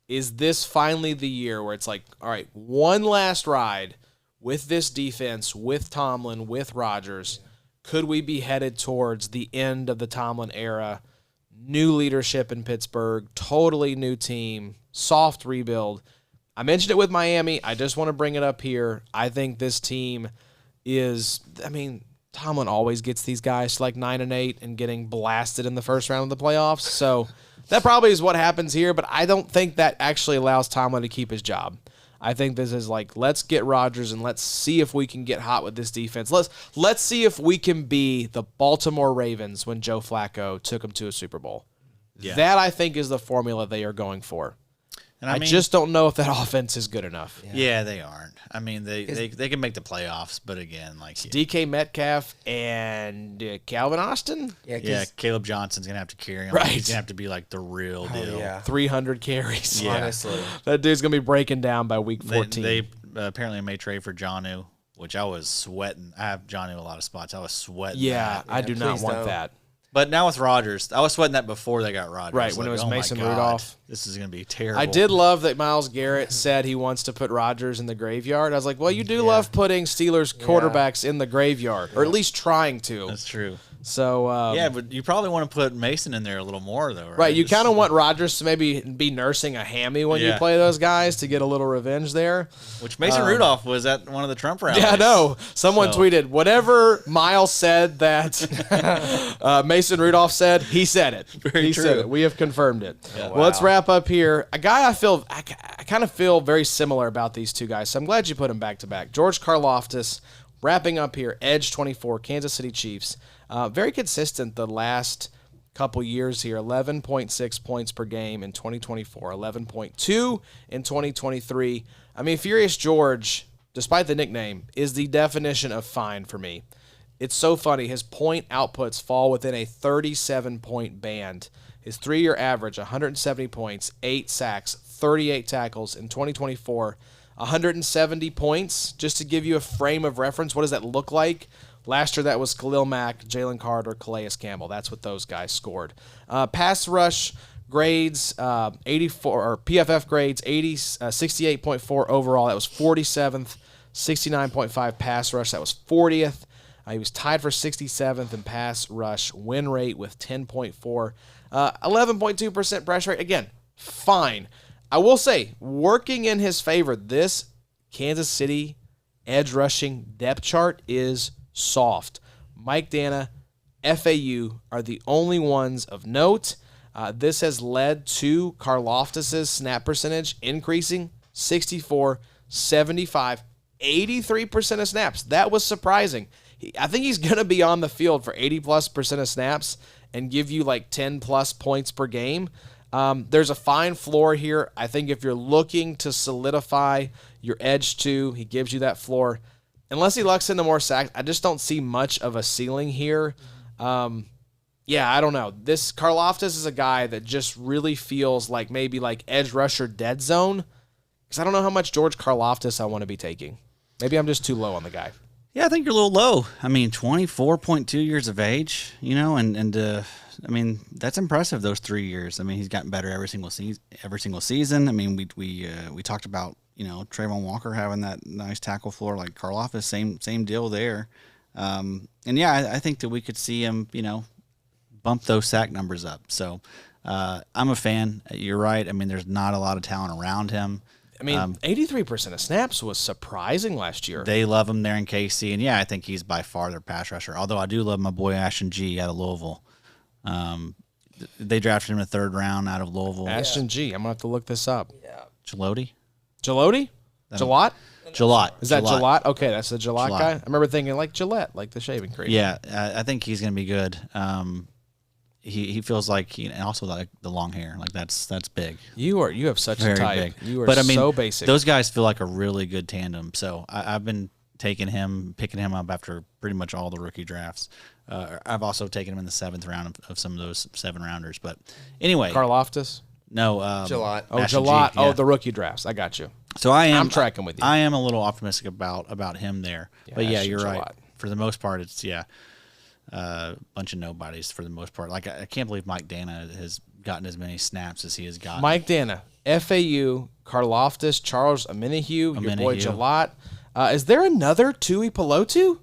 S3: Is this finally the year where it's like, all right, one last ride with this defense, with Tomlin, with Rodgers? Could we be headed towards the end of the Tomlin era? New leadership in Pittsburgh, totally new team, soft rebuild. I mentioned it with Miami. I just want to bring it up here. I think this team is, Tomlin always gets these guys to like 9-8 and getting blasted in the first round of the playoffs. So that probably is what happens here, but I don't think that actually allows Tomlin to keep his job. I think this is like, let's get Rodgers and let's see if we can get hot with this defense. Let's see if we can be the Baltimore Ravens when Joe Flacco took them to a Super Bowl.
S1: Yeah.
S3: That, I think, is the formula they are going for.
S1: And
S3: I just don't know if that offense is good enough.
S1: Yeah, they aren't. I mean, they can make the playoffs, but again, like
S3: DK Metcalf and Calvin Austin,
S1: yeah, Caleb Johnson's gonna have to carry him.
S3: Right.
S1: He's gonna have to be like the real deal.
S2: yeah.
S3: 300 carries.
S1: Yeah.
S2: Honestly.
S3: That dude's going to be breaking down by week 14.
S1: They apparently made trade for Jonnu, which I was sweating. I have Jonnu in a lot of spots. I was sweating.
S3: yeah,
S1: that.
S3: I do not
S2: please
S3: want
S2: don't.
S3: that.
S1: But now with Rodgers, I was sweating that before they got Rodgers.
S3: Right, when it was
S1: oh my
S3: Mason
S1: God,
S3: Rudolph.
S1: This is going to be terrible.
S3: I did love that Myles Garrett said he wants to put Rodgers in the graveyard. I was like, well, you do love putting Steelers quarterbacks in the graveyard, or at least trying to.
S1: That's true.
S3: So
S1: Yeah, but you probably want to put Mason in there a little more, though, right?
S3: right, you kind of want Rodgers to maybe be nursing a hammy when you
S1: Yeah.
S3: play those guys to get a little revenge there.
S1: Which Mason Rudolph was at one of the Trump rallies.
S3: Yeah, I know. Someone
S1: So-
S3: tweeted, whatever Miles said that Mason Rudolph said, he said it. He said
S1: true.
S3: it. We have confirmed it. Well, let's wrap up here. A guy I kind of feel very similar about these two guys, so I'm glad you put them back to back. George Karlaftis, wrapping up here, edge 24, Kansas City Chiefs. Very consistent the last couple years here, 11.6 points per game in 2024, 11.2 in 2023. I mean, Furious George, despite the nickname, is the definition of fine for me. It's so funny. His point outputs fall within a 37-point band. His 3-year average, 170 points, 8 sacks, 38 tackles in 2024, 170 points. Just to give you a frame of reference, what does that look like? Last year, that was Khalil Mack, Jalen Carter, Calais Campbell. That's what those guys scored. Pass rush grades, 84 or PFF grades, 68.4 overall. That was 47th. 69.5 pass rush. That was 40th. He was tied for 67th in pass rush win rate with 10.4. 11.2% pressure rate. Again, fine. I will say, working in his favor, this Kansas City edge rushing depth chart is soft. Mike Dana, FAU are the only ones of note. This has led to Karlaftis' snap percentage increasing 64, 75, 83% of snaps. That was surprising. I think he's going to be on the field for 80+% of snaps and give you like 10+ points per game. There's a fine floor here. I think if you're looking to solidify your edge 2, he gives you that floor. Unless he lucks into more sacks, I just don't see much of a ceiling here. Yeah, I don't know. This Karlaftis is a guy that just really feels like maybe like edge rusher dead zone, because I don't know how much George Karlaftis I want to be taking. Maybe I'm just too low on the guy.
S1: Yeah, I think you're a little low. I mean, 24.2 years of age, and I mean, that's impressive, those 3 years. I mean, he's gotten better every single season. I mean, we talked about, Trayvon Walker having that nice tackle floor like Karlaftis, same deal there. And yeah, I think that we could see him, bump those sack numbers up. So I'm a fan. You're right. I mean, there's not a lot of talent around him.
S3: I mean, 83% of snaps was surprising last year.
S1: They love him there in KC, and yeah, I think he's by far their pass rusher. Although I do love my boy Ashton G out of Louisville. They drafted him in the 3rd round out of Louisville.
S3: Ashton G. I'm going to have to look this up.
S2: Yeah.
S1: Jaloti?
S3: Jaloti? Jalot?
S1: Jalot.
S3: Is that Jalot? Okay, that's the Jalot
S1: Jalot.
S3: guy. I remember thinking like Gillette, like the shaving cream.
S1: Yeah, I think he's going to be good. He feels like, and also like the long hair, like that's big.
S3: You have such
S1: Very
S3: a type.
S1: big.
S3: You are
S1: But I mean,
S3: so basic.
S1: those guys feel like a really good tandem. So I've been picking him up after pretty much all the rookie drafts. I've also taken him in the 7th round of some of those 7-rounders. But anyway,
S3: Karlaftis?
S1: no,
S2: Jalot.
S3: Oh,
S1: Ashton G,
S3: Jalot.
S1: yeah.
S3: Oh, the rookie drafts. I got you.
S1: So I'm
S3: tracking with you.
S1: I am a little optimistic about him there. But yeah,
S3: Ashton
S1: you're right.
S3: Jalot.
S1: For the most part, it's a bunch of nobodies for the most part. Like I can't believe Mike Dana has gotten as many snaps as he has gotten.
S3: Mike Dana, FAU, Karlaftis, Charles Omenihu, your boy
S1: Omenihu.
S3: Jalot. Is there another Tui Pelotu?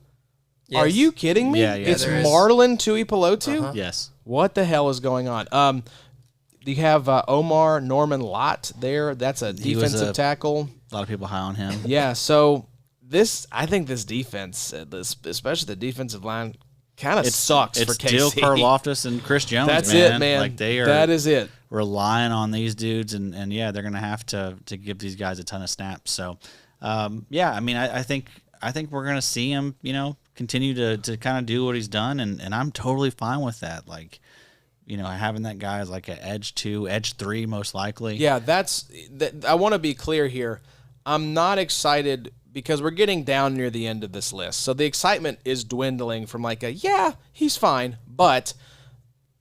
S2: Yes.
S3: Are you kidding me?
S1: Yeah,
S3: It's
S2: there is.
S3: Marlon Tui Pelotu?
S1: Yes.
S3: What the hell is going on? You have Omar Norman Lott there. That's a
S1: He was
S3: defensive tackle.
S1: A lot of people high on him.
S3: Yeah, so I think this defense, especially the defensive line, kind of sucks
S1: It's
S3: for KC.
S1: still Karlaftis and Chris Jones.
S3: That's
S1: man.
S3: it, man.
S1: Like they are.
S3: That is it.
S1: Relying on these dudes, and yeah, they're gonna have to give these guys a ton of snaps. So, yeah, I mean, I think we're gonna see him, continue to kind of do what he's done, and I'm totally fine with that. Like, having that guy as like an edge 2, edge 3, most likely.
S3: Yeah, I want to be clear here. I'm not excited because we're getting down near the end of this list. So the excitement is dwindling from like he's fine. But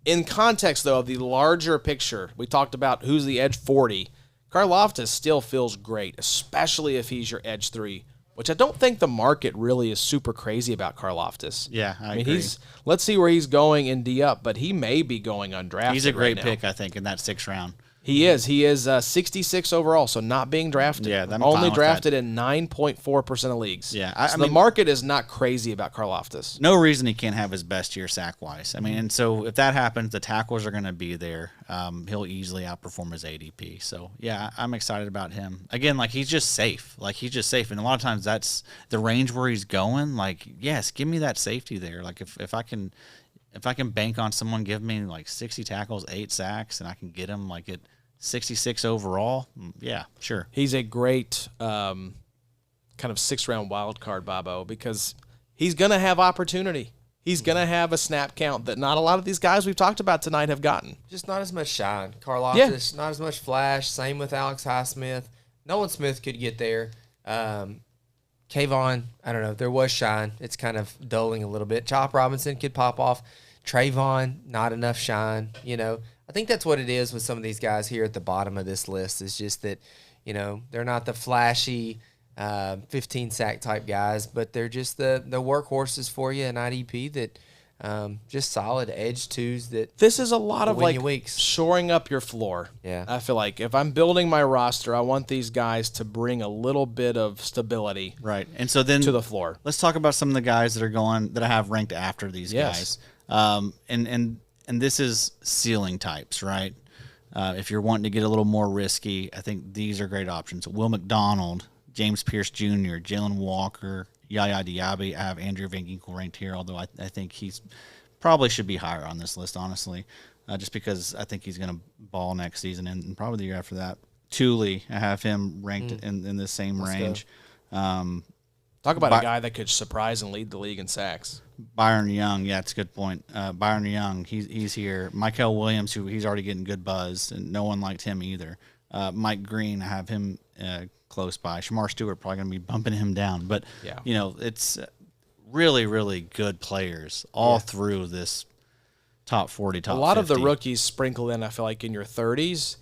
S3: in context, though, of the larger picture, we talked about who's the edge 40. Karlaftis still feels great, especially if he's your edge 3, which I don't think the market really is super crazy about Karlaftis.
S1: Yeah, I
S3: mean,
S1: agree.
S3: let's see where he's going in D up, but he may be going undrafted.
S1: He's a great
S3: right now.
S1: pick, I think, in that 6th round.
S3: He is 66 overall, so not being drafted.
S1: Yeah, I'm fine
S3: only
S1: with
S3: drafted in 9.4% of leagues.
S1: Yeah,
S3: so the market is not crazy about Karlaftis.
S1: No reason he can't have his best year sack-wise. I mean, and so if that happens, the tackles are going to be there. He'll easily outperform his ADP. So, yeah, I'm excited about him. Again, like, he's just safe. And a lot of times that's the range where he's going. Like, yes, give me that safety there. Like, if I can bank on someone giving me, like, 60 tackles, 8 sacks, and I can get him, like, at 66 overall, yeah, sure.
S3: He's a great kind of 6th-round wild card, Bobo, because he's going to have opportunity. He's going to have a snap count that not a lot of these guys we've talked about tonight have gotten.
S2: Just not as much shine. Karlaftis, not as much flash. Same with Alex Highsmith. Nolan Smith could get there. Kayvon, I don't know. There was shine. It's kind of dulling a little bit. Chop Robinson could pop off. Trayvon, not enough shine, I think that's what it is with some of these guys here at the bottom of this list. Is just that, they're not the flashy 15-sack type guys, but they're just the workhorses for you in IDP that just solid edge twos that
S3: this is a lot of like
S2: weeks.
S3: Shoring up your floor.
S2: Yeah.
S3: I feel like if I'm building my roster, I want these guys to bring a little bit of stability
S1: Right. And so then
S3: to the floor.
S1: Let's talk about some of the guys that I have ranked after these guys. And this is ceiling types, right? If you're wanting to get a little more risky, I think these are great options. Will McDonald, James Pierce Jr., Jalen Walker, Yaya Diaby. I have Andrew Van Ginkel ranked here, although I think he's probably should be higher on this list, honestly, just because I think he's going to ball next season and probably the year after that. Thule, I have him ranked in the same range.
S3: Talk about a guy that could surprise and lead the league in sacks.
S1: Byron Young, yeah, it's a good point. Byron Young, he's here. Michael Williams, who he's already getting good buzz, and no one liked him either. Mike Green, I have him close by. Shamar Stewart probably going to be bumping him down. But, it's really, really good players all through this top 40, top 50.
S3: A lot of the rookies sprinkle in, I feel like, in your 30s.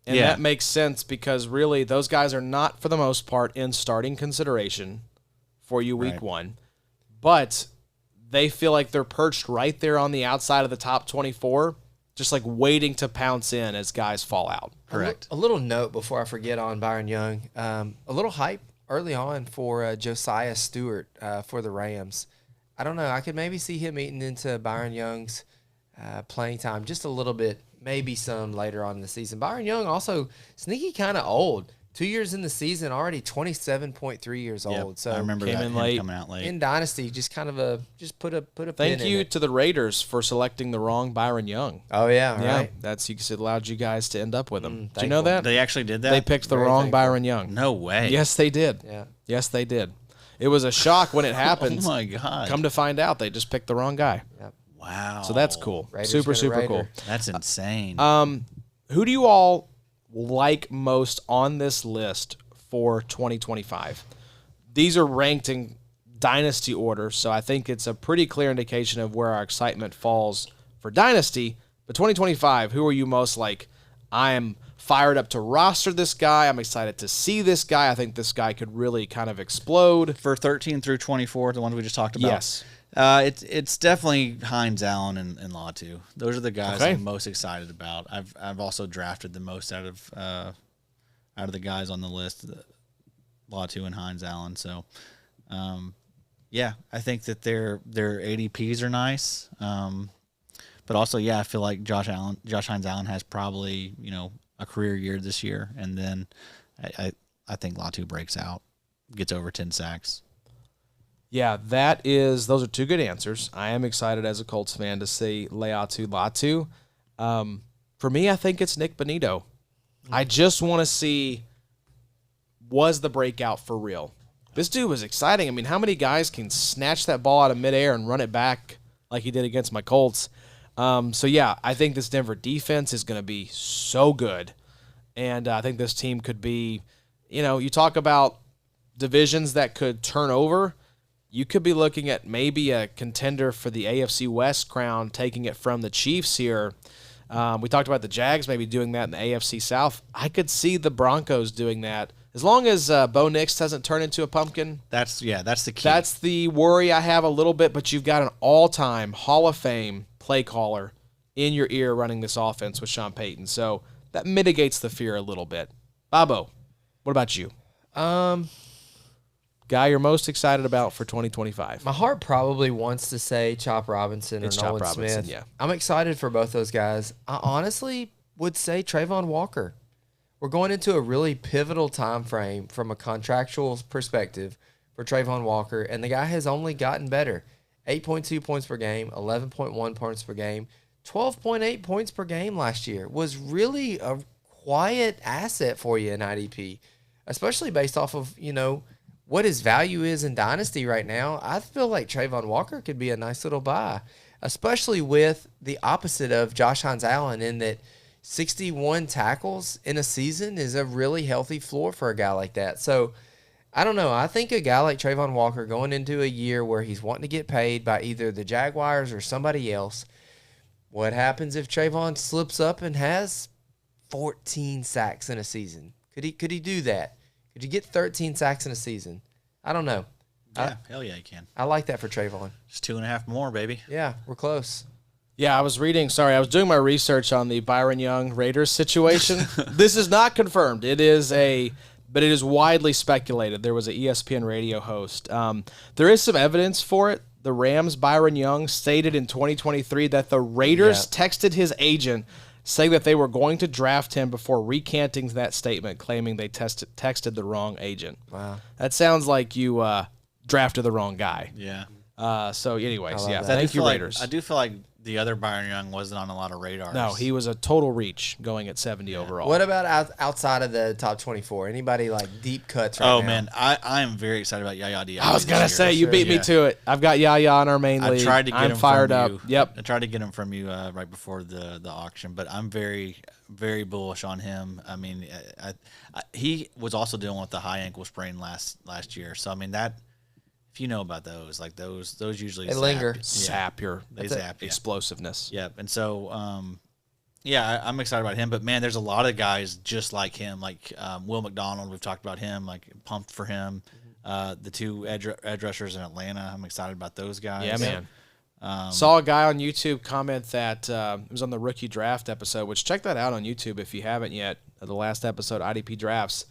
S3: And that makes sense because really those guys are not, for the most part, in starting consideration for you week one. But they feel like they're perched right there on the outside of the top 24, just like waiting to pounce in as guys fall out.
S1: Correct.
S2: A little note before I forget on Byron Young. A little hype early on for Josiah Stewart for the Rams. I don't know. I could maybe see him eating into Byron Young's playing time just a little bit, maybe some later on in the season. Byron Young also sneaky kind of old. 2 years in the season, already 27.3 years old. So
S1: I remember
S3: came
S1: that
S3: in
S1: him
S3: late.
S1: coming out late.
S2: in Dynasty, just kind of put a
S3: Thank
S2: pin in
S3: you
S2: it.
S3: to the Raiders for selecting the wrong Byron Young.
S2: Oh yeah,
S3: Yeah,
S2: right.
S3: that's it allowed you guys to end up with him. Did you know that?
S1: They actually did that?
S3: They picked the
S2: Very
S3: wrong
S2: thankful.
S3: Byron Young.
S1: No way.
S3: Yes, they did.
S2: Yeah.
S3: Yes, they did. It was a shock when it happened.
S1: Oh, my God.
S3: Come to find out, they just picked the wrong guy.
S1: Wow.
S3: So that's cool.
S2: Raiders
S3: Super,
S2: got a
S3: super cool.
S2: Raider.
S1: That's insane.
S3: Who do you all like most on this list for 2025? These are ranked in Dynasty order, so I think it's a pretty clear indication of where our excitement falls for Dynasty. But 2025, who are you most like, I am fired up to roster this guy. I'm excited to see this guy. I think this guy could really kind of explode.
S1: For 13 through 24, the ones we just talked about?
S3: Yes.
S1: It's definitely Hines-Allen and Latu. Those are the guys
S3: Okay.
S1: I'm most excited about. I've also drafted the most out of the guys on the list, Latu and Hines-Allen. So, I think that their ADPs are nice. But also, I feel like Josh Hines-Allen has probably a career year this year, and then I think Latu breaks out, gets over 10 sacks.
S3: Yeah, those are two good answers. I am excited as a Colts fan to see Latu. For me, I think it's Nik Bonitto. I just want to see, was the breakout for real? This dude was exciting. I mean, how many guys can snatch that ball out of midair and run it back like he did against my Colts? I think this Denver defense is going to be so good. And I think this team could be, you talk about divisions that could turn over. You could be looking at maybe a contender for the AFC West crown, taking it from the Chiefs here. We talked about the Jags maybe doing that in the AFC South. I could see the Broncos doing that. As long as Bo Nix doesn't turn into a pumpkin.
S1: That's the key.
S3: That's the worry I have a little bit, but you've got an all-time Hall of Fame play caller in your ear running this offense with Sean Payton. So that mitigates the fear a little bit. Bobo, what about you? Guy you're most excited about for 2025?
S2: My heart probably wants to say Chop Robinson or
S3: It's Chop
S2: Nolan
S3: Robinson,
S2: Smith.
S3: yeah.
S2: I'm excited for both those guys. I honestly would say Travon Walker. We're going into a really pivotal time frame from a contractual perspective for Travon Walker, and the guy has only gotten better. 8.2 points per game, 11.1 points per game, 12.8 points per game last year. Was really a quiet asset for you in IDP, especially based off of, what his value is in Dynasty right now. I feel like Travon Walker could be a nice little buy, especially with the opposite of Josh Hines-Allen in that 61 tackles in a season is a really healthy floor for a guy like that. So, I don't know. I think a guy like Travon Walker going into a year where he's wanting to get paid by either the Jaguars or somebody else, what happens if Travon slips up and has 14 sacks in a season? Could he do that? Could you get 13 sacks in a season? I don't know.
S1: Yeah, hell yeah, you can.
S2: I like that for Travon.
S1: Just 2.5 more, baby.
S2: Yeah, we're close.
S3: Yeah, I was doing my research on the Byron Young Raiders situation. This is not confirmed. But it is widely speculated. There was an ESPN radio host. There is some evidence for it. The Rams' Byron Young stated in 2023 that the Raiders texted his agent saying that they were going to draft him before recanting that statement, claiming they texted the wrong agent.
S2: Wow.
S3: That sounds like you drafted the wrong guy.
S1: Yeah.
S3: So anyways, yeah,
S1: I do
S3: thank you,
S1: feel
S3: Raiders.
S1: I do feel like the other Byron Young wasn't on a lot of radars.
S3: No, he was a total reach going at 70 overall.
S2: What about outside of the top 24? Anybody like deep cuts right now?
S1: Oh, man. I am very excited about Yaya Diaby.
S3: I was going to say, you beat me to it. I've got Yaya on our main league.
S1: I tried to get
S3: I'm
S1: him
S3: fired
S1: from
S3: up.
S1: you.
S3: Yep.
S1: I tried to get him from you right before the auction, but I'm very, very bullish on him. I mean, he was also dealing with the high ankle sprain last year. So, I mean, that – if you know about those, like those usually
S2: They linger.
S3: Zap your
S1: zap
S3: explosiveness.
S1: Yep. And so, I'm excited about him. But, man, there's a lot of guys just like him, like Will McDonald. We've talked about him, like pumped for him. The two edge rushers in Atlanta, I'm excited about those guys.
S3: Yeah, man. Saw a guy on YouTube comment that it was on the rookie draft episode, which check that out on YouTube if you haven't yet, the last episode, IDP Drafts.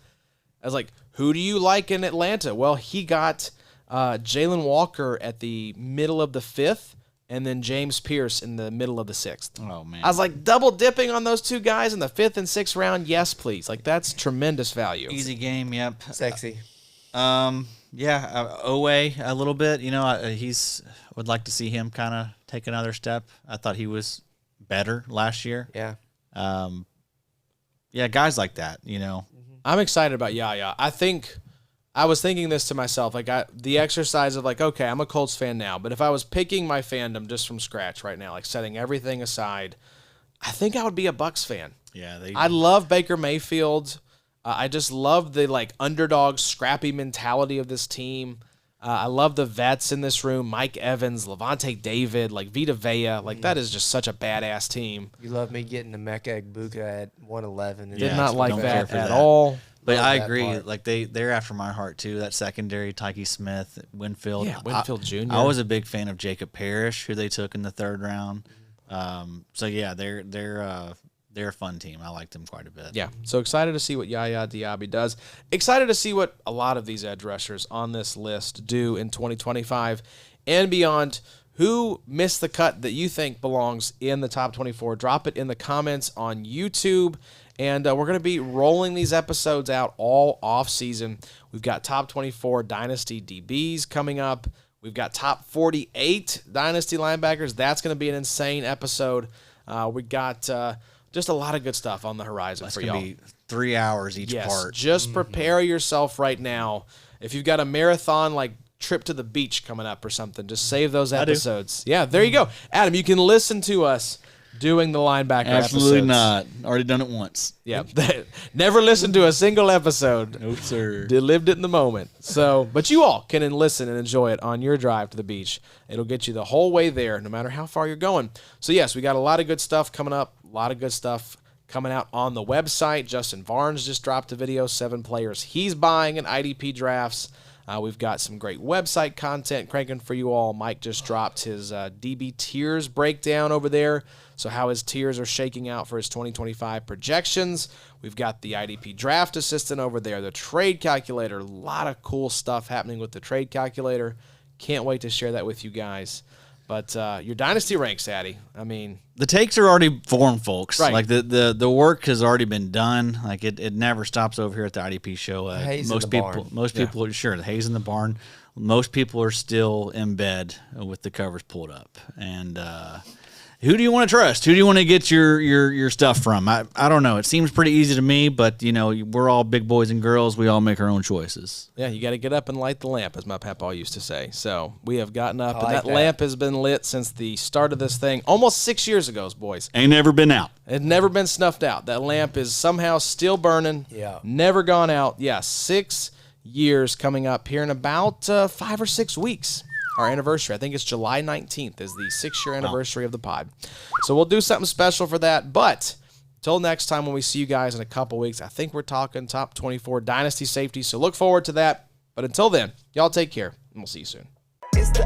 S3: I was like, who do you like in Atlanta? Well, he got Jalen Walker at the middle of the 5th, and then James Pierce in the middle of the 6th.
S1: Oh, man.
S3: I was like, double dipping on those two guys in the 5th and 6th round? Yes, please. Like, that's tremendous value.
S1: Easy game, yep.
S2: Sexy.
S1: Owe a little bit. Would like to see him kind of take another step. I thought he was better last year.
S2: Yeah.
S1: Guys like that,
S3: I'm excited about Yaya. I was thinking this to myself, like the exercise of like, okay, I'm a Colts fan now, but if I was picking my fandom just from scratch right now, like setting everything aside, I think I would be a Bucs fan.
S1: Yeah,
S3: I love Baker Mayfield. I just love the like underdog, scrappy mentality of this team. I love the vets in this room: Mike Evans, Levante David, like Vita Vea. Like that is just such a badass team.
S2: You love me getting the Mecca Egbuka at 111.
S3: Did not like
S1: don't care
S3: that
S1: for
S3: at
S1: that.
S3: all.
S1: But
S2: Love
S1: I
S2: that
S1: agree.
S2: part.
S1: Like they're after my heart too. That secondary, Tyke Smith, Winfield.
S3: Yeah, Winfield Jr.
S1: I was a big fan of Jacob Parrish, who they took in the 3rd round. They're a fun team. I like them quite a bit.
S3: Yeah, so excited to see what Yaya Diaby does. Excited to see what a lot of these edge rushers on this list do in 2025 and beyond. Who missed the cut that you think belongs in the top 24? Drop it in the comments on YouTube. And we're going to be rolling these episodes out all off season. We've got top 24 Dynasty DBs coming up. We've got top 48 Dynasty linebackers. That's going to be an insane episode. We got just a lot of good stuff on the horizon
S1: That's
S3: for
S1: gonna
S3: y'all.
S1: be 3 hours each part.
S3: Just prepare yourself right now. If you've got a marathon like trip to the beach coming up or something, just save those episodes. Yeah, there you go. Adam, you can listen to us doing the linebacker
S1: Absolutely
S3: episodes.
S1: not. Already done it once.
S3: Yeah. Never listened to a single episode.
S1: No, sir.
S3: Lived it in the moment. So, but you all can listen and enjoy it on your drive to the beach. It'll get you the whole way there, no matter how far you're going. So, yes, we got a lot of good stuff coming up, a lot of good stuff coming out on the website. Justin Barnes just dropped a video, 7 players he's buying in IDP drafts. We've got some great website content cranking for you all. Mike just dropped his DB tiers breakdown over there. So how his tiers are shaking out for his 2025 projections. We've got the IDP draft assistant over there, the trade calculator. A lot of cool stuff happening with the trade calculator. Can't wait to share that with you guys. But your dynasty ranks, Addy. I mean,
S1: the takes are already formed, folks.
S3: Right.
S1: Like the work has already been done. Like it never stops over here at the IDP show.
S2: Hayes in
S1: most
S2: the
S1: people,
S2: barn.
S1: most people are sure the hay's in the barn. Most people are still in bed with the covers pulled up. And who do you want to trust? Who do you want to get your stuff from? I don't know. It seems pretty easy to me, but we're all big boys and girls. We all make our own choices.
S3: yeah, you got to get up and light the lamp, as my papa used to say. So we have gotten up,
S2: I
S3: and
S2: like
S3: that
S2: that.
S3: lamp has been lit since the start of this thing, almost 6 years ago, boys.
S1: Ain't never been out.
S3: It had never been snuffed out. That lamp is somehow still burning.
S2: Yeah.
S3: Never gone out. Yeah, 6 years coming up here in about 5 or 6 weeks. Our anniversary. I think it's July 19th is the 6-year anniversary of the pod. So we'll do something special for that. But till next time when we see you guys in a couple weeks, I think we're talking top 24 Dynasty safety. So look forward to that. But until then, y'all take care, and we'll see you soon.
S4: It's the